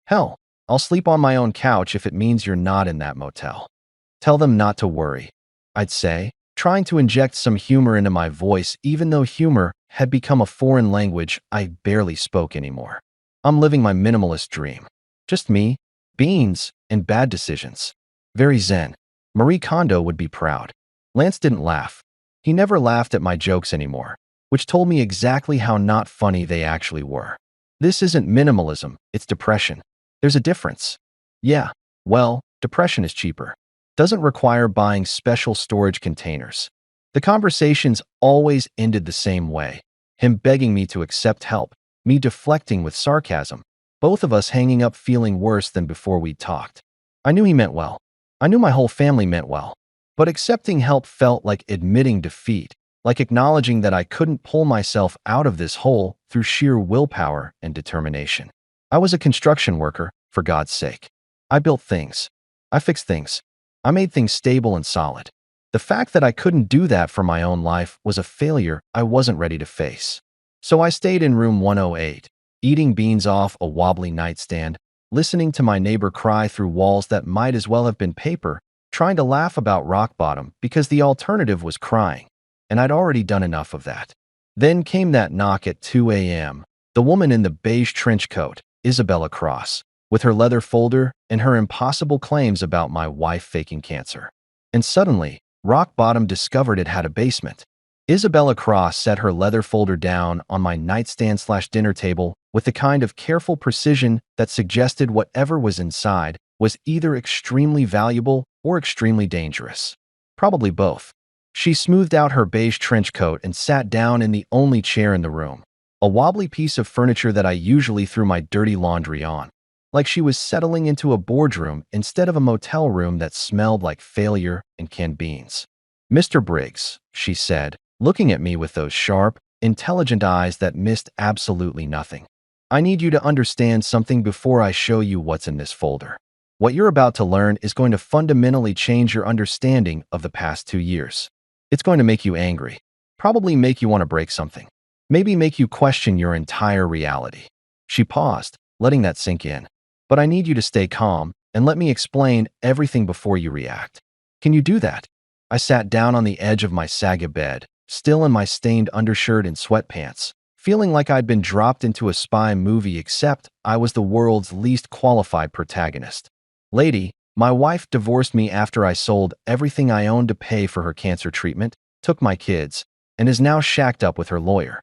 Hell, I'll sleep on my own couch if it means you're not in that motel. Tell them not to worry," I'd say, trying to inject some humor into my voice even though humor had become a foreign language I barely spoke anymore. I'm living my minimalist dream. Just me, beans, and bad decisions. Very zen. Marie Kondo would be proud. Lance didn't laugh. He never laughed at my jokes anymore, which told me exactly how not funny they actually were. This isn't minimalism, it's depression. There's a difference. Yeah, well, depression is cheaper. Doesn't require buying special storage containers. The conversations always ended the same way. Him begging me to accept help, me deflecting with sarcasm, both of us hanging up feeling worse than before we'd talked. I knew he meant well. I knew my whole family meant well. But accepting help felt like admitting defeat, like acknowledging that I couldn't pull myself out of this hole through sheer willpower and determination. I was a construction worker, for God's sake. I built things. I fixed things. I made things stable and solid. The fact that I couldn't do that for my own life was a failure I wasn't ready to face. So I stayed in room 108, eating beans off a wobbly nightstand, listening to my neighbor cry through walls that might as well have been paper, trying to laugh about rock bottom because the alternative was crying, and I'd already done enough of that. Then came that knock at 2 a.m. The woman in the beige trench coat, Isabella Cross, with her leather folder and her impossible claims about my wife faking cancer. And suddenly, rock bottom discovered it had a basement. Isabella Cross set her leather folder down on my nightstand/dinner table with the kind of careful precision that suggested whatever was inside was either extremely valuable or extremely dangerous. Probably both. She smoothed out her beige trench coat and sat down in the only chair in the room, a wobbly piece of furniture that I usually threw my dirty laundry on, like she was settling into a boardroom instead of a motel room that smelled like failure and canned beans. "Mr. Briggs," she said, looking at me with those sharp, intelligent eyes that missed absolutely nothing. "I need you to understand something before I show you what's in this folder. What you're about to learn is going to fundamentally change your understanding of the past 2 years. It's going to make you angry, probably make you want to break something, maybe make you question your entire reality." She paused, letting that sink in. "But I need you to stay calm and let me explain everything before you react. Can you do that?" I sat down on the edge of my saga bed, still in my stained undershirt and sweatpants, feeling like I'd been dropped into a spy movie except I was the world's least qualified protagonist. "Lady, my wife divorced me after I sold everything I owned to pay for her cancer treatment, took my kids, and is now shacked up with her lawyer.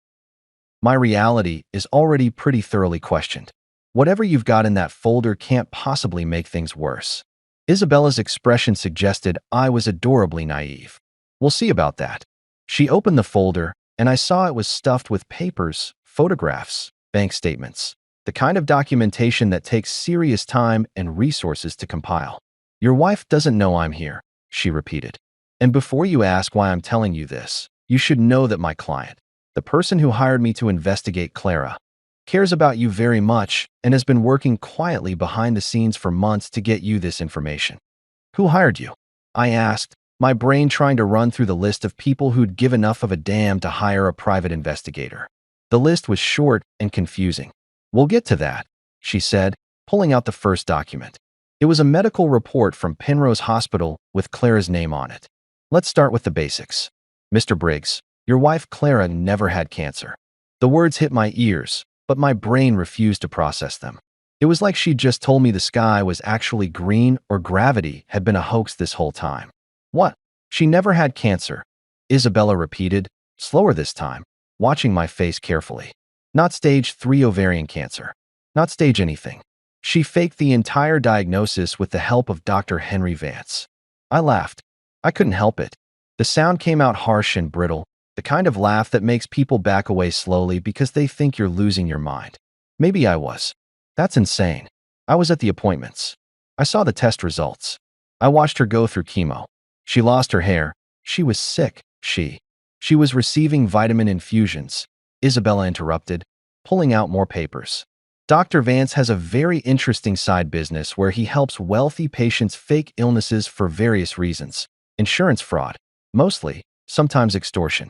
My reality is already pretty thoroughly questioned. Whatever you've got in that folder can't possibly make things worse." Isabella's expression suggested I was adorably naive. "We'll see about that." She opened the folder, and I saw it was stuffed with papers, photographs, bank statements, the kind of documentation that takes serious time and resources to compile. "Your wife doesn't know I'm here," she repeated. "And before you ask why I'm telling you this, you should know that my client, the person who hired me to investigate Clara, cares about you very much and has been working quietly behind the scenes for months to get you this information." "Who hired you?" I asked, my brain trying to run through the list of people who'd give enough of a damn to hire a private investigator. The list was short and confusing. "We'll get to that," she said, pulling out the first document. It was a medical report from Penrose Hospital with Clara's name on it. "Let's start with the basics. Mr. Briggs, your wife Clara never had cancer." The words hit my ears, but my brain refused to process them. It was like she'd just told me the sky was actually green or gravity had been a hoax this whole time. "What? She never had cancer," Isabella repeated, slower this time, watching my face carefully. "Not stage 3 ovarian cancer. Not stage anything. She faked the entire diagnosis with the help of Dr. Henry Vance." I laughed. I couldn't help it. The sound came out harsh and brittle, the kind of laugh that makes people back away slowly because they think you're losing your mind. Maybe I was. That's insane. I was at the appointments. I saw the test results. I watched her go through chemo. She lost her hair. She was sick. She was receiving vitamin infusions. Isabella interrupted, pulling out more papers. Dr. Vance has a very interesting side business where he helps wealthy patients fake illnesses for various reasons. Insurance fraud, mostly, sometimes extortion.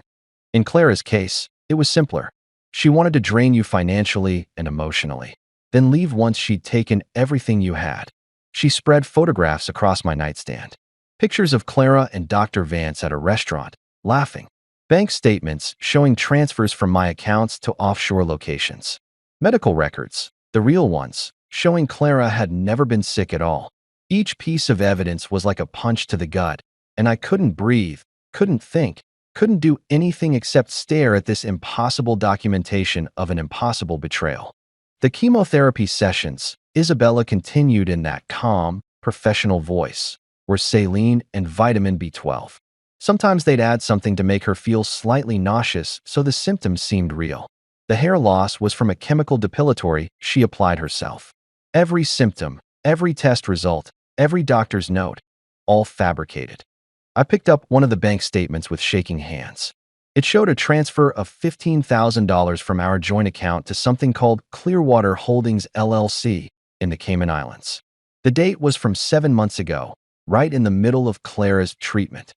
In Clara's case, it was simpler. She wanted to drain you financially and emotionally, then leave once she'd taken everything you had. She spread photographs across my nightstand. Pictures of Clara and Dr. Vance at a restaurant, laughing. Bank statements showing transfers from my accounts to offshore locations. Medical records, the real ones, showing Clara had never been sick at all. Each piece of evidence was like a punch to the gut, and I couldn't breathe, couldn't think, couldn't do anything except stare at this impossible documentation of an impossible betrayal. The chemotherapy sessions, Isabella continued in that calm, professional voice, were saline and vitamin B12. Sometimes they'd add something to make her feel slightly nauseous so the symptoms seemed real. The hair loss was from a chemical depilatory she applied herself. Every symptom, every test result, every doctor's note, all fabricated. I picked up one of the bank statements with shaking hands. It showed a transfer of $15,000 from our joint account to something called Clearwater Holdings LLC in the Cayman Islands. The date was from 7 months ago, right in the middle of Clara's treatment.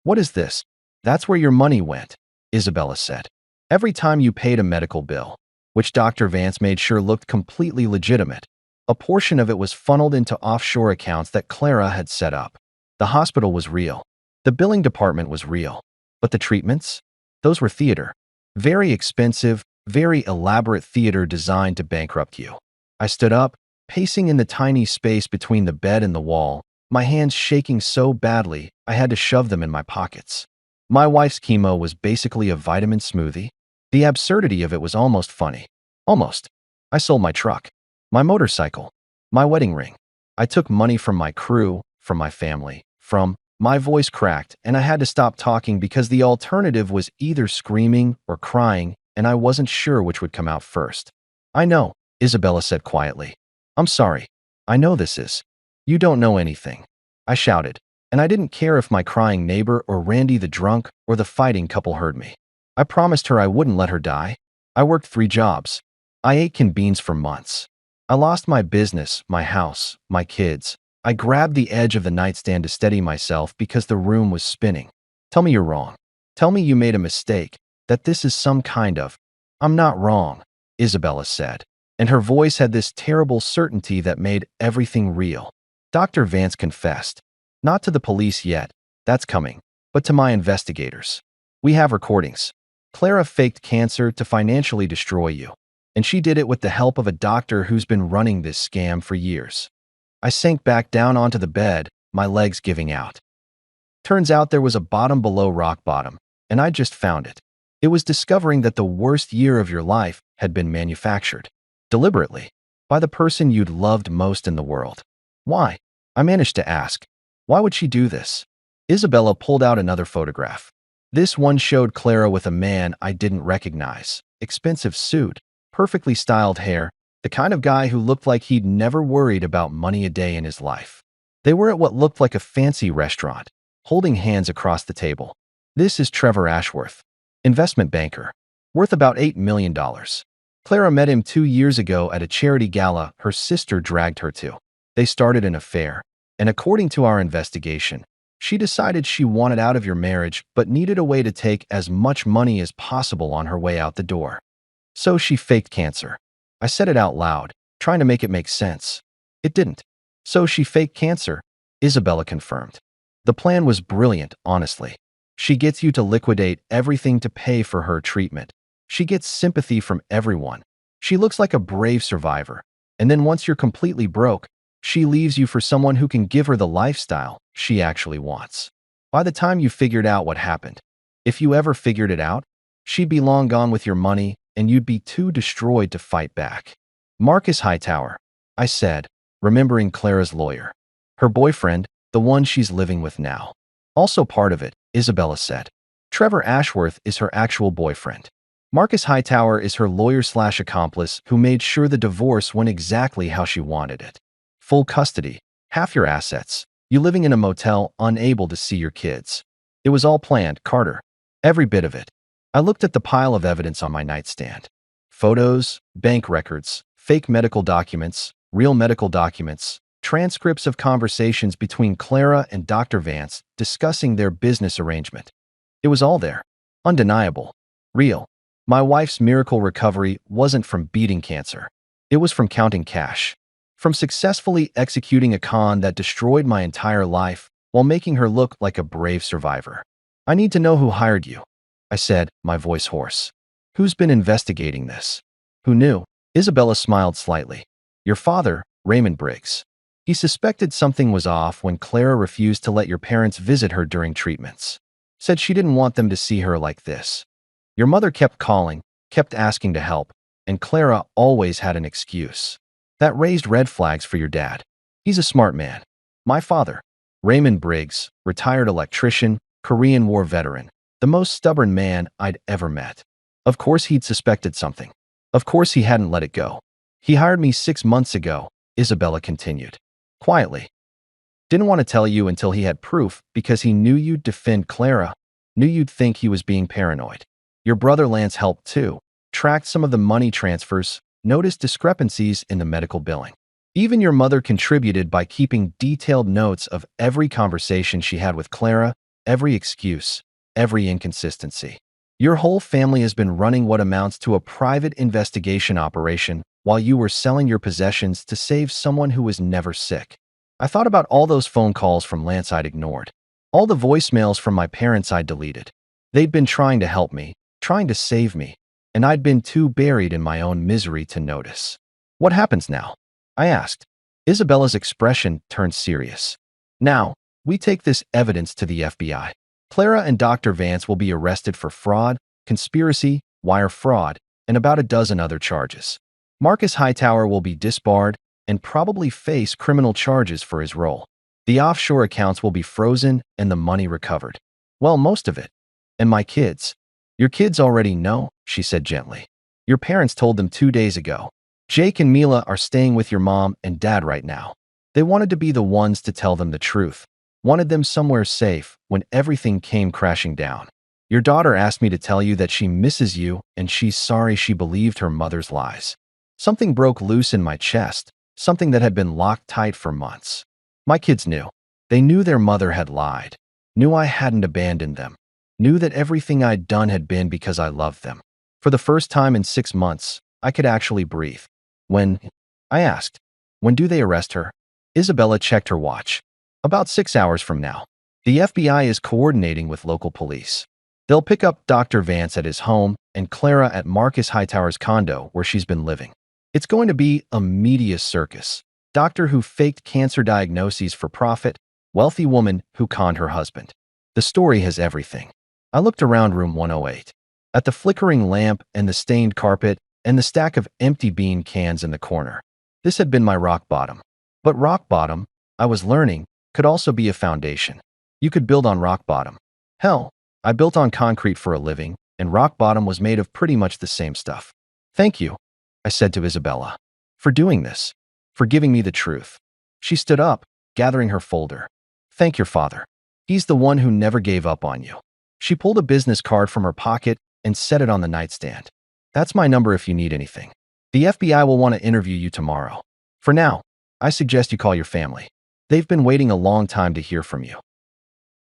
"What is this?" "That's where your money went," Isabella said. "Every time you paid a medical bill, which Dr. Vance made sure looked completely legitimate, a portion of it was funneled into offshore accounts that Clara had set up. The hospital was real. The billing department was real. But the treatments? Those were theater. Very expensive, very elaborate theater designed to bankrupt you." I stood up, pacing in the tiny space between the bed and the wall, my hands shaking so badly I had to shove them in my pockets. My wife's chemo was basically a vitamin smoothie. The absurdity of it was almost funny. Almost. I sold my truck, my motorcycle, my wedding ring. I took money from my crew, from my family, my voice cracked, and I had to stop talking because the alternative was either screaming or crying, and I wasn't sure which would come out first. "I know," Isabella said quietly. "I'm sorry. I know this is. You don't know anything," I shouted, and I didn't care if my crying neighbor or Randy the drunk or the fighting couple heard me. I promised her I wouldn't let her die. I worked 3 jobs. I ate canned beans for months. I lost my business, my house, my kids. I grabbed the edge of the nightstand to steady myself because the room was spinning. "Tell me you're wrong. Tell me you made a mistake, that this is some kind of—" "I'm not wrong," Isabella said, and her voice had this terrible certainty that made everything real. Dr. Vance confessed. Not to the police yet, that's coming, but to my investigators. We have recordings. Clara faked cancer to financially destroy you, and she did it with the help of a doctor who's been running this scam for years. I sank back down onto the bed, my legs giving out. Turns out there was a bottom below rock bottom, and I just found it. It was discovering that the worst year of your life had been manufactured, deliberately, by the person you'd loved most in the world. Why? I managed to ask. Why would she do this? Isabella pulled out another photograph. This one showed Clara with a man I didn't recognize. Expensive suit, perfectly styled hair, the kind of guy who looked like he'd never worried about money a day in his life. They were at what looked like a fancy restaurant, holding hands across the table. "This is Trevor Ashworth, investment banker, worth about $8 million. Clara met him 2 years ago at a charity gala her sister dragged her to. They started an affair, and according to our investigation, she decided she wanted out of your marriage but needed a way to take as much money as possible on her way out the door. So she faked cancer." I said it out loud, trying to make it make sense. It didn't. "So she faked cancer," Isabella confirmed. "The plan was brilliant, honestly. She gets you to liquidate everything to pay for her treatment. She gets sympathy from everyone. She looks like a brave survivor. And then once you're completely broke, she leaves you for someone who can give her the lifestyle she actually wants. By the time you figured out what happened, if you ever figured it out, she'd be long gone with your money and you'd be too destroyed to fight back." "Marcus Hightower," I said, remembering Clara's lawyer. "Her boyfriend, the one she's living with now. Also part of it," Isabella said. "Trevor Ashworth is her actual boyfriend. Marcus Hightower is her lawyer/accomplice who made sure the divorce went exactly how she wanted it. Full custody, half your assets, you living in a motel, unable to see your kids. It was all planned, Carter. Every bit of it. I looked at the pile of evidence on my nightstand. Photos, bank records, fake medical documents, real medical documents, transcripts of conversations between Clara and Dr. Vance discussing their business arrangement. It was all there. Undeniable. Real. My wife's miracle recovery wasn't from beating cancer. It was from counting cash. From successfully executing a con that destroyed my entire life while making her look like a brave survivor. I need to know who hired you, I said, my voice hoarse. Who's been investigating this? Who knew? Isabella smiled slightly. Your father, Raymond Briggs. He suspected something was off when Clara refused to let your parents visit her during treatments. Said she didn't want them to see her like this. Your mother kept calling, kept asking to help, and Clara always had an excuse. That raised red flags for your dad. He's a smart man. My father, Raymond Briggs, retired electrician, Korean War veteran, the most stubborn man I'd ever met. Of course he'd suspected something. Of course he hadn't let it go. He hired me 6 months ago, Isabella continued. Quietly. Didn't want to tell you until he had proof because he knew you'd defend Clara, knew you'd think he was being paranoid. Your brother Lance helped too, tracked some of the money transfers, noticed discrepancies in the medical billing. Even your mother contributed by keeping detailed notes of every conversation she had with Clara, every excuse, every inconsistency. Your whole family has been running what amounts to a private investigation operation while you were selling your possessions to save someone who was never sick. I thought about all those phone calls from Lance I'd ignored. All the voicemails from my parents I'd deleted. They'd been trying to help me, trying to save me, and I'd been too buried in my own misery to notice. What happens now? I asked. Isabella's expression turned serious. Now, we take this evidence to the FBI. Clara and Dr. Vance will be arrested for fraud, conspiracy, wire fraud, and about a dozen other charges. Marcus Hightower will be disbarred and probably face criminal charges for his role. The offshore accounts will be frozen and the money recovered. Well, most of it. And my kids. Your kids already know, she said gently. Your parents told them 2 days ago. Jake and Mila are staying with your mom and dad right now. They wanted to be the ones to tell them the truth. Wanted them somewhere safe when everything came crashing down. Your daughter asked me to tell you that she misses you and she's sorry she believed her mother's lies. Something broke loose in my chest, something that had been locked tight for months. My kids knew. They knew their mother had lied. Knew I hadn't abandoned them. Knew that everything I'd done had been because I loved them. For the first time in 6 months, I could actually breathe. When? I asked. When do they arrest her? Isabella checked her watch. About 6 hours from now. The FBI is coordinating with local police. They'll pick up Dr. Vance at his home and Clara at Marcus Hightower's condo where she's been living. It's going to be a media circus. Doctor who faked cancer diagnoses for profit, wealthy woman who conned her husband. The story has everything. I looked around room 108. At the flickering lamp and the stained carpet and the stack of empty bean cans in the corner. This had been my rock bottom. But rock bottom, I was learning, could also be a foundation. You could build on rock bottom. Hell, I built on concrete for a living, and rock bottom was made of pretty much the same stuff. Thank you, I said to Isabella, for doing this, for giving me the truth. She stood up, gathering her folder. Thank your father. He's the one who never gave up on you. She pulled a business card from her pocket and set it on the nightstand. That's my number if you need anything. The FBI will want to interview you tomorrow. For now, I suggest you call your family. They've been waiting a long time to hear from you.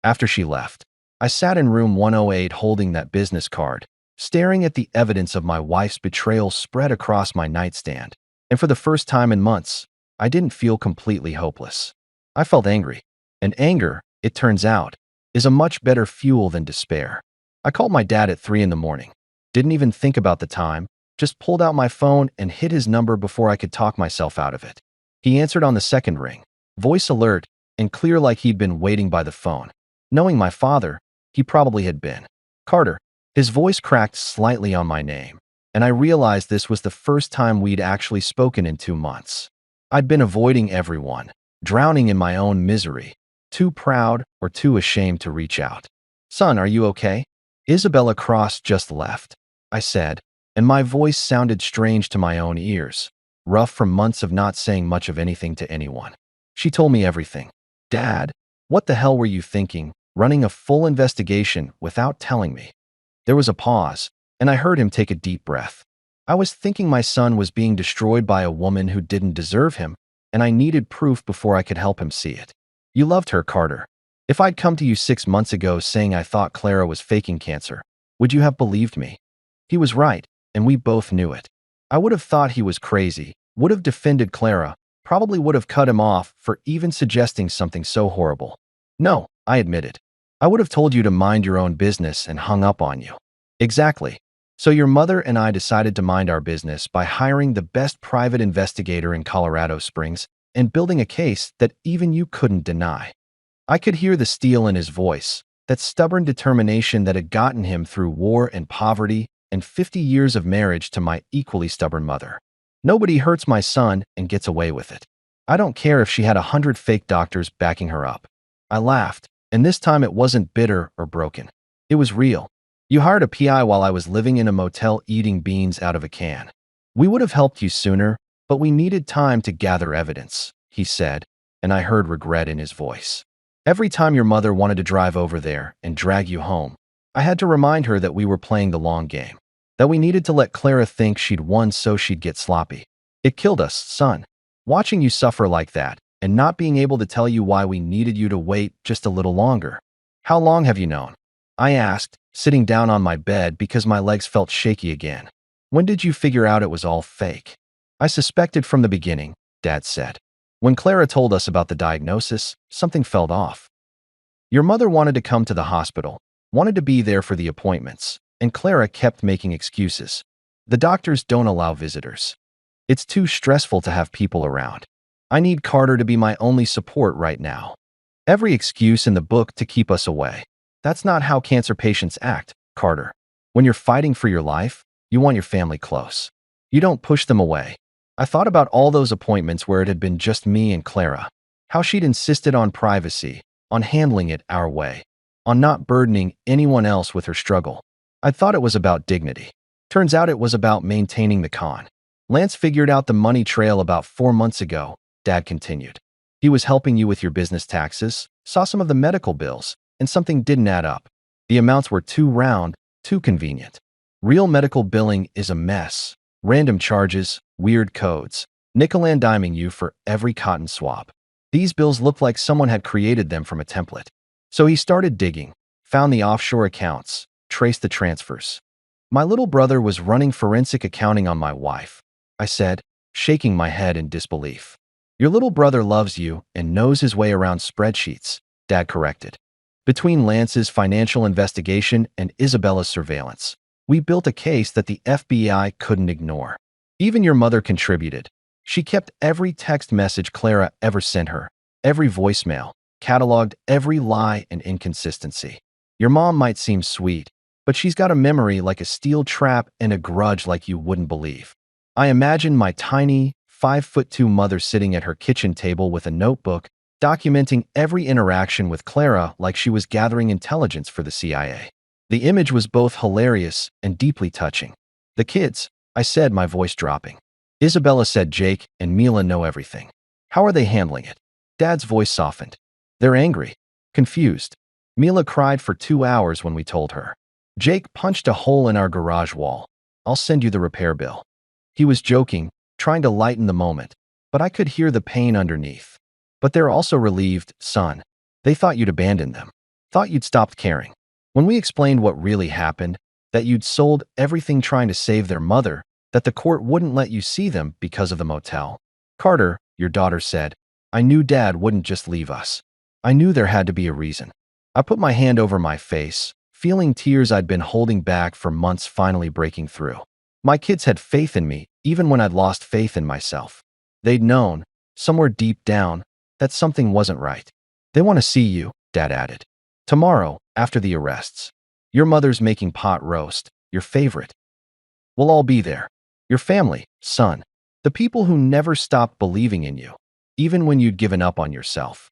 After she left, I sat in room 108 holding that business card, staring at the evidence of my wife's betrayal spread across my nightstand. And for the first time in months, I didn't feel completely hopeless. I felt angry. And anger, it turns out, is a much better fuel than despair. I called my dad at 3 in the morning. Didn't even think about the time, just pulled out my phone and hit his number before I could talk myself out of it. He answered on the second ring, voice alert and clear like he'd been waiting by the phone. Knowing my father, he probably had been. Carter. His voice cracked slightly on my name, and I realized this was the first time we'd actually spoken in 2 months. I'd been avoiding everyone, drowning in my own misery, too proud or too ashamed to reach out. Son, are you okay? Isabella Cross just left, I said, and my voice sounded strange to my own ears, rough from months of not saying much of anything to anyone. She told me everything. Dad, what the hell were you thinking, running a full investigation without telling me? There was a pause, and I heard him take a deep breath. I was thinking my son was being destroyed by a woman who didn't deserve him, and I needed proof before I could help him see it. You loved her, Carter. If I'd come to you 6 months ago saying I thought Clara was faking cancer, would you have believed me? He was right, and we both knew it. I would have thought he was crazy, would have defended Clara, probably would have cut him off for even suggesting something so horrible. No, I admitted. I would have told you to mind your own business and hung up on you. Exactly. So your mother and I decided to mind our business by hiring the best private investigator in Colorado Springs and building a case that even you couldn't deny. I could hear the steel in his voice, that stubborn determination that had gotten him through war and poverty and 50 years of marriage to my equally stubborn mother. Nobody hurts my son and gets away with it. I don't care if she had 100 fake doctors backing her up. I laughed, and this time it wasn't bitter or broken. It was real. You hired a PI while I was living in a motel eating beans out of a can. We would have helped you sooner, but we needed time to gather evidence, he said, and I heard regret in his voice. Every time your mother wanted to drive over there and drag you home, I had to remind her that we were playing the long game, that we needed to let Clara think she'd won so she'd get sloppy. It killed us, son. Watching you suffer like that and not being able to tell you why we needed you to wait just a little longer. How long have you known? I asked, sitting down on my bed because my legs felt shaky again. When did you figure out it was all fake? I suspected from the beginning, Dad said. When Clara told us about the diagnosis, something felt off. Your mother wanted to come to the hospital, wanted to be there for the appointments, and Clara kept making excuses. The doctors don't allow visitors. It's too stressful to have people around. I need Carter to be my only support right now. Every excuse in the book to keep us away. That's not how cancer patients act, Carter. When you're fighting for your life, you want your family close. You don't push them away. I thought about all those appointments where it had been just me and Clara, how she'd insisted on privacy, on handling it our way, on not burdening anyone else with her struggle. I thought it was about dignity. Turns out it was about maintaining the con. Lance figured out the money trail about 4 months ago, Dad continued. He was helping you with your business taxes, saw some of the medical bills, and something didn't add up. The amounts were too round, too convenient. Real medical billing is a mess. Random charges, weird codes, nickel-and-diming you for every cotton swab. These bills looked like someone had created them from a template. So he started digging, found the offshore accounts, traced the transfers. My little brother was running forensic accounting on my wife, I said, shaking my head in disbelief. Your little brother loves you and knows his way around spreadsheets, Dad corrected. Between Lance's financial investigation and Isabella's surveillance, we built a case that the FBI couldn't ignore. Even your mother contributed. She kept every text message Clara ever sent her, every voicemail, cataloged every lie and inconsistency. Your mom might seem sweet, but she's got a memory like a steel trap and a grudge like you wouldn't believe. I imagine my tiny, 5'2" mother sitting at her kitchen table with a notebook, documenting every interaction with Clara like she was gathering intelligence for the CIA. The image was both hilarious and deeply touching. The kids, I said, my voice dropping. Isabella said Jake and Mila know everything. How are they handling it? Dad's voice softened. They're angry, confused. Mila cried for 2 hours when we told her. Jake punched a hole in our garage wall. I'll send you the repair bill. He was joking, trying to lighten the moment, but I could hear the pain underneath. But they're also relieved, son. They thought you'd abandoned them, thought you'd stopped caring. When we explained what really happened, that you'd sold everything trying to save their mother, that the court wouldn't let you see them because of the motel. Carter, your daughter said, I knew Dad wouldn't just leave us. I knew there had to be a reason. I put my hand over my face, feeling tears I'd been holding back for months finally breaking through. My kids had faith in me, even when I'd lost faith in myself. They'd known, somewhere deep down, that something wasn't right. They want to see you, Dad added. Tomorrow, after the arrests. Your mother's making pot roast, your favorite. We'll all be there. Your family, son. The people who never stopped believing in you, even when you'd given up on yourself.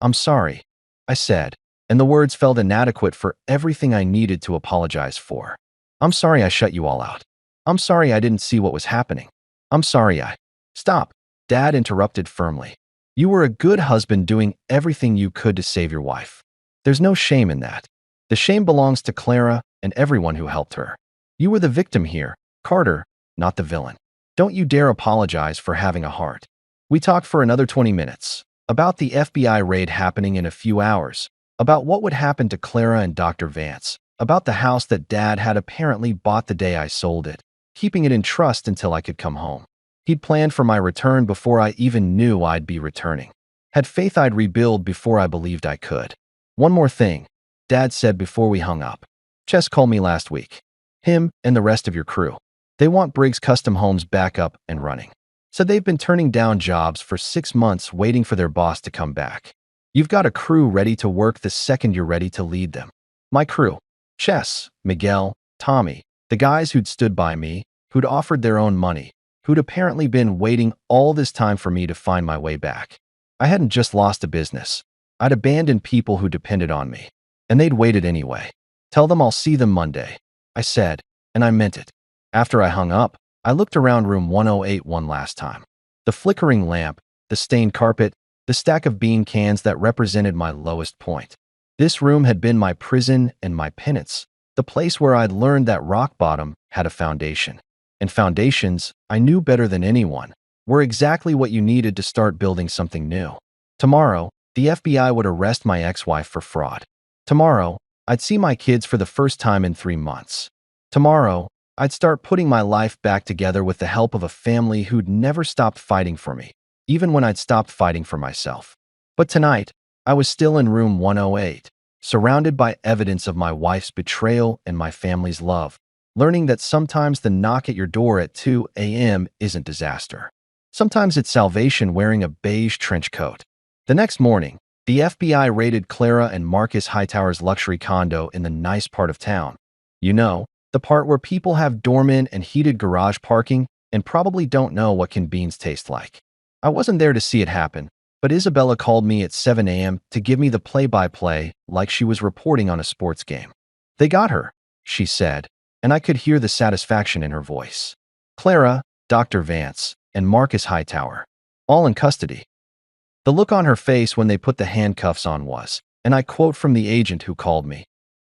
I'm sorry, I said, and the words felt inadequate for everything I needed to apologize for. I'm sorry I shut you all out. I'm sorry I didn't see what was happening. I'm sorry I... Stop, Dad interrupted firmly. You were a good husband doing everything you could to save your wife. There's no shame in that. The shame belongs to Clara and everyone who helped her. You were the victim here, Carter, not the villain. Don't you dare apologize for having a heart. We talked for another 20 minutes about the FBI raid happening in a few hours, about what would happen to Clara and Dr. Vance, about the house that Dad had apparently bought the day I sold it, keeping it in trust until I could come home. He'd planned for my return before I even knew I'd be returning. Had faith I'd rebuild before I believed I could. One more thing, Dad said before we hung up. Chess called me last week. Him and the rest of your crew. They want Briggs Custom Homes back up and running. So they've been turning down jobs for 6 months waiting for their boss to come back. You've got a crew ready to work the second you're ready to lead them. My crew. Chess, Miguel, Tommy, the guys who'd stood by me, who'd offered their own money, who'd apparently been waiting all this time for me to find my way back. I hadn't just lost a business. I'd abandoned people who depended on me. And they'd waited anyway. Tell them I'll see them Monday, I said, and I meant it. After I hung up, I looked around room 108 one last time. The flickering lamp, the stained carpet, the stack of bean cans that represented my lowest point. This room had been my prison and my penance, the place where I'd learned that rock bottom had a foundation. And foundations, I knew better than anyone, were exactly what you needed to start building something new. Tomorrow, the FBI would arrest my ex-wife for fraud. Tomorrow, I'd see my kids for the first time in 3 months. Tomorrow, I'd start putting my life back together with the help of a family who'd never stopped fighting for me, even when I'd stopped fighting for myself. But tonight, I was still in room 108, surrounded by evidence of my wife's betrayal and my family's love, learning that sometimes the knock at your door at 2 a.m. isn't disaster. Sometimes it's salvation wearing a beige trench coat. The next morning, the FBI raided Clara and Marcus Hightower's luxury condo in the nice part of town. You know, the part where people have doormen and heated garage parking and probably don't know what canned beans taste like. I wasn't there to see it happen, but Isabella called me at 7 a.m. to give me the play-by-play like she was reporting on a sports game. They got her, she said, and I could hear the satisfaction in her voice. Clara, Dr. Vance, and Marcus Hightower, all in custody. The look on her face when they put the handcuffs on was, and I quote from the agent who called me,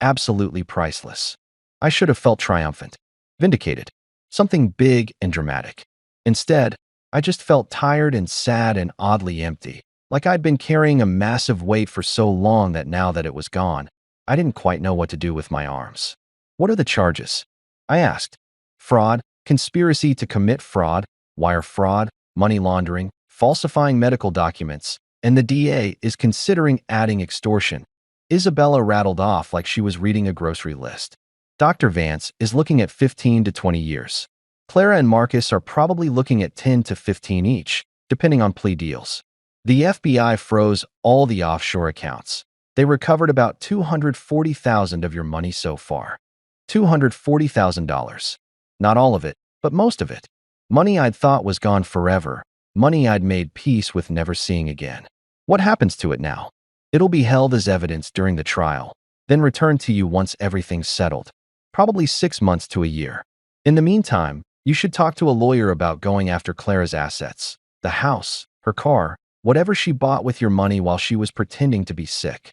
absolutely priceless. I should have felt triumphant, vindicated, something big and dramatic. Instead, I just felt tired and sad and oddly empty, like I'd been carrying a massive weight for so long that now that it was gone, I didn't quite know what to do with my arms. What are the charges? I asked. Fraud, conspiracy to commit fraud, wire fraud, money laundering, falsifying medical documents, and the DA is considering adding extortion. Isabella rattled off like she was reading a grocery list. Dr. Vance is looking at 15 to 20 years. Clara and Marcus are probably looking at 10 to 15 each, depending on plea deals. The FBI froze all the offshore accounts. They recovered about $240,000 of your money so far. $240,000. Not all of it, but most of it. Money I'd thought was gone forever. Money I'd made peace with never seeing again. What happens to it now? It'll be held as evidence during the trial, then returned to you once everything's settled. Probably 6 months to a year. In the meantime, you should talk to a lawyer about going after Clara's assets. The house, her car, whatever she bought with your money while she was pretending to be sick.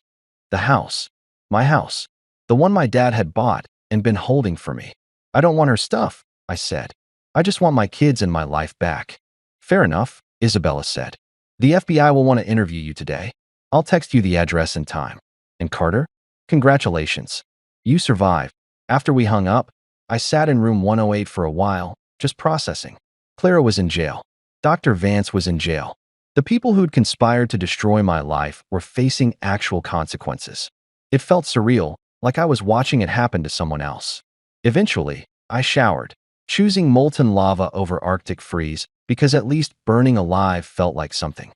The house. My house. The one my dad had bought and been holding for me. I don't want her stuff, I said. I just want my kids and my life back. Fair enough, Isabella said. The FBI will want to interview you today. I'll text you the address and time. And Carter? Congratulations. You survived. After we hung up, I sat in room 108 for a while, just processing. Clara was in jail. Dr. Vance was in jail. The people who'd conspired to destroy my life were facing actual consequences. It felt surreal, like I was watching it happen to someone else. Eventually, I showered, choosing molten lava over Arctic freeze because at least burning alive felt like something.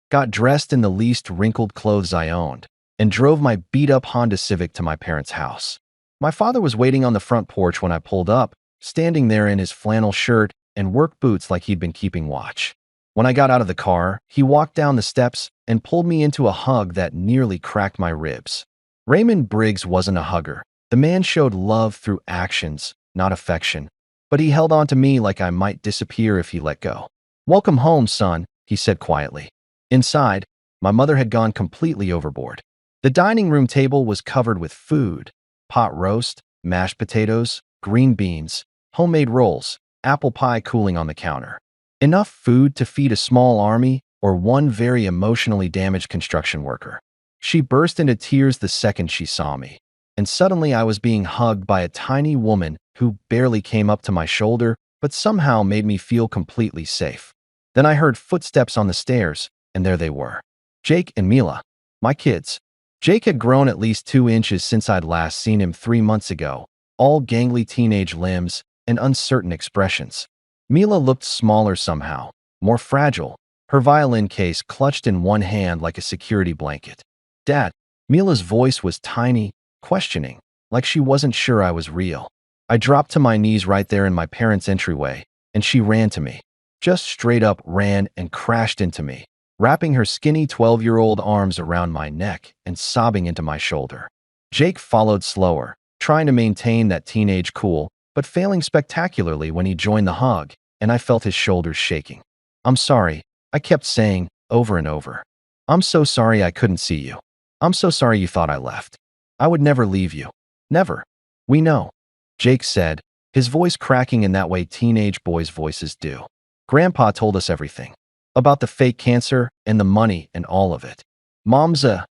Got dressed in the least wrinkled clothes I owned, and drove my beat-up Honda Civic to my parents' house. My father was waiting on the front porch when I pulled up, standing there in his flannel shirt and work boots like he'd been keeping watch. When I got out of the car, he walked down the steps and pulled me into a hug that nearly cracked my ribs. Raymond Briggs wasn't a hugger. The man showed love through actions, not affection, but he held on to me like I might disappear if he let go. "Welcome home, son," he said quietly. Inside, my mother had gone completely overboard. The dining room table was covered with food: pot roast, mashed potatoes, green beans, homemade rolls, apple pie cooling on the counter. Enough food to feed a small army or one very emotionally damaged construction worker. She burst into tears the second she saw me, and suddenly I was being hugged by a tiny woman who barely came up to my shoulder but somehow made me feel completely safe. Then I heard footsteps on the stairs, and there they were. Jake and Mila, my kids. Jake had grown at least 2 inches since I'd last seen him 3 months ago, all gangly teenage limbs and uncertain expressions. Mila looked smaller somehow, more fragile, her violin case clutched in one hand like a security blanket. Dad, Mila's voice was tiny, questioning, like she wasn't sure I was real. I dropped to my knees right there in my parents' entryway, and she ran to me. Just straight up ran and crashed into me, wrapping her skinny 12-year-old arms around my neck and sobbing into my shoulder. Jake followed slower, trying to maintain that teenage cool, but failing spectacularly when he joined the hug, and I felt his shoulders shaking. "I'm sorry," I kept saying, over and over. "I'm so sorry I couldn't see you. I'm so sorry you thought I left. I would never leave you. Never. We know," Jake said, his voice cracking in that way teenage boys' voices do. "Grandpa told us everything. About the fake cancer and the money and all of it. Mom's a—"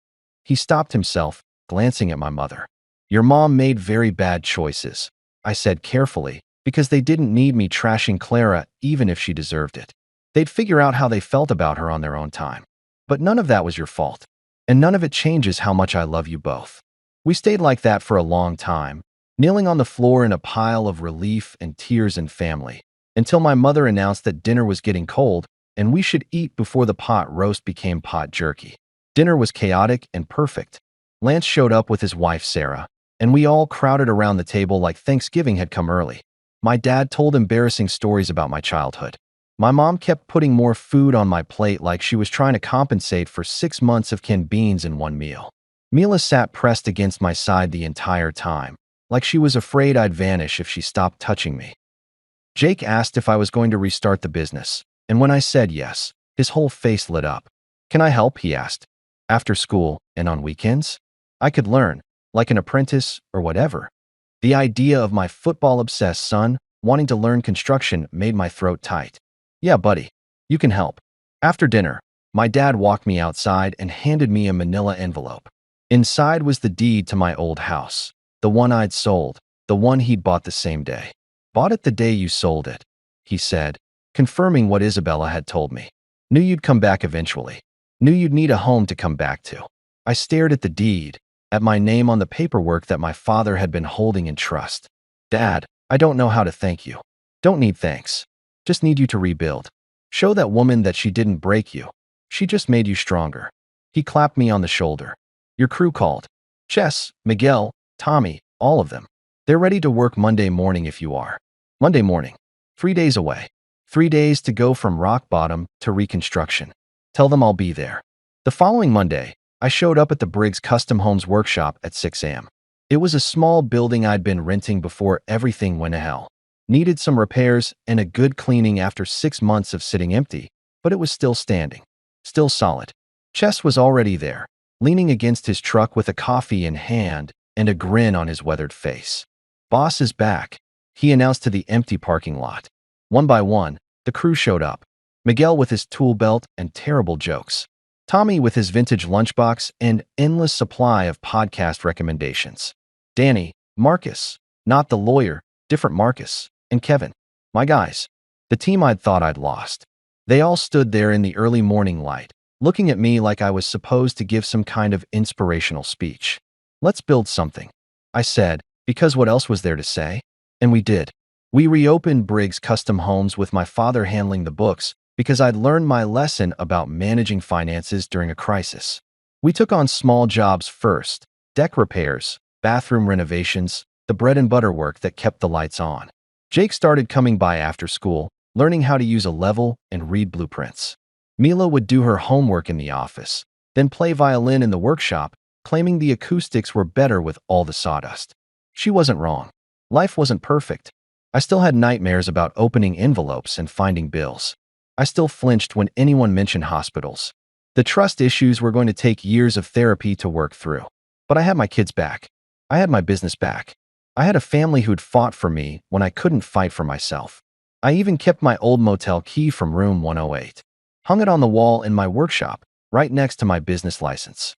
He stopped himself, glancing at my mother. "Your mom made very bad choices," I said carefully, because they didn't need me trashing Clara even if she deserved it. They'd figure out how they felt about her on their own time. But none of that was your fault. And none of it changes how much I love you both. We stayed like that for a long time, kneeling on the floor in a pile of relief and tears and family, until my mother announced that dinner was getting cold and we should eat before the pot roast became pot jerky. Dinner was chaotic and perfect. Lance showed up with his wife Sarah, and we all crowded around the table like Thanksgiving had come early. My dad told embarrassing stories about my childhood. My mom kept putting more food on my plate like she was trying to compensate for 6 months of canned beans in one meal. Mila sat pressed against my side the entire time, like she was afraid I'd vanish if she stopped touching me. Jake asked if I was going to restart the business, and when I said yes, his whole face lit up. "Can I help?" he asked. "After school and on weekends? I could learn, like an apprentice or whatever." The idea of my football-obsessed son wanting to learn construction made my throat tight. "Yeah, buddy, you can help." After dinner, my dad walked me outside and handed me a manila envelope. Inside was the deed to my old house, the one I'd sold, the one he'd bought the same day. "Bought it the day you sold it," he said, confirming what Isabella had told me. "Knew you'd come back eventually. Knew you'd need a home to come back to." I stared at the deed, at my name on the paperwork that my father had been holding in trust. "Dad, I don't know how to thank you." "Don't need thanks. Just need you to rebuild. Show that woman that she didn't break you. She just made you stronger." He clapped me on the shoulder. "Your crew called. Chess, Miguel, Tommy, all of them. They're ready to work Monday morning if you are." Monday morning. 3 days away. 3 days to go from rock bottom to reconstruction. Tell them I'll be there. The following Monday, I showed up at the Briggs Custom Homes workshop at 6 a.m. It was a small building I'd been renting before everything went to hell. Needed some repairs and a good cleaning after 6 months of sitting empty, but it was still standing. Still solid. Chess was already there, leaning against his truck with a coffee in hand and a grin on his weathered face. "Boss is back," he announced to the empty parking lot. One by one, the crew showed up. Miguel with his tool belt and terrible jokes. Tommy with his vintage lunchbox and endless supply of podcast recommendations. Danny, Marcus, not the lawyer, different Marcus, and Kevin. My guys. The team I'd thought I'd lost. They all stood there in the early morning light, looking at me like I was supposed to give some kind of inspirational speech. "Let's build something," I said, because what else was there to say? And we did. We reopened Briggs Custom Homes with my father handling the books because I'd learned my lesson about managing finances during a crisis. We took on small jobs first: deck repairs, bathroom renovations, the bread and butter work that kept the lights on. Jake started coming by after school, learning how to use a level and read blueprints. Mila would do her homework in the office, then play violin in the workshop, claiming the acoustics were better with all the sawdust. She wasn't wrong. Life wasn't perfect. I still had nightmares about opening envelopes and finding bills. I still flinched when anyone mentioned hospitals. The trust issues were going to take years of therapy to work through. But I had my kids back. I had my business back. I had a family who'd fought for me when I couldn't fight for myself. I even kept my old motel key from room 108. Hung it on the wall in my workshop, right next to my business license.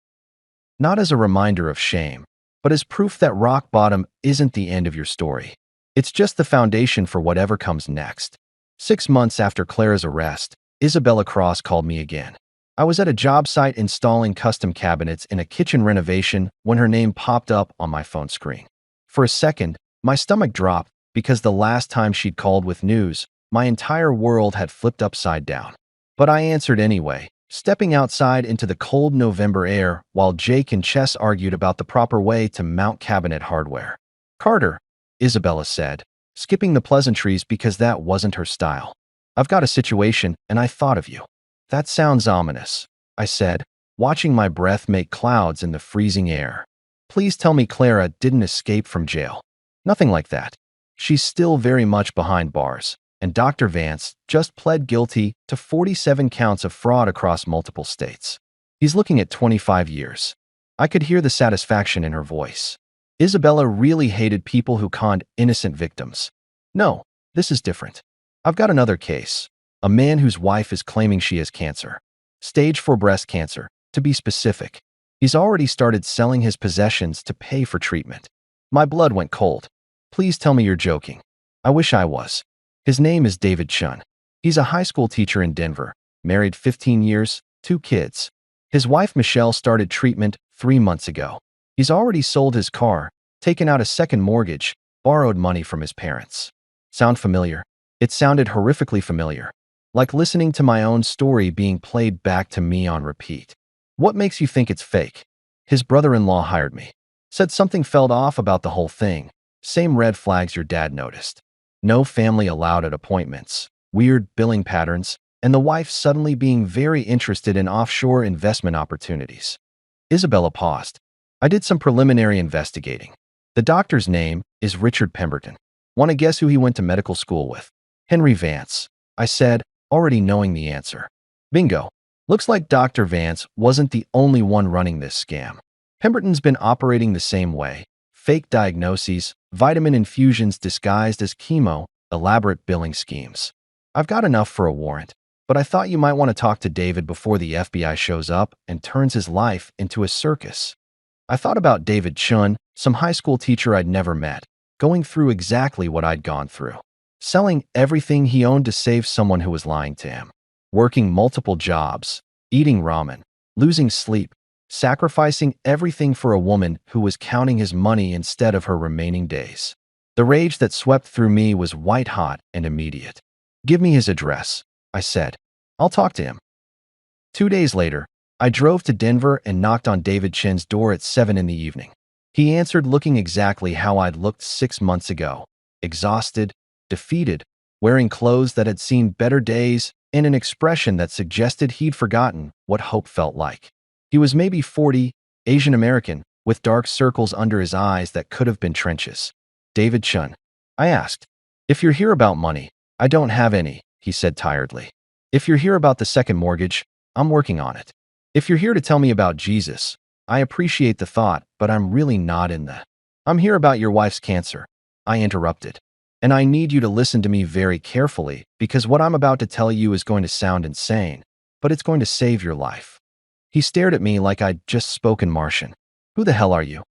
Not as a reminder of shame, but as proof that rock bottom isn't the end of your story. It's just the foundation for whatever comes next. 6 months after Clara's arrest, Isabella Cross called me again. I was at a job site installing custom cabinets in a kitchen renovation when her name popped up on my phone screen. For a second, my stomach dropped because the last time she'd called with news, my entire world had flipped upside down. But I answered anyway, stepping outside into the cold November air while Jake and Chess argued about the proper way to mount cabinet hardware. "Carter," Isabella said, skipping the pleasantries because that wasn't her style. "I've got a situation and I thought of you." "That sounds ominous," I said, watching my breath make clouds in the freezing air. "Please tell me Clara didn't escape from jail." "Nothing like that. She's still very much behind bars, and Dr. Vance just pled guilty to 47 counts of fraud across multiple states. He's looking at 25 years. I could hear the satisfaction in her voice. Isabella really hated people who conned innocent victims. "No, this is different. I've got another case. A man whose wife is claiming she has cancer. Stage 4 breast cancer, to be specific. He's already started selling his possessions to pay for treatment." My blood went cold. "Please tell me you're joking." I wish I was. "His name is David Chun. He's a high school teacher in Denver, married 15 years, 2 kids. His wife Michelle started treatment 3 months ago. He's already sold his car, taken out a second mortgage, borrowed money from his parents." Sound familiar? It sounded horrifically familiar. Like listening to my own story being played back to me on repeat. "What makes you think it's fake?" "His brother-in-law hired me. Said something felt off about the whole thing. Same red flags your dad noticed. No family allowed at appointments, weird billing patterns, and the wife suddenly being very interested in offshore investment opportunities." Isabella paused. "I did some preliminary investigating. The doctor's name is Richard Pemberton. Want to guess who he went to medical school with?" "Henry Vance," I said, already knowing the answer. "Bingo. Looks like Dr. Vance wasn't the only one running this scam. Pemberton's been operating the same way. Fake diagnoses, vitamin infusions disguised as chemo, elaborate billing schemes. I've got enough for a warrant, but I thought you might want to talk to David before the FBI shows up and turns his life into a circus." I thought about David Chun, some high school teacher I'd never met, going through exactly what I'd gone through. Selling everything he owned to save someone who was lying to him. Working multiple jobs, eating ramen, losing sleep, sacrificing everything for a woman who was counting his money instead of her remaining days. The rage that swept through me was white-hot and immediate. "Give me his address," I said. "I'll talk to him." 2 days later, I drove to Denver and knocked on David Chin's door at 7 in the evening. He answered looking exactly how I'd looked 6 months ago, exhausted, defeated, wearing clothes that had seen better days, and an expression that suggested he'd forgotten what hope felt like. He was maybe 40, Asian American, with dark circles under his eyes that could have been trenches. "David Chun," I asked. "If you're here about money, I don't have any," he said tiredly. "If you're here about the second mortgage, I'm working on it. If you're here to tell me about Jesus, I appreciate the thought, but I'm really not in the—" "I'm here about your wife's cancer," I interrupted. "And I need you to listen to me very carefully because what I'm about to tell you is going to sound insane, but it's going to save your life." He stared at me like I'd just spoken Martian. "Who the hell are you?"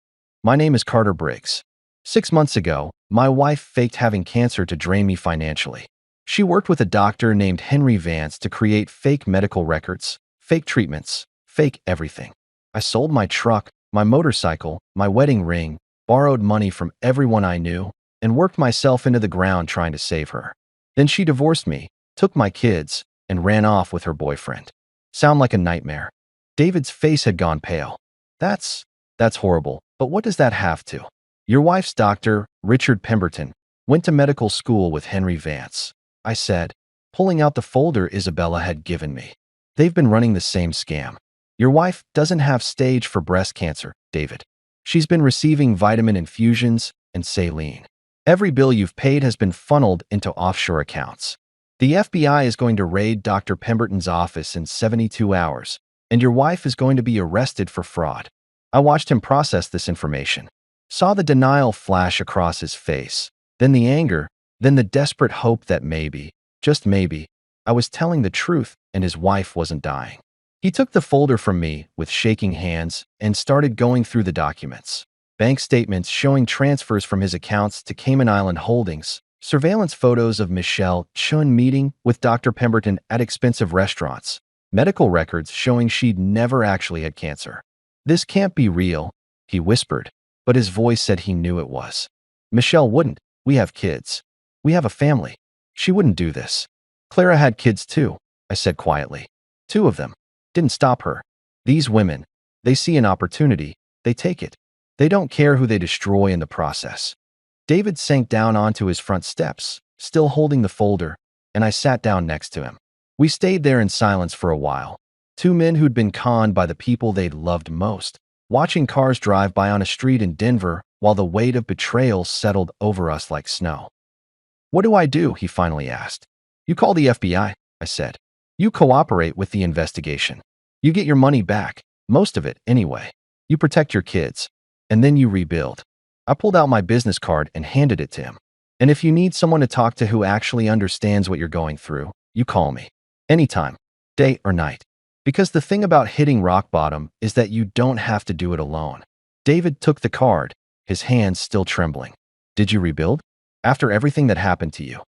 "My name is Carter Briggs. 6 months ago, my wife faked having cancer to drain me financially. She worked with a doctor named Henry Vance to create fake medical records, fake treatments, fake everything. I sold my truck, my motorcycle, my wedding ring, borrowed money from everyone I knew, and worked myself into the ground trying to save her. Then she divorced me, took my kids, and ran off with her boyfriend. Sound like a nightmare?" David's face had gone pale. That's horrible, but what does that have to?" "Your wife's doctor, Richard Pemberton, went to medical school with Henry Vance," I said, pulling out the folder Isabella had given me. "They've been running the same scam. Your wife doesn't have stage 4 breast cancer, David. She's been receiving vitamin infusions and saline. Every bill you've paid has been funneled into offshore accounts. The FBI is going to raid Dr. Pemberton's office in 72 hours, and your wife is going to be arrested for fraud. I watched him process this information, saw the denial flash across his face, then the anger, then the desperate hope that maybe, just maybe, I was telling the truth and his wife wasn't dying. He took the folder from me with shaking hands and started going through the documents. Bank statements showing transfers from his accounts to Cayman Island Holdings, surveillance photos of Michelle Chun meeting with Dr. Pemberton at expensive restaurants, medical records showing she'd never actually had cancer. "This can't be real," he whispered, but his voice said he knew it was. "Michelle wouldn't. We have kids. We have a family. She wouldn't do this." "Clara had kids too," I said quietly. "Two of them. Didn't stop her. These women, they see an opportunity, they take it. They don't care who they destroy in the process." David sank down onto his front steps, still holding the folder, and I sat down next to him. We stayed there in silence for a while. Two men who'd been conned by the people they'd loved most, watching cars drive by on a street in Denver while the weight of betrayal settled over us like snow. "What do I do?" he finally asked. "You call the FBI," I said. "You cooperate with the investigation. You get your money back, most of it anyway. You protect your kids, and then you rebuild." I pulled out my business card and handed it to him. "And if you need someone to talk to who actually understands what you're going through, you call me. Anytime, day or night. Because the thing about hitting rock bottom is that you don't have to do it alone." David took the card, his hands still trembling. "Did you rebuild? After everything that happened to you?"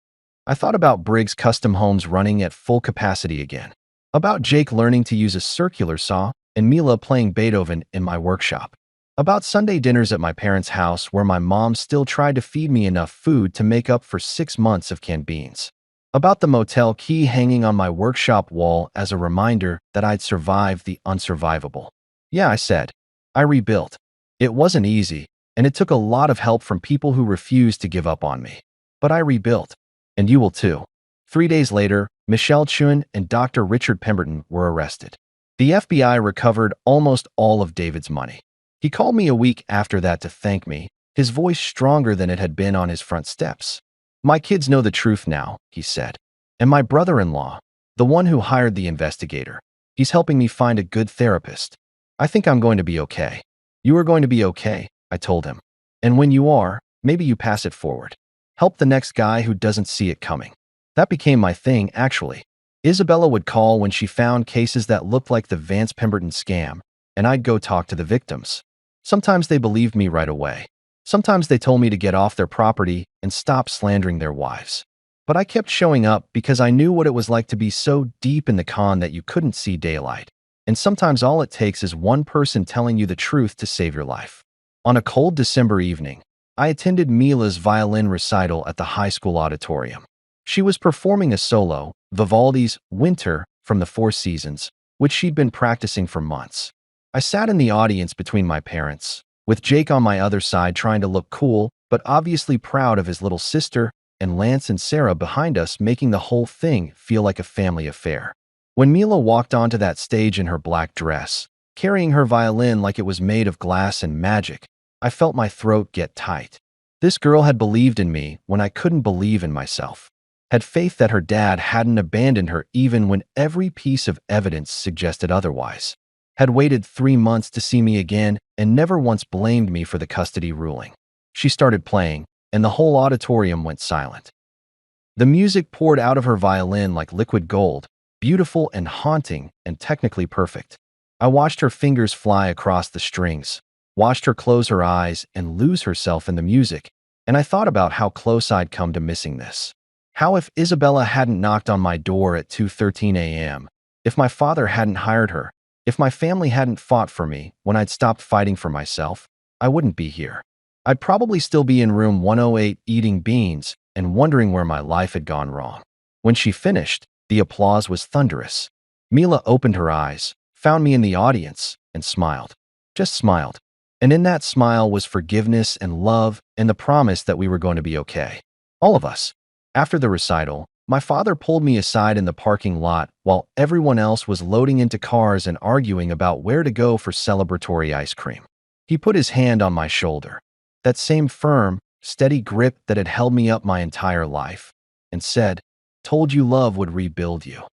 I thought about Briggs Custom Homes running at full capacity again. About Jake learning to use a circular saw and Mila playing Beethoven in my workshop. About Sunday dinners at my parents' house where my mom still tried to feed me enough food to make up for 6 months of canned beans. About the motel key hanging on my workshop wall as a reminder that I'd survived the unsurvivable. "Yeah," I said. "I rebuilt. It wasn't easy, and it took a lot of help from people who refused to give up on me. But I rebuilt. And you will too." 3 days later, Michelle Chun and Dr. Richard Pemberton were arrested. The FBI recovered almost all of David's money. He called me a week after that to thank me, his voice stronger than it had been on his front steps. "My kids know the truth now," he said. "And my brother-in-law, the one who hired the investigator, he's helping me find a good therapist. I think I'm going to be okay." "You are going to be okay," I told him. "And when you are, maybe you pass it forward. Help the next guy who doesn't see it coming." That became my thing, actually. Isabella would call when she found cases that looked like the Vance Pemberton scam, and I'd go talk to the victims. Sometimes they believed me right away. Sometimes they told me to get off their property and stop slandering their wives. But I kept showing up because I knew what it was like to be so deep in the con that you couldn't see daylight. And sometimes all it takes is one person telling you the truth to save your life. On a cold December evening, I attended Mila's violin recital at the high school auditorium. She was performing a solo, Vivaldi's Winter from the Four Seasons, which she'd been practicing for months. I sat in the audience between my parents, with Jake on my other side trying to look cool, but obviously proud of his little sister, and Lance and Sarah behind us making the whole thing feel like a family affair. When Mila walked onto that stage in her black dress, carrying her violin like it was made of glass and magic, I felt my throat get tight. This girl had believed in me when I couldn't believe in myself. Had faith that her dad hadn't abandoned her even when every piece of evidence suggested otherwise. Had waited 3 months to see me again and never once blamed me for the custody ruling. She started playing, and the whole auditorium went silent. The music poured out of her violin like liquid gold, beautiful and haunting and technically perfect. I watched her fingers fly across the strings, watched her close her eyes and lose herself in the music, and I thought about how close I'd come to missing this. How if Isabella hadn't knocked on my door at 2:13 a.m., if my father hadn't hired her, if my family hadn't fought for me when I'd stopped fighting for myself, I wouldn't be here. I'd probably still be in room 108 eating beans and wondering where my life had gone wrong. When she finished, the applause was thunderous. Mila opened her eyes, found me in the audience, and smiled. Just smiled. And in that smile was forgiveness and love and the promise that we were going to be okay. All of us. After the recital, my father pulled me aside in the parking lot while everyone else was loading into cars and arguing about where to go for celebratory ice cream. He put his hand on my shoulder, that same firm, steady grip that had held me up my entire life, and said, "Told you love would rebuild you."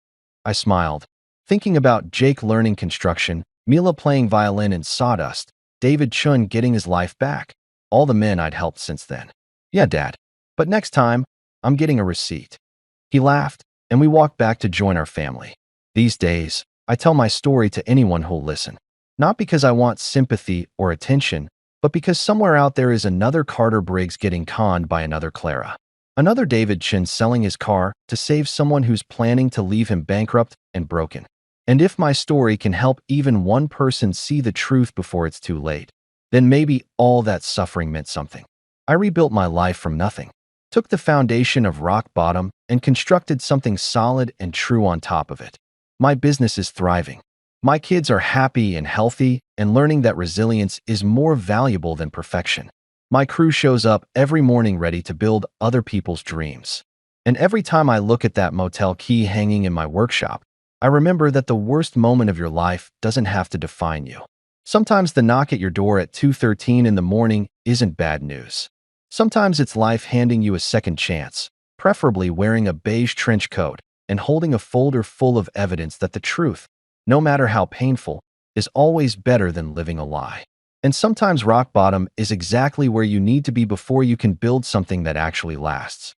I smiled, Thinking about Jake learning construction, Mila playing violin in Sawdust, David Chun getting his life back. All the men I'd helped since then. Yeah, Dad. But next time, I'm getting a receipt. He laughed, and we walked back to join our family. These days, I tell my story to anyone who'll listen. Not because I want sympathy or attention, but because somewhere out there is another Carter Briggs getting conned by another Clara. Another David Chin selling his car to save someone who's planning to leave him bankrupt and broken. And if my story can help even one person see the truth before it's too late, then maybe all that suffering meant something. I rebuilt my life from nothing, took the foundation of rock bottom and constructed something solid and true on top of it. My business is thriving. My kids are happy and healthy and learning that resilience is more valuable than perfection. My crew shows up every morning ready to build other people's dreams. And every time I look at that motel key hanging in my workshop, I remember that the worst moment of your life doesn't have to define you. Sometimes the knock at your door at 2:13 in the morning isn't bad news. Sometimes it's life handing you a second chance, preferably wearing a beige trench coat and holding a folder full of evidence that the truth, no matter how painful, is always better than living a lie. And sometimes rock bottom is exactly where you need to be before you can build something that actually lasts.